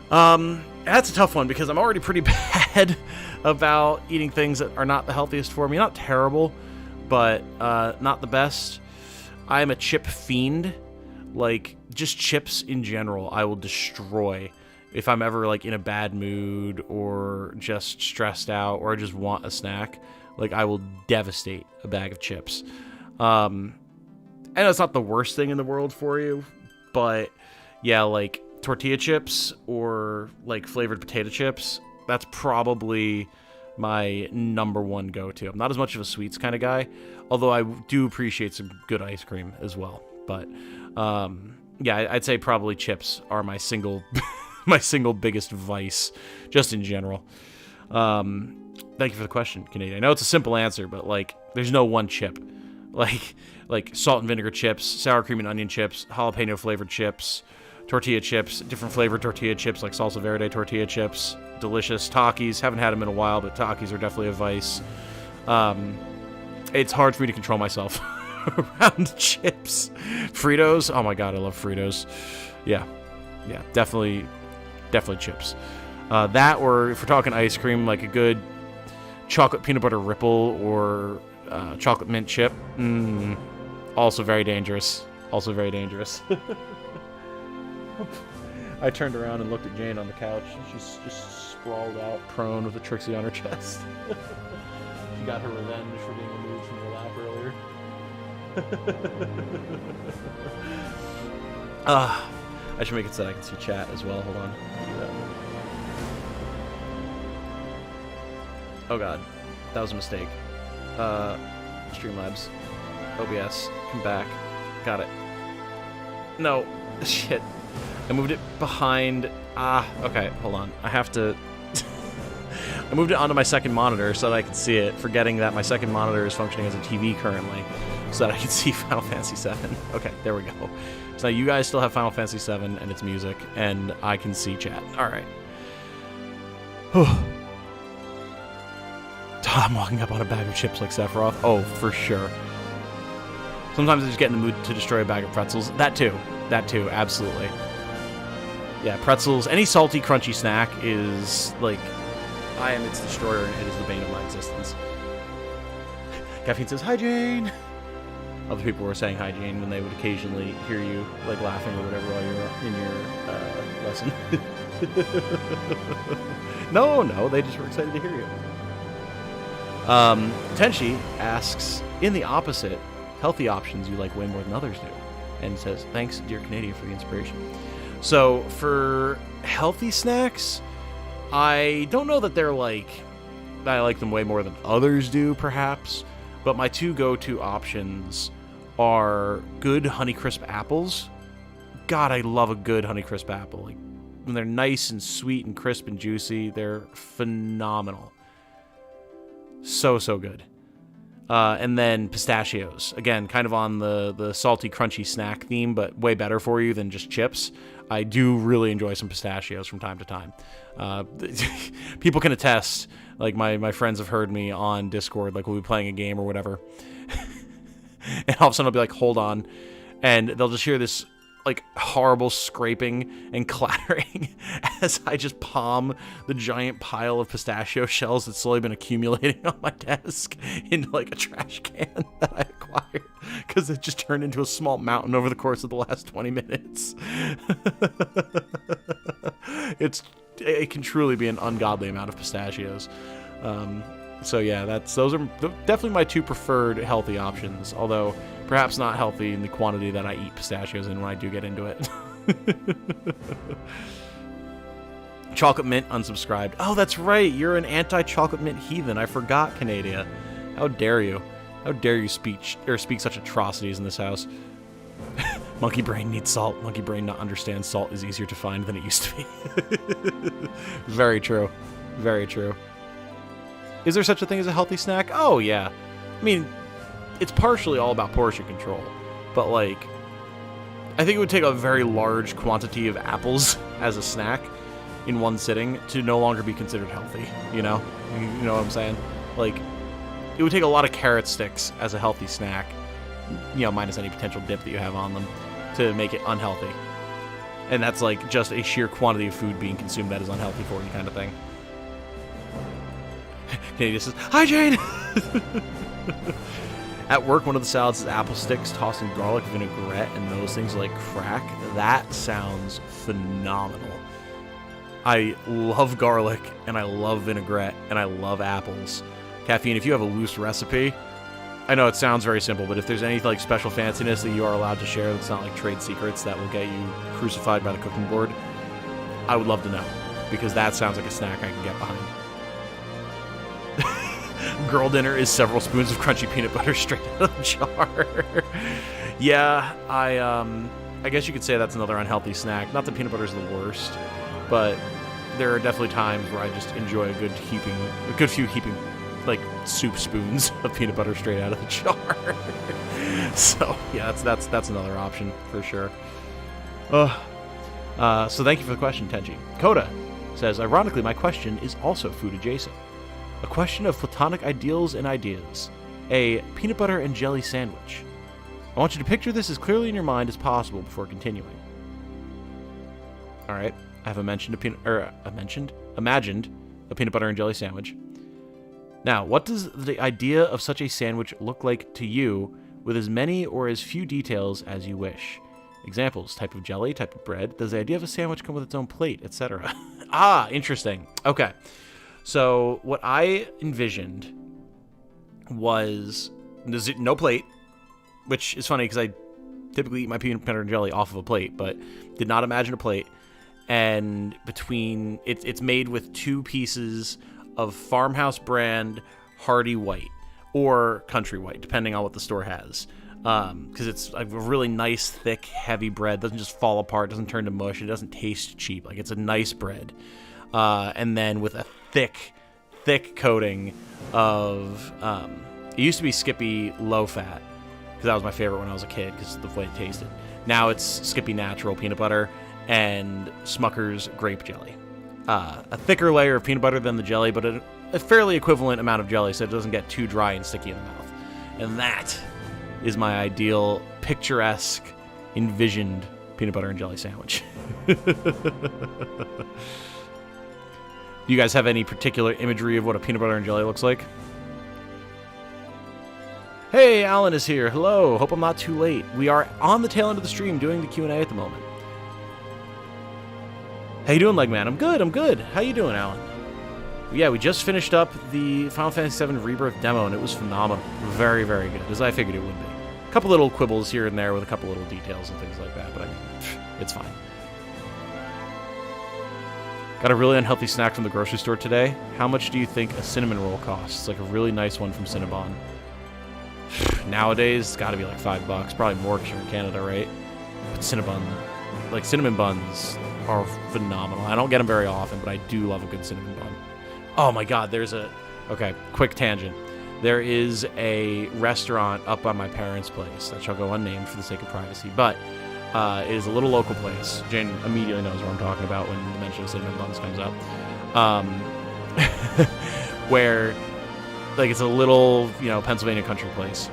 That's a tough one because I'm already pretty bad about eating things that are not the healthiest for me. Not terrible, but not the best. I am a chip fiend. Like, just chips in general, I will destroy if I'm ever, like, in a bad mood or just stressed out or I just want a snack. Like, I will devastate a bag of chips. I know it's not the worst thing in the world for you, but yeah, like, tortilla chips or like flavored potato chips, that's probably my #1 go-to. I'm not as much of a sweets kind of guy, although I do appreciate some good ice cream as well. But yeah, I'd say probably chips are my single biggest vice, just in general. Thank you for the question, Canadian. I know it's a simple answer, but like, there's no one chip. Like salt and vinegar chips, sour cream and onion chips, jalapeno flavored chips, tortilla chips, different flavored tortilla chips like salsa verde tortilla chips, delicious. Takis, haven't had them in a while, but Takis are definitely a vice. It's hard for me to control myself around chips. Fritos, oh my god, I love Fritos. Yeah, definitely chips. That, or if we're talking ice cream, like a good chocolate peanut butter ripple or chocolate mint chip. Also very dangerous. I turned around and looked at Jane on the couch. She's just sprawled out, prone with a Trixie on her chest. She got her revenge for being removed from her lap earlier. I should make it so that I can see chat as well. Hold on. Do that. Oh god, that was a mistake. Streamlabs, OBS, come back. Got it. No, shit. I moved it behind. Okay, hold on. I have to. I moved it onto my second monitor so that I could see it, forgetting that my second monitor is functioning as a TV currently, so that I can see Final Fantasy VII. Okay, there we go. So now you guys still have Final Fantasy VII and its music, and I can see chat. All right. I'm walking up on a bag of chips like Sephiroth. Oh, for sure. Sometimes I just get in the mood to destroy a bag of pretzels. That too, absolutely. Yeah, pretzels, any salty, crunchy snack is, like, I am its destroyer, and it is the bane of my existence. Caffeine says, hi, Jane! Other people were saying hi, Jane, when they would occasionally hear you, like, laughing or whatever while you're in your lesson. No, they just were excited to hear you. Tenshi asks, in the opposite, healthy options you like way more than others do, and says, thanks, dear Canadian, for the inspiration. So, for healthy snacks, I don't know that they're like, I like them way more than others do, perhaps, but my 2 go-to options are good Honeycrisp apples. God, I love a good Honeycrisp apple. Like, when they're nice and sweet and crisp and juicy, they're phenomenal. So good. And then pistachios. Again, kind of on the salty, crunchy snack theme, but way better for you than just chips. I do really enjoy some pistachios from time to time. People can attest. Like, my friends have heard me on Discord, like, we'll be playing a game or whatever. And all of a sudden I'll be like, hold on. And they'll just hear this, like, horrible scraping and clattering as I just palm the giant pile of pistachio shells that's slowly been accumulating on my desk into, like, a trash can that I acquired because it just turned into a small mountain over the course of the last 20 minutes. It can truly be an ungodly amount of pistachios. So yeah, those are definitely my 2 preferred healthy options, although perhaps not healthy in the quantity that I eat pistachios in when I do get into it. Chocolate mint unsubscribed. Oh, that's right. You're an anti-chocolate mint heathen. I forgot, Canadia. How dare you? How dare you speak such atrocities in this house? Monkey brain needs salt. Monkey brain not understands salt is easier to find than it used to be. Very true. Very true. Is there such a thing as a healthy snack? Oh, yeah. I mean, it's partially all about portion control. But, like, I think it would take a very large quantity of apples as a snack in one sitting to no longer be considered healthy, you know? You know what I'm saying? Like, it would take a lot of carrot sticks as a healthy snack, you know, minus any potential dip that you have on them, to make it unhealthy. And that's, like, just a sheer quantity of food being consumed that is unhealthy for you kind of thing. Canadian says, "Hi, Jane!" At work, one of the salads is apple sticks tossed in garlic, vinaigrette, and those things like crack. That sounds phenomenal. I love garlic, and I love vinaigrette, and I love apples. Caffeine, if you have a loose recipe, I know it sounds very simple, but if there's any like special fanciness that you are allowed to share that's not like trade secrets that will get you crucified by the cooking board, I would love to know, because that sounds like a snack I can get behind. Girl dinner is several spoons of crunchy peanut butter straight out of the jar. Yeah, I guess you could say that's another unhealthy snack. Not that peanut butter is the worst, but there are definitely times where I just enjoy a good few heaping, like soup spoons of peanut butter straight out of the jar. So yeah, that's another option for sure. So thank you for the question, Tenji. Coda says, ironically, my question is also food adjacent. A question of platonic ideals and ideas. A peanut butter and jelly sandwich. I want you to picture this as clearly in your mind as possible before continuing. Alright, I have imagined a peanut butter and jelly sandwich. Now, what does the idea of such a sandwich look like to you, with as many or as few details as you wish? Examples: type of jelly, type of bread. Does the idea of a sandwich come with its own plate, etc.? Ah, interesting. Okay. So what I envisioned was no plate, which is funny because I typically eat my peanut butter and jelly off of a plate, but did not imagine a plate. And between it's made with 2 pieces of farmhouse brand Hardy White or Country White, depending on what the store has. Because it's a really nice, thick, heavy bread. Doesn't just fall apart, doesn't turn to mush, it doesn't taste cheap. Like, it's a nice bread. And then with a thick coating of, it used to be Skippy low fat, because that was my favorite when I was a kid, because of the way it tasted. Now it's Skippy natural peanut butter and Smucker's grape jelly. A thicker layer of peanut butter than the jelly, but a fairly equivalent amount of jelly, so it doesn't get too dry and sticky in the mouth. And that is my ideal, picturesque, envisioned peanut butter and jelly sandwich. Do you guys have any particular imagery of what a peanut butter and jelly looks like? Hey, Alan is here. Hello. Hope I'm not too late. We are on the tail end of the stream doing the Q&A at the moment. How you doing, Legman? I'm good. How you doing, Alan? Yeah, we just finished up the Final Fantasy VII Rebirth demo, and it was phenomenal. Very, very good, as I figured it would be. A couple little quibbles here and there with a couple little details and things like that, but I mean, it's fine. Got a really unhealthy snack from the grocery store today. How much do you think a cinnamon roll costs? Like a really nice one from Cinnabon. Nowadays, it's got to be like $5. Probably more because you're in Canada, right? But cinnamon buns are phenomenal. I don't get them very often, but I do love a good cinnamon bun. Oh my god, okay, quick tangent. There is a restaurant up by my parents' place that shall go unnamed for the sake of privacy, but it is a little local place. Jane immediately knows what I'm talking about when the mention of cinnamon buns comes up. Where, like, it's a little, Pennsylvania country place.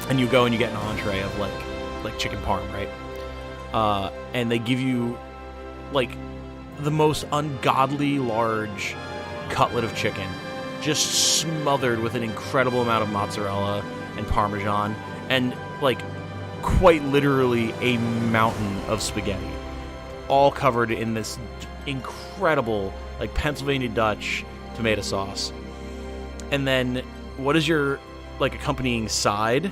And you go and you get an entree of, like chicken parm, right? And they give you, like, the most ungodly large cutlet of chicken, just smothered with an incredible amount of mozzarella and Parmesan, and, like, quite literally a mountain of spaghetti, all covered in this incredible, like, Pennsylvania Dutch tomato sauce. And then what is your, like, accompanying side?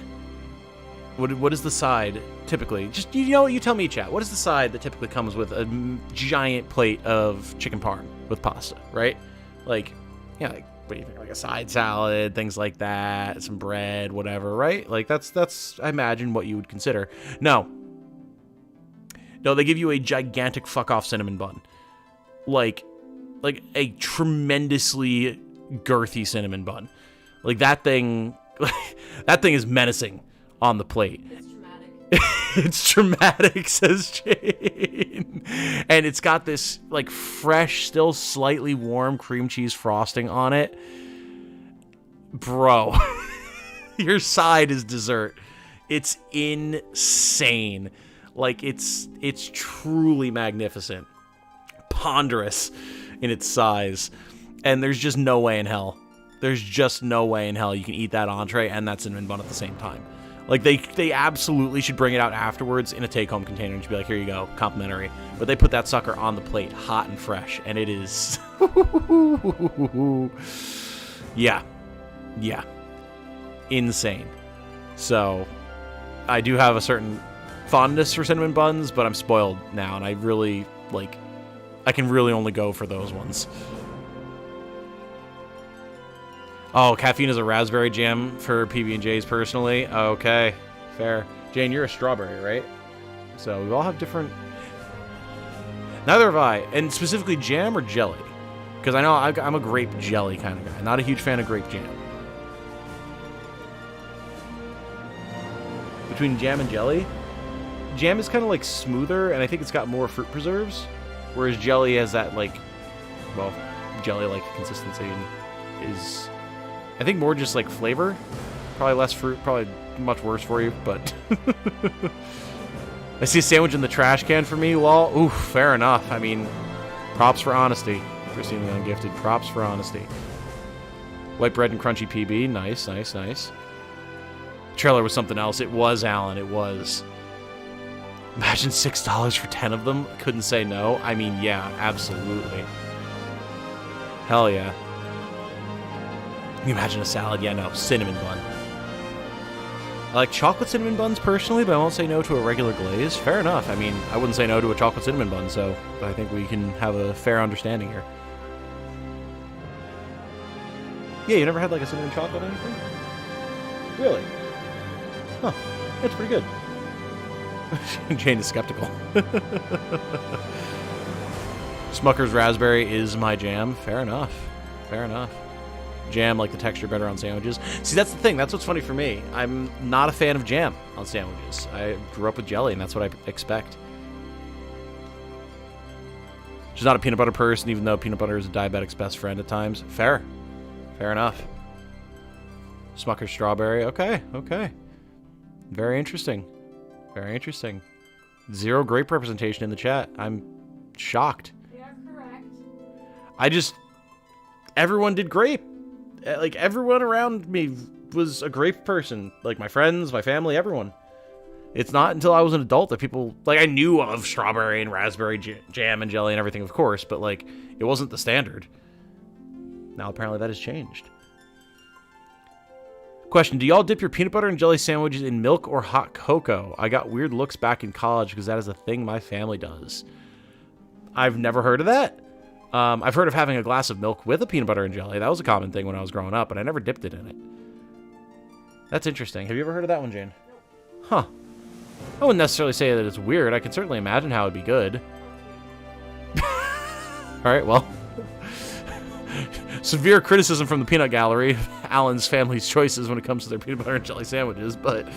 What is the side typically? Just, you tell me, chat. What is the side that typically comes with a giant plate of chicken parm with pasta, right? Like, like, what do you think? Like a side salad, things like that, some bread, whatever, right? Like, that's I imagine what you would consider. No, No, they give you a gigantic fuck-off cinnamon bun. Like a tremendously girthy cinnamon bun. Like, that thing is menacing on the plate. It's dramatic, says Jane. And it's got this, like, fresh, still slightly warm cream cheese frosting on it. Bro, your side is dessert. It's insane. Like, it's truly magnificent. Ponderous in its size. And there's just no way in hell. There's just no way in hell you can eat that entree and that cinnamon bun at the same time. Like, they absolutely should bring it out afterwards in a take-home container and just be like, here you go, complimentary. But they put that sucker on the plate, hot and fresh, and it is... Yeah. Insane. So, I do have a certain fondness for cinnamon buns, but I'm spoiled now, and I really, like... I can really only go for those ones. Oh, caffeine is a raspberry jam for PB&Js personally. Okay, fair. Jane, you're a strawberry, right? So we all have different... Neither have I. And specifically jam or jelly? Because I know I'm a grape jelly kind of guy. Not a huge fan of grape jam. Between jam and jelly? Jam is kind of like smoother, and I think it's got more fruit preserves. Whereas jelly has that, like... Well, jelly-like consistency and is... I think more just like flavor. Probably less fruit, probably much worse for you, but... I see a sandwich in the trash can for me, lol. Ooh, fair enough. I mean, props for honesty. Christine the Ungifted, props for honesty. White bread and crunchy PB, nice. Trailer was something else. It was, Alan, it was. Imagine $6 for 10 of them. Couldn't say no. I mean, yeah, absolutely. Hell yeah. Can you imagine a salad? Yeah, no. Cinnamon bun. I like chocolate cinnamon buns personally, but I won't say no to a regular glaze. Fair enough. I mean, I wouldn't say no to a chocolate cinnamon bun, so I think we can have a fair understanding here. Yeah, you never had like a cinnamon chocolate or anything? Really? Huh. That's pretty good. Jane is skeptical. Smucker's raspberry is my jam. Fair enough. Jam, like the texture better on sandwiches. See, that's the thing. That's what's funny for me. I'm not a fan of jam on sandwiches. I grew up with jelly, and that's what I expect. She's not a peanut butter person, even though peanut butter is a diabetic's best friend at times. Fair enough. Smucker's strawberry. Okay. Very interesting. Zero grape representation in the chat. I'm shocked. They are correct. Everyone did grape. Like, everyone around me was a grape person. Like, my friends, my family, everyone. It's not until I was an adult that people... Like, I knew of strawberry and raspberry jam and jelly and everything, of course, but, like, it wasn't the standard. Now, apparently, that has changed. Question, do y'all dip your peanut butter and jelly sandwiches in milk or hot cocoa? I got weird looks back in college because that is a thing my family does. I've never heard of that. I've heard of having a glass of milk with a peanut butter and jelly. That was a common thing when I was growing up, but I never dipped it in it. That's interesting. Have you ever heard of that one, Jane? Huh. I wouldn't necessarily say that it's weird. I can certainly imagine how it'd be good. Alright, well. Severe criticism from the peanut gallery of Alan's family's choices when it comes to their peanut butter and jelly sandwiches, but...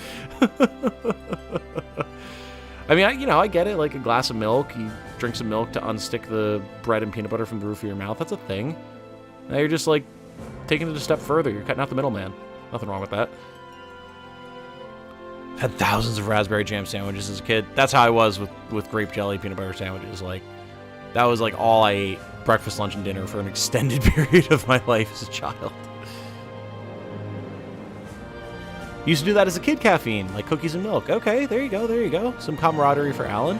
I mean, I get it. Like a glass of milk, you drink some milk to unstick the bread and peanut butter from the roof of your mouth. That's a thing. Now you're just, like, taking it a step further. You're cutting out the middleman. Nothing wrong with that. Had thousands of raspberry jam sandwiches as a kid. That's how I was with grape jelly peanut butter sandwiches. Like, that was, like, all I ate breakfast, lunch, and dinner for an extended period of my life as a child. Used to do that as a kid, caffeine, like cookies and milk. Okay, there you go. Some camaraderie for Alan.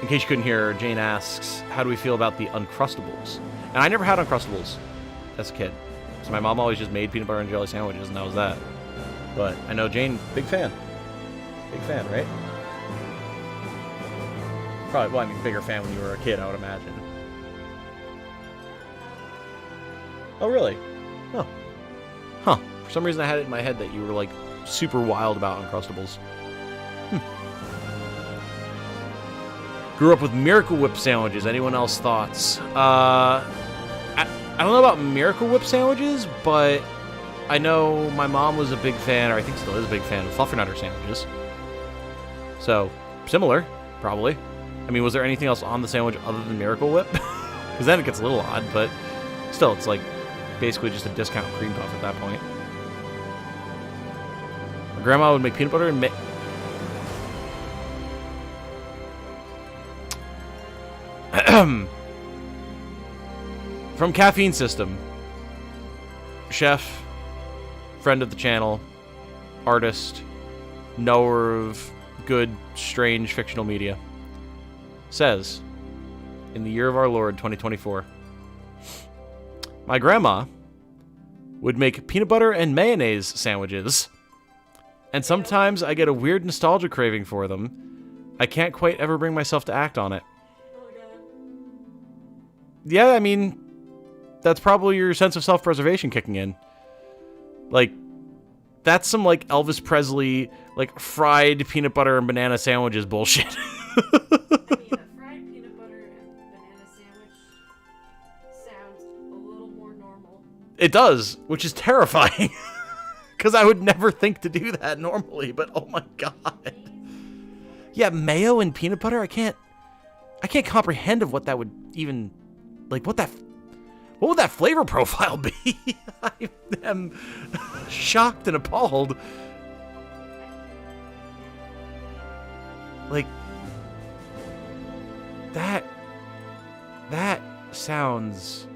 In case you couldn't hear, Jane asks, how do we feel about the Uncrustables? And I never had Uncrustables as a kid. So my mom always just made peanut butter and jelly sandwiches, and that was that. But I know Jane, big fan. Big fan, right? Probably, well, I mean, bigger fan when you were a kid, I would imagine. Oh, really? Oh. Huh. For some reason I had it in my head that you were, like, super wild about Uncrustables. Grew up with Miracle Whip sandwiches. Anyone else thoughts? I don't know about Miracle Whip sandwiches, but I know my mom was a big fan, or I think still is a big fan, of Fluffernutter sandwiches. So, similar, probably. I mean, was there anything else on the sandwich other than Miracle Whip? Because then it gets a little odd, but still, it's like basically just a discount cream puff at that point. My grandma would make peanut butter and from Caffeine System, chef, friend of the channel, artist, knower of good, strange, fictional media, says, in the year of our Lord, 2024, my grandma would make peanut butter and mayonnaise sandwiches, and sometimes I get a weird nostalgia craving for them. I can't quite ever bring myself to act on it. Yeah, I mean, that's probably your sense of self-preservation kicking in. Like, that's some, like, Elvis Presley, like, fried peanut butter and banana sandwiches bullshit. I mean, a fried peanut butter and banana sandwich sounds a little more normal. It does, which is terrifying. Because I would never think to do that normally, but oh my god. Yeah, mayo and peanut butter, I can't comprehend of what that would even... Like, what would that flavor profile be? I am shocked and appalled. Like, that sounds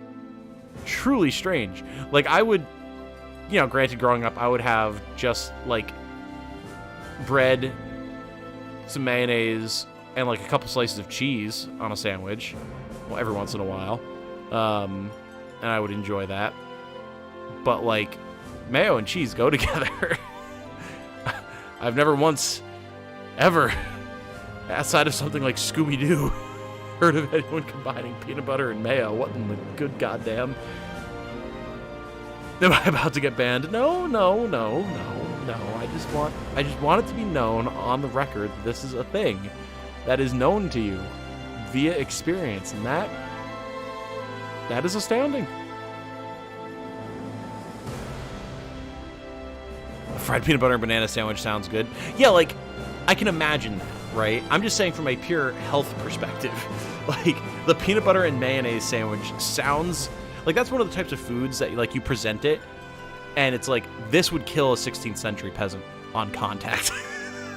truly strange. Like, I would, you know, granted, growing up, I would have just, like, bread, some mayonnaise, and, like, a couple slices of cheese on a sandwich. Well, every once in a while. And I would enjoy that. But, like, mayo and cheese go together. I've never once, ever, outside of something like Scooby-Doo, heard of anyone combining peanut butter and mayo. What in the good goddamn? Am I about to get banned? No. I just want it to be known on the record that this is a thing that is known to you via experience, and that is astounding. A fried peanut butter and banana sandwich sounds good. Yeah, like, I can imagine that, right? I'm just saying from a pure health perspective. Like, the peanut butter and mayonnaise sandwich sounds... Like, that's one of the types of foods that, like, you present it, and it's like, this would kill a 16th century peasant on contact.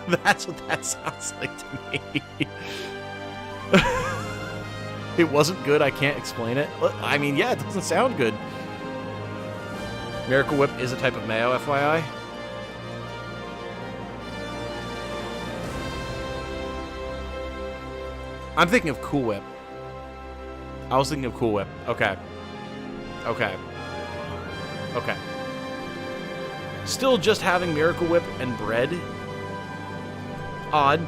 That's what that sounds like to me. It wasn't good, I can't explain it. I mean, yeah, it doesn't sound good. Miracle Whip is a type of mayo, FYI. I'm thinking of Cool Whip. I was thinking of Cool Whip. Okay. Still just having Miracle Whip and bread. Odd.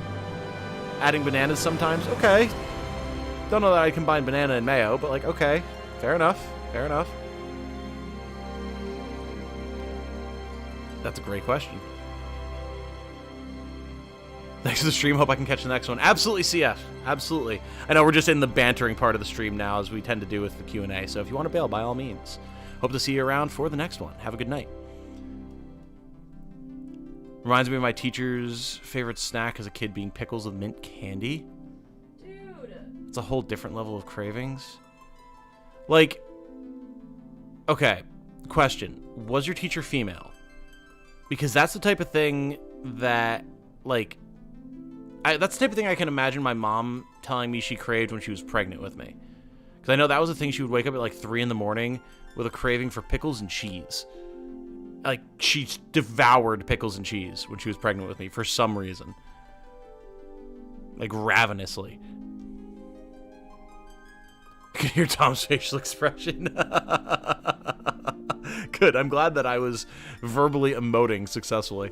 Adding bananas sometimes. Okay. Don't know that I combine banana and mayo, but, like, okay. Fair enough. That's a great question. Thanks for the stream. Hope I can catch the next one. Absolutely, CF. Absolutely. I know we're just in the bantering part of the stream now, as we tend to do with the Q&A, so if you want to bail, by all means. Hope to see you around for the next one. Have a good night. Reminds me of my teacher's favorite snack as a kid being pickles with mint candy. It's a whole different level of cravings. Like, okay, question. Was your teacher female? Because that's the type of thing that, like, that's the type of thing I can imagine my mom telling me she craved when she was pregnant with me. Because I know that was the thing, she would wake up at like 3 in the morning with a craving for pickles and cheese. Like, she devoured pickles and cheese when she was pregnant with me for some reason. Like, ravenously. You can hear Tom's facial expression. Good, I'm glad that I was verbally emoting successfully.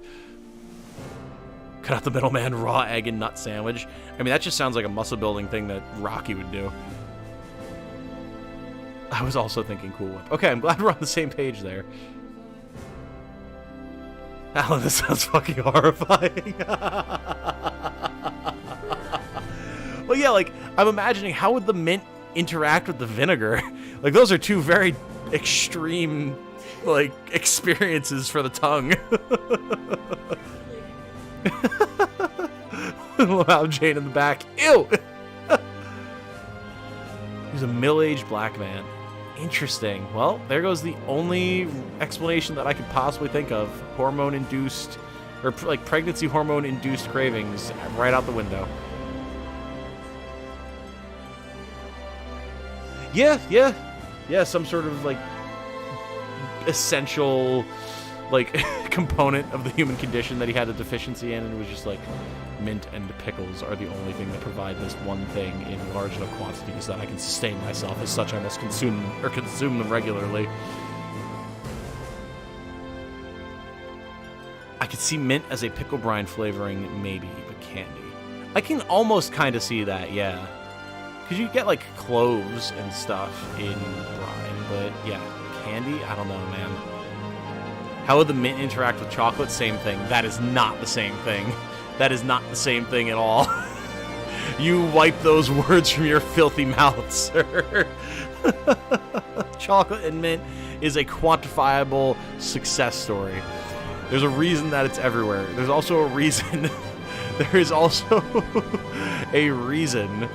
Cut out the middleman, raw egg and nut sandwich. I mean, that just sounds like a muscle building thing that Rocky would do. I was also thinking Cool Whip. Okay, I'm glad we're on the same page there. Alan, this sounds fucking horrifying. Well, yeah, like, I'm imagining how would the mint interact with the vinegar? Like, those are two very extreme, like, experiences for the tongue. Wow, Jane in the back. Ew! He's a middle-aged black man. Interesting. Well, there goes the only explanation that I could possibly think of. Hormone-induced, or like pregnancy hormone-induced cravings right out the window. Yeah, some sort of like essential like component of the human condition that he had a deficiency in, and it was just like mint and pickles are the only thing that provide this one thing in large enough quantities that I can sustain myself. As such, I must consume them regularly. I could see mint as a pickle brine flavoring, maybe, but candy. I can almost kind of see that, yeah. Because you get like cloves and stuff in brine, but yeah, candy? I don't know, man. How would the mint interact with chocolate? Same thing. That is not the same thing. That is not the same thing at all. You wipe those words from your filthy mouth, sir. Chocolate and mint is a quantifiable success story. There's a reason that it's everywhere. There's also a reason. There is also a reason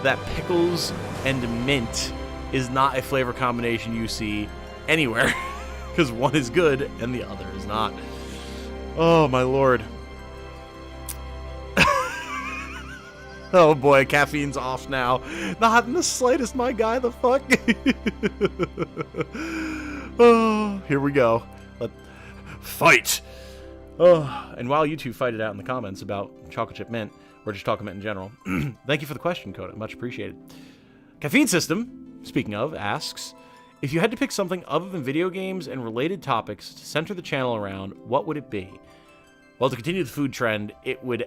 that pickles and mint is not a flavor combination you see anywhere. Because one is good and the other is not. Oh, my lord. Oh boy, caffeine's off now. Not in the slightest, my guy, the fuck? Oh, here we go. Fight! Oh, and while you two fight it out in the comments about chocolate chip mint, or just chocolate mint in general, thank you for the question, Coda. Much appreciated. Caffeine System, speaking of, asks, if you had to pick something other than video games and related topics to center the channel around, what would it be? Well, to continue the food trend, it would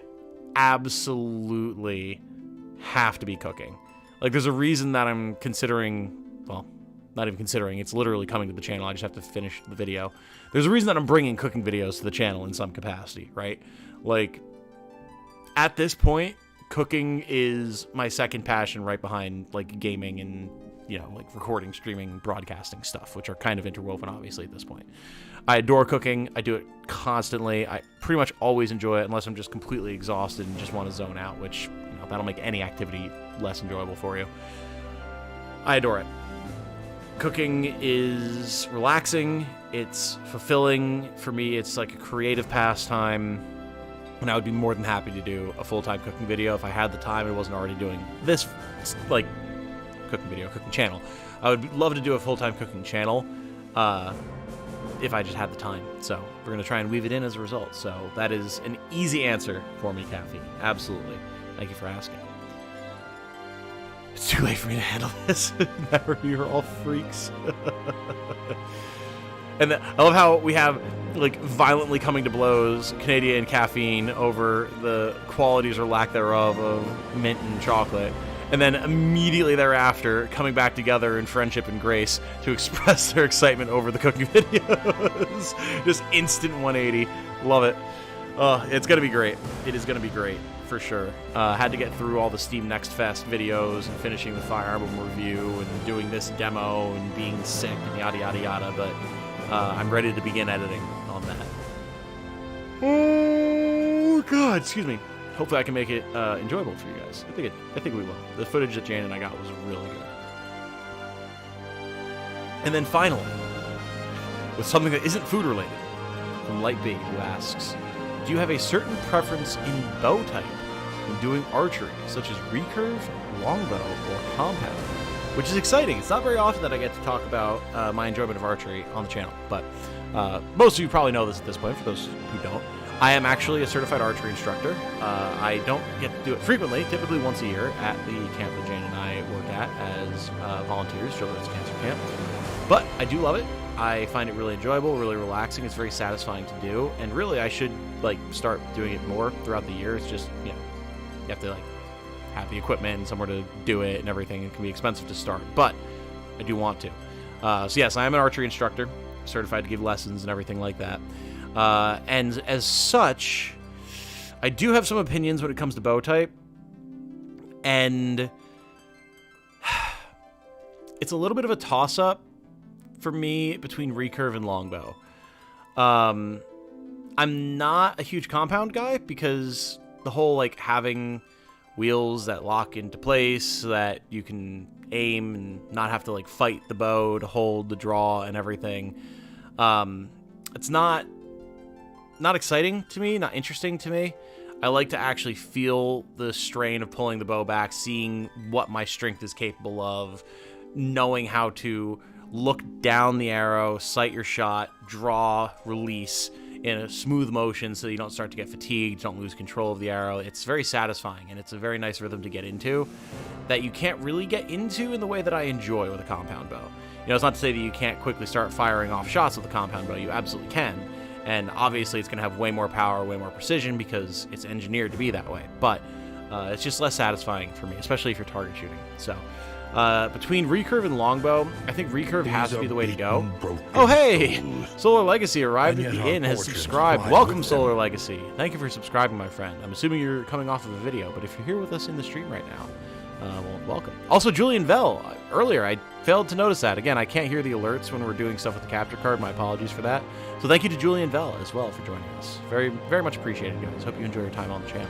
absolutely have to be cooking. Like, there's a reason that I'm considering, well, not even considering, it's literally coming to the channel. I just have to finish the video. There's a reason that I'm bringing cooking videos to the channel in some capacity, right? Like, at this point, cooking is my second passion right behind, like, gaming and, you know, like recording, streaming, broadcasting stuff, which are kind of interwoven, obviously, at this point. I adore cooking. I do it constantly. I pretty much always enjoy it unless I'm just completely exhausted and just want to zone out, which, you know, that'll make any activity less enjoyable for you. I adore it. Cooking is relaxing. It's fulfilling. For me, it's like a creative pastime. And I would be more than happy to do a full-time cooking video if I had the time and wasn't already doing this, like, cooking channel. I would love to do a full-time cooking channel if I just had the time. So we're going to try and weave it in as a result. So that is an easy answer for me, Caffeine. Absolutely. Thank you for asking. It's too late for me to handle this. Never, you're all freaks. And I love how we have, like, violently coming to blows, Canadian and Caffeine, over the qualities or lack thereof of mint and chocolate. And then immediately thereafter, coming back together in friendship and grace to express their excitement over the cooking videos. Just instant 180. Love it. It's going to be great. It is going to be great, for sure. Had to get through all the Steam Next Fest videos and finishing the Fire Emblem review and doing this demo and being sick and yada, yada, yada. But I'm ready to begin editing on that. Oh, God. Excuse me. Hopefully I can make it enjoyable for you guys. I think we will. The footage that Jane and I got was really good. And then finally, with something that isn't food related, from Light B, who asks, do you have a certain preference in bow type when doing archery, such as recurve, longbow, or compound? Which is exciting. It's not very often that I get to talk about my enjoyment of archery on the channel, but most of you probably know this at this point, for those who don't. I am actually a certified archery instructor. I don't get to do it frequently, typically once a year at the camp that Jane and I work at as volunteers, Children's Cancer Camp. But I do love it. I find it really enjoyable, really relaxing. It's very satisfying to do. And really, I should, like, start doing it more throughout the year. It's just, you know, you have to, like, have the equipment and somewhere to do it and everything. It can be expensive to start, but I do want to. So yes, I am an archery instructor, certified to give lessons and everything like that. And as such, I do have some opinions when it comes to bow type. And it's a little bit of a toss-up for me between recurve and longbow. I'm not a huge compound guy because the whole, like, having wheels that lock into place so that you can aim and not have to, like, fight the bow to hold the draw and everything. It's not exciting to me, not interesting to me. I like to actually feel the strain of pulling the bow back, seeing what my strength is capable of, knowing how to look down the arrow, sight your shot, draw, release in a smooth motion so you don't start to get fatigued, don't lose control of the arrow. It's very satisfying, and it's a very nice rhythm to get into that you can't really get into in the way that I enjoy with a compound bow. You know, it's not to say that you can't quickly start firing off shots with a compound bow. You absolutely can. And obviously it's going to have way more power, way more precision because it's engineered to be that way. But it's just less satisfying for me, especially if you're target shooting. So between recurve and longbow, I think recurve has to be the way to go. Oh, hey! Solar Legacy arrived at the inn, has subscribed. Welcome, Solar Legacy. Thank you for subscribing, my friend. I'm assuming you're coming off of a video, but if you're here with us in the stream right now, well, welcome. Also, Julian Vell. Earlier, I failed to notice that. Again, I can't hear the alerts when we're doing stuff with the capture card. My apologies for that. So thank you to Julian Vell as well for joining us. Very, very much appreciated, guys. Hope you enjoy your time on the channel.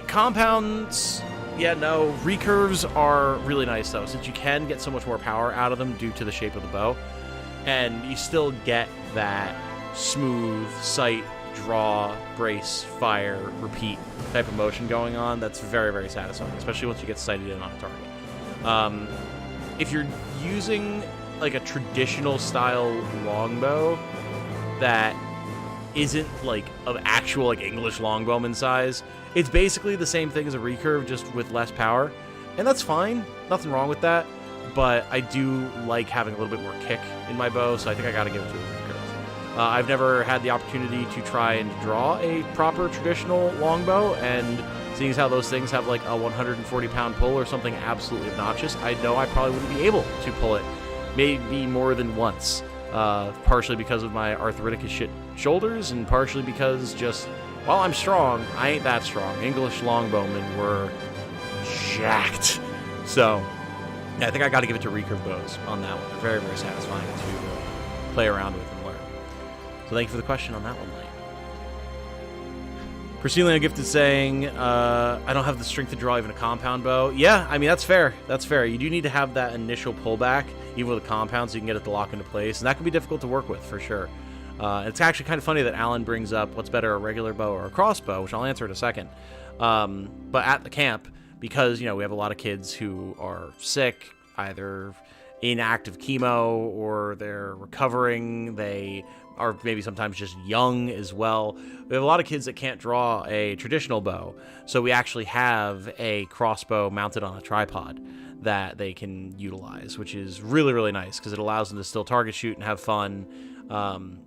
Compounds, yeah, no. Recurves are really nice, though, since you can get so much more power out of them due to the shape of the bow. And you still get that smooth sight, draw, brace, fire, repeat type of motion going on. That's very, very satisfying, especially once you get sighted in on a target. If you're using like a traditional style longbow that isn't like of actual like English longbowman size, it's basically the same thing as a recurve, just with less power, and that's fine. Nothing wrong with that. But I do like having a little bit more kick in my bow, so I think I got to give it to a recurve. I've never had the opportunity to try and draw a proper traditional longbow, and seeing as how those things have like a 140-pound pull or something absolutely obnoxious, I know I probably wouldn't be able to pull it maybe more than once, partially because of my arthritic as shit shoulders, and partially because just, while I'm strong, I ain't that strong. English longbowmen were jacked. So, yeah, I think I got to give it to recurve bows on that one. They're very, very satisfying to play around with and learn. So thank you for the question on that one, Light. Priscilla Gifted saying, I don't have the strength to draw even a compound bow. Yeah, I mean, that's fair. That's fair. You do need to have that initial pullback, even with a compound, so you can get it to lock into place. And that can be difficult to work with, for sure. It's actually kind of funny that Alan brings up what's better, a regular bow or a crossbow, which I'll answer in a second. But at the camp, because, you know, we have a lot of kids who are sick, either in active chemo or they're recovering, they are maybe sometimes just young as well. We have a lot of kids that can't draw a traditional bow, so we actually have a crossbow mounted on a tripod that they can utilize, which is really, really nice because it allows them to still target shoot and have fun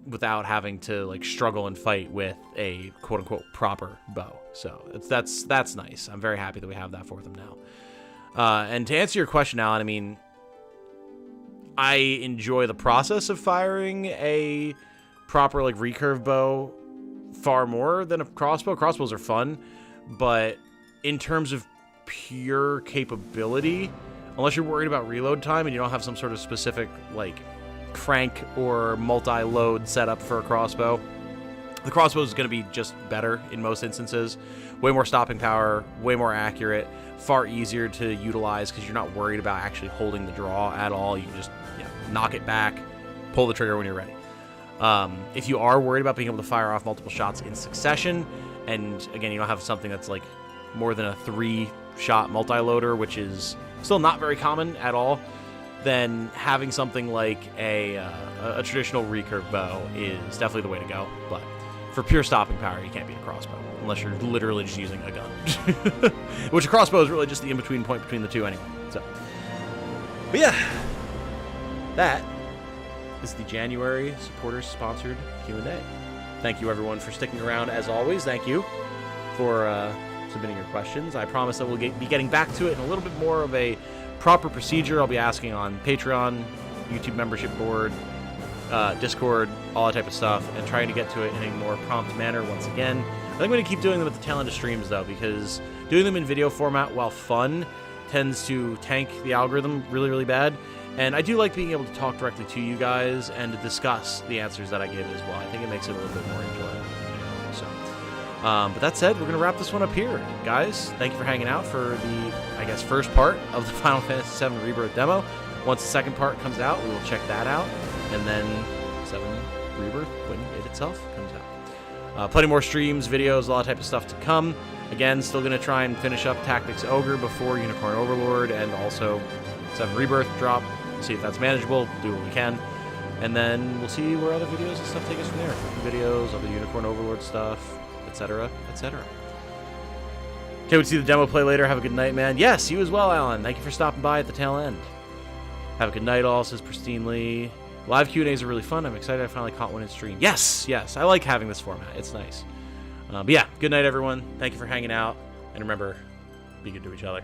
without having to like struggle and fight with a quote-unquote proper bow. So that's nice. I'm very happy that we have that for them now. And to answer your question, Alan, I mean, I enjoy the process of firing a proper like recurve bow far more than a crossbow. Crossbows are fun, but in terms of pure capability, unless you're worried about reload time and you don't have some sort of specific like crank or multi-load setup for a crossbow, the crossbow is going to be just better in most instances. Way more stopping power, way more accurate, far easier to utilize because you're not worried about actually holding the draw at all. You can just knock it back, pull the trigger when you're ready. If you are worried about being able to fire off multiple shots in succession, and again, you don't have something that's like more than a 3-shot multi-loader, which is still not very common at all, then having something like a traditional recurve bow is definitely the way to go. But for pure stopping power, you can't beat a crossbow unless you're literally just using a gun, which a crossbow is really just the in-between point between the two anyway. So, but yeah, that is the January supporters-sponsored Q&A. Thank you, everyone, for sticking around as always. Thank you for submitting your questions. I promise that we'll be getting back to it in a little bit more of a proper procedure. I'll be asking on Patreon, YouTube membership board, Discord, all that type of stuff, and trying to get to it in a more prompt manner once again. I think I'm going to keep doing them at the tail end of streams, though, because doing them in video format, while fun, tends to tank the algorithm really, really bad. And I do like being able to talk directly to you guys and to discuss the answers that I give as well. I think it makes it a little bit more enjoyable. So, but that said, we're going to wrap this one up here. Guys, thank you for hanging out for the, I guess, first part of the Final Fantasy VII Rebirth demo. Once the second part comes out, we will check that out. And then 7 Rebirth, when it itself comes out. Plenty more streams, videos, a lot of type of stuff to come. Again, still going to try and finish up Tactics Ogre before Unicorn Overlord, and also 7 Rebirth drop. See if that's manageable. Do what we can. And then we'll see where other videos and stuff take us from there. Videos, other Unicorn Overlord stuff, etc., etc. Can't wait to see the demo play later. Have a good night, man. Yes, you as well, Alan. Thank you for stopping by at the tail end. Have a good night, all, says pristinely. Live Q&As are really fun. I'm excited I finally caught one in stream. Yes, yes. I like having this format. It's nice. But yeah, good night, everyone. Thank you for hanging out. And remember, be good to each other.